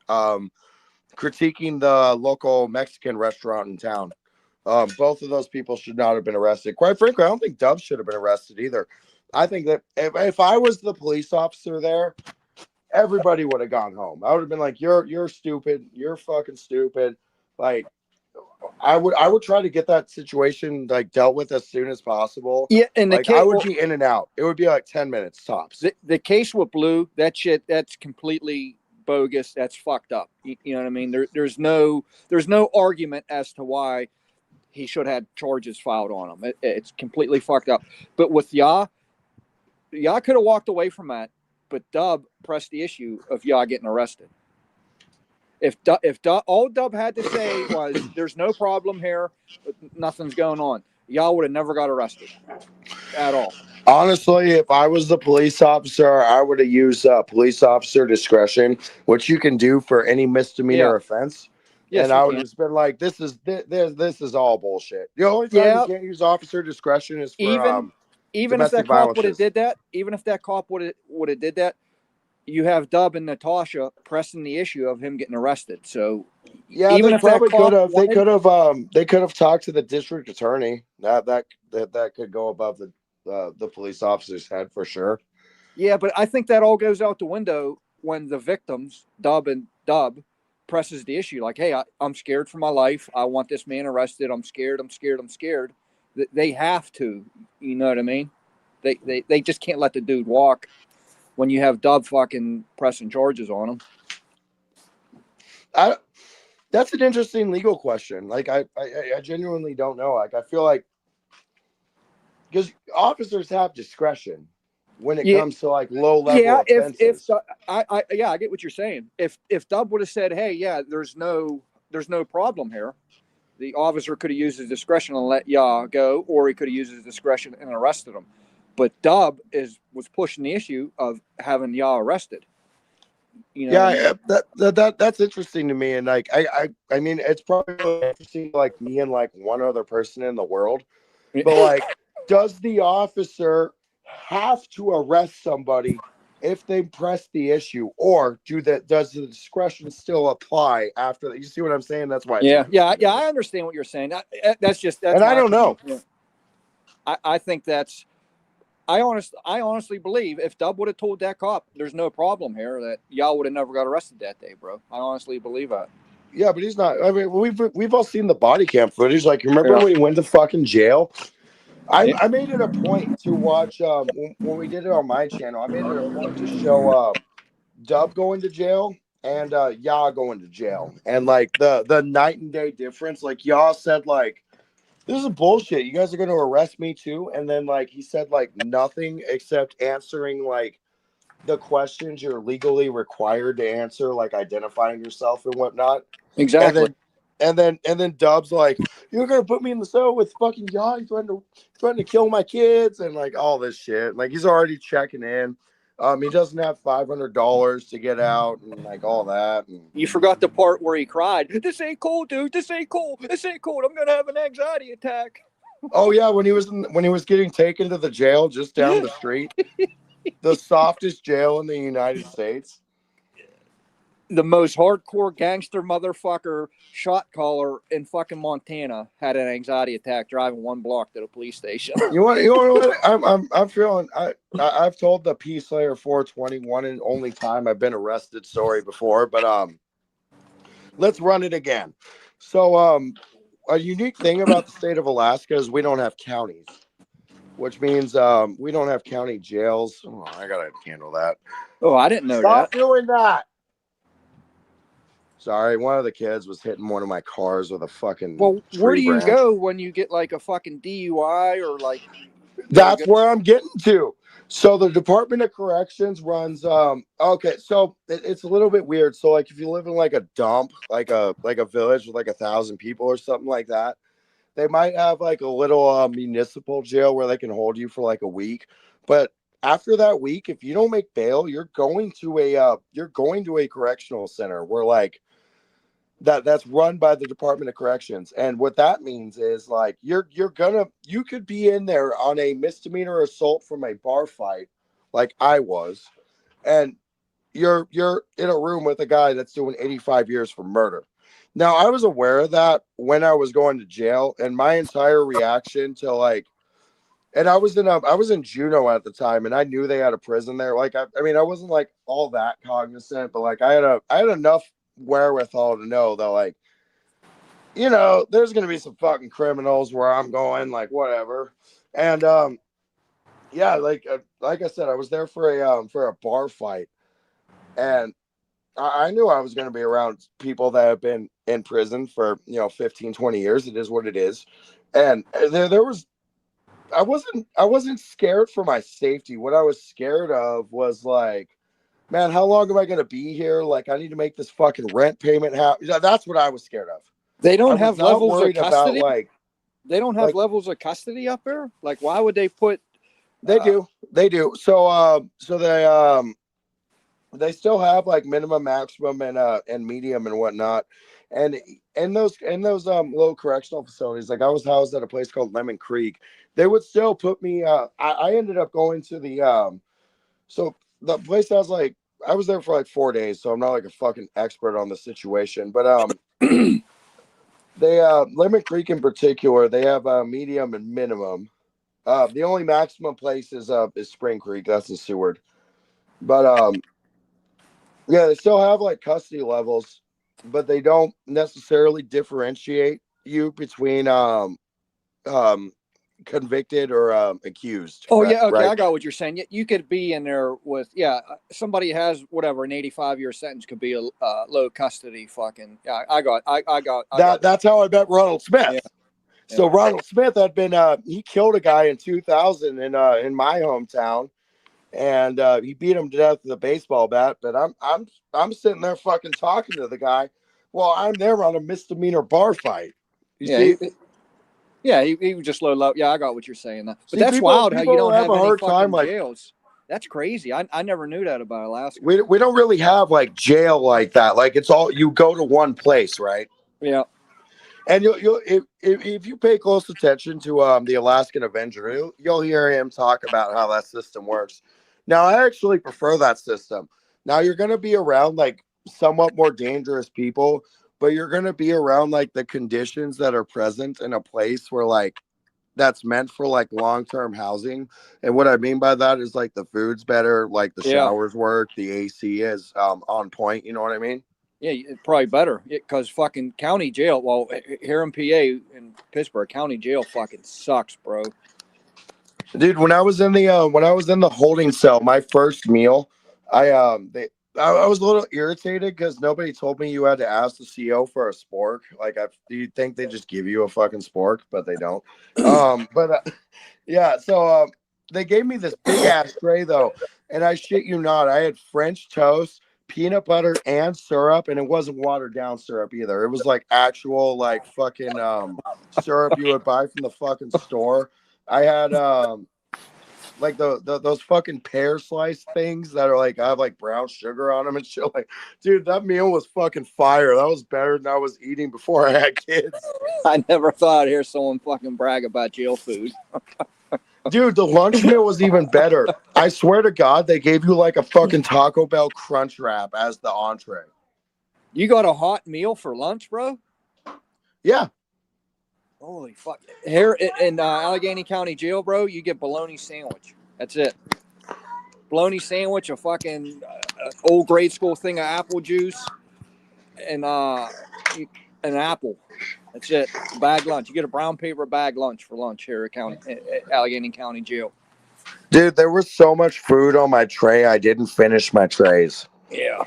critiquing the local Mexican restaurant in town. Both of those people should not have been arrested. Quite frankly, I don't think Dubs should have been arrested either. I think that if I was the police officer there, everybody would have gone home. I would have been like, you're stupid. You're fucking stupid. Like, I would try to get that situation like dealt with as soon as possible. Yeah, and like I would be in and out. It would be like 10 minutes tops. The case with Blue, that shit, that's completely bogus. That's fucked up. You know what I mean? There's no argument as to why he should have charges filed on him. It's completely fucked up. But with Ya could have walked away from that, but Dub pressed the issue of Ya getting arrested. If all Dub had to say was, there's no problem here, nothing's going on, Ya would have never got arrested at all. Honestly, if I was the police officer, I would have used police officer discretion, which you can do for any misdemeanor offense. Yes, and I would have just been like, this is all bullshit. The only time you can't use officer discretion is for even if that cop would have did that, even if that cop would have did that, you have Dub and Natasha pressing the issue of him getting arrested. So yeah, even they probably could have. They could have talked to the district attorney. That could go above the police officer's head for sure. Yeah, but I think that all goes out the window when the victims, Dub, presses the issue. Like, hey, I'm scared for my life. I want this man arrested. I'm scared. They have to. You know what I mean? They just can't let the dude walk when you have Dub fucking pressing charges on him. That's an interesting legal question. Like, I genuinely don't know. Like, I feel like because officers have discretion when it comes to like low level offenses. I get what you're saying. If Dub would have said, hey, yeah, there's no problem here, the officer could have used his discretion and let Ya go, or he could have used his discretion and arrested him. But Dub was pushing the issue of having Ya arrested. You know, that's interesting to me, and like I mean, it's probably interesting to like me and like one other person in the world, but like, does the officer have to arrest somebody if they press the issue, or does the discretion still apply after that? You see what I'm saying? That's why. I understand what you're saying. That's and I don't know. I think that's. I honestly believe if Dub would have told that cop there's no problem here, that y'all would have never got arrested that day, bro. I honestly believe that. Yeah, but he's not. I mean, we've all seen the body cam footage. Like, remember when he went to fucking jail? I made it a point to watch when we did it on my channel. I made it a point to show Dub going to jail and Ya going to jail, and like the night and day difference. Like, Ya said, like, this is bullshit. You guys are going to arrest me too. And then like he said like nothing except answering like the questions you're legally required to answer, like identifying yourself and whatnot. Exactly. And then Dub's like, you're gonna put me in the cell with fucking Ya. He's trying to kill my kids and like all this shit. Like, he's already checking in. He doesn't have $500 to get out and like all that. And you forgot the part where he cried, "This ain't cool, dude. This ain't cool. This ain't cool. I'm gonna have an anxiety attack." Oh yeah, when he was getting taken to the jail just down the street, the softest jail in the United States. the most hardcore gangster motherfucker shot caller in fucking Montana had an anxiety attack driving 1 block to the police station. You want what? I'm feeling. I've told the P Slayer 421 and only time I've been arrested story before, but let's run it again. So a unique thing about the state of Alaska is we don't have counties, which means we don't have county jails. Oh, I gotta handle that. Oh, I didn't know Stop that. doing that. Sorry, one of the kids was hitting one of my cars with a fucking Well, where do you branch. go when you get like a fucking DUI or like? That's where I'm getting to. So the Department of Corrections runs okay, so it's a little bit weird. So like if you live in like a dump, like a village with like 1,000 people or something like that, they might have like a little municipal jail where they can hold you for like a week. But after that week, if you don't make bail, you're going to a correctional center where like that's run by the Department of Corrections. And what that means is like you could be in there on a misdemeanor assault from a bar fight, like I was, and you're in a room with a guy that's doing 85 years for murder. Now I was aware of that when I was going to jail, and my entire reaction to like, and I was in Juneau at the time, and I knew they had a prison there. Like I mean I wasn't like all that cognizant, but like I had enough wherewithal to know that like, you know, there's gonna be some fucking criminals where I'm going, like whatever. And yeah, like I said, I was there for a bar fight, and I knew I was gonna be around people that have been in prison for 15, 20 years. It is what it is. And there was I wasn't scared for my safety. What I was scared of was like, man, how long am I going to be here? Like, I need to make this fucking rent payment happen. That's what I was scared of. They don't have levels of custody. About, they don't have levels of custody up there. Like, why would they put? They do. So they still have like minimum, maximum, and medium and whatnot. And in those little correctional facilities, like I was housed at a place called Lemon Creek, they would still put me. I ended up going to the so the place has like, I was there for like 4 days, so I'm not like a fucking expert on the situation, but they Lemon Creek in particular, they have a medium and minimum. The only maximum place is Spring Creek, that's in Seward. But yeah, they still have like custody levels, but they don't necessarily differentiate you between convicted or accused. Oh yeah, okay, right? I got what you're saying. You could be in there with somebody has whatever an 85-year sentence could be a low custody fucking. Yeah, I got that. That's how I met Ronald Smith. Yeah. So Ronald Smith had been he killed a guy in 2000 in my hometown, and he beat him to death with a baseball bat. But I'm sitting there fucking talking to the guy while I'm there on a misdemeanor bar fight. You see. He was just low. Yeah, I got what you're saying. But that's wild how you don't have any fucking jails. That's crazy. I never knew that about Alaska. We don't really have like jail like that. Like it's all, you go to one place, right? Yeah. And you'll if you pay close attention to the Alaskan Avenger, you'll hear him talk about how that system works. Now, I actually prefer that system. Now, you're going to be around like somewhat more dangerous people, but you're going to be around like the conditions that are present in a place where like that's meant for like long-term housing. And what I mean by that is like the food's better, like the showers work, the AC is on point. You know what I mean? Yeah, probably better because fucking county jail. Well, here in PA in Pittsburgh, county jail fucking sucks, bro. Dude, when I was in the holding cell, my first meal, I was a little irritated because nobody told me you had to ask the CO for a spork. Like, do you think they just give you a fucking spork? But they don't. Yeah. So they gave me this big ass tray though, and I shit you not, I had French toast, peanut butter, and syrup, and it wasn't watered down syrup either. It was like actual like fucking syrup you would buy from the fucking store. I had like those fucking pear slice things that are like, I have like brown sugar on them and shit. Like, dude, that meal was fucking fire. That was better than I was eating before I had kids. I never thought I'd hear someone fucking brag about jail food. Dude, the lunch meal was even better. I swear to God, they gave you like a fucking Taco Bell crunch wrap as the entree. You got a hot meal for lunch, bro? Yeah. Holy fuck! Here in Allegheny County Jail, bro, you get bologna sandwich. That's it. Bologna sandwich, a fucking old grade school thing of apple juice, and an apple. That's it. It's a bag lunch. You get a brown paper bag lunch for lunch here at Allegheny County Jail. Dude, there was so much food on my tray, I didn't finish my trays. Yeah.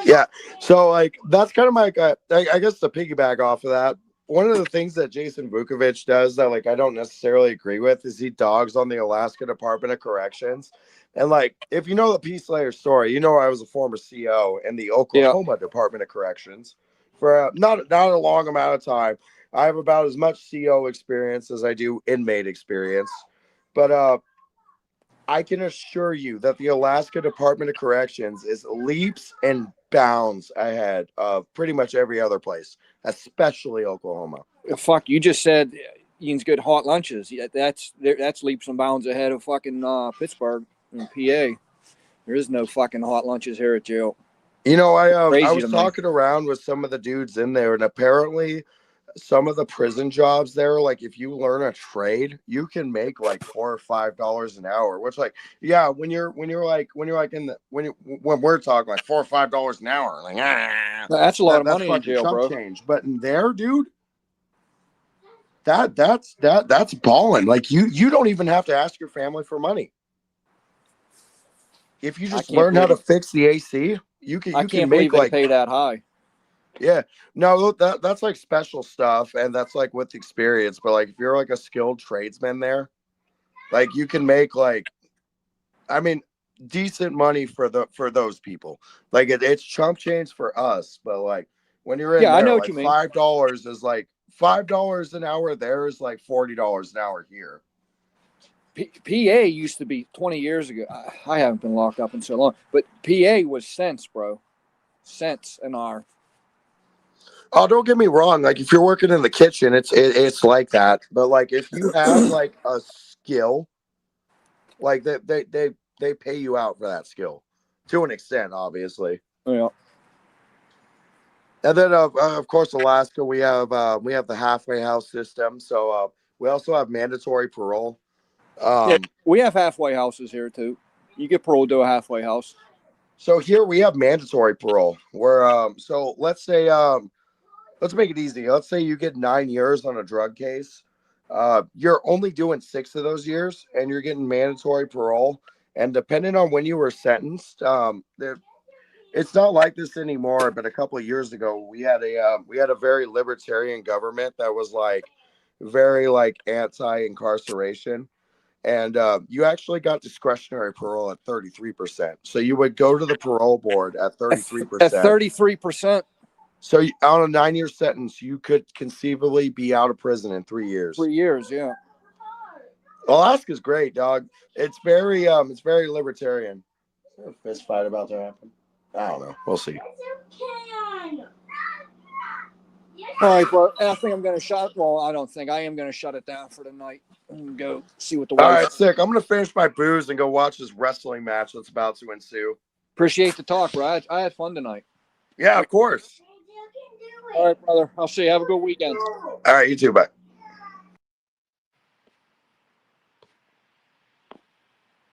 Yeah. So, like, that's kind of my, I guess to piggyback off of that, one of the things that Jason Vukovich does that, like, I don't necessarily agree with is he dogs on the Alaska Department of Corrections. And, like, if you know the Peace Slayer story, you know I was a former CO in the Oklahoma Department of Corrections for not a long amount of time. I have about as much CO experience as I do inmate experience. But I can assure you that the Alaska Department of Corrections is leaps and bounds ahead of pretty much every other place, especially Oklahoma. Fuck, you just said Ian's good hot lunches. Yeah, that's leaps and bounds ahead of fucking Pittsburgh and PA. There is no fucking hot lunches here at jail. You know, I Crazy was to me. talking around with some of the dudes in there, and apparently some of the prison jobs there, like if you learn a trade, you can make like $4 or $5 an hour. Which, like, yeah, when we're talking like $4 or $5 an hour, like That's a lot of money in jail, chump bro. change. But in there, dude, that's balling. Like you don't even have to ask your family for money. If you just learn how to fix the AC, you can make like pay that high. Yeah, no, that's like special stuff, and that's like with experience. But like, if you're like a skilled tradesman there, like you can make like, I mean, decent money for those people. Like it's chump change for us, but like when you're in there, I know like what you mean. $5 is like $5 an hour. There is like $40 an hour here. PA used to be 20 years ago. I haven't been locked up in so long, but PA was cents, bro. Cents an hour. Oh, don't get me wrong. Like if you're working in the kitchen, it's like that. But like if you have like a skill, like they pay you out for that skill to an extent, obviously. Yeah. And then of course Alaska, we have the halfway house system. So we also have mandatory parole. We have halfway houses here too. You get parole to a halfway house. So here we have mandatory parole. Where so let's say let's make it easy. Let's say you get 9 years on a drug case. You're only doing 6 of those years, and you're getting mandatory parole. And depending on when you were sentenced, it's not like this anymore. But a couple of years ago, we had a very libertarian government that was like very like anti-incarceration, and you actually got discretionary parole at 33%. So you would go to the parole board at 33%. At 33%. So on a 9-year sentence, you could conceivably be out of prison in 3 years. 3 years, yeah. Alaska's great, dog. It's very libertarian. Is there a fist fight about to happen? I don't know. We'll see. All right, bro. I think I'm gonna shut. Well, I don't think I am gonna shut it down for the night and go see what the. All right, sick. I'm gonna finish my booze and go watch this wrestling match that's about to ensue. Appreciate the talk, bro. I had fun tonight. Yeah, of course. All right, brother. I'll see you. Have a good weekend. All right, you too. Bye.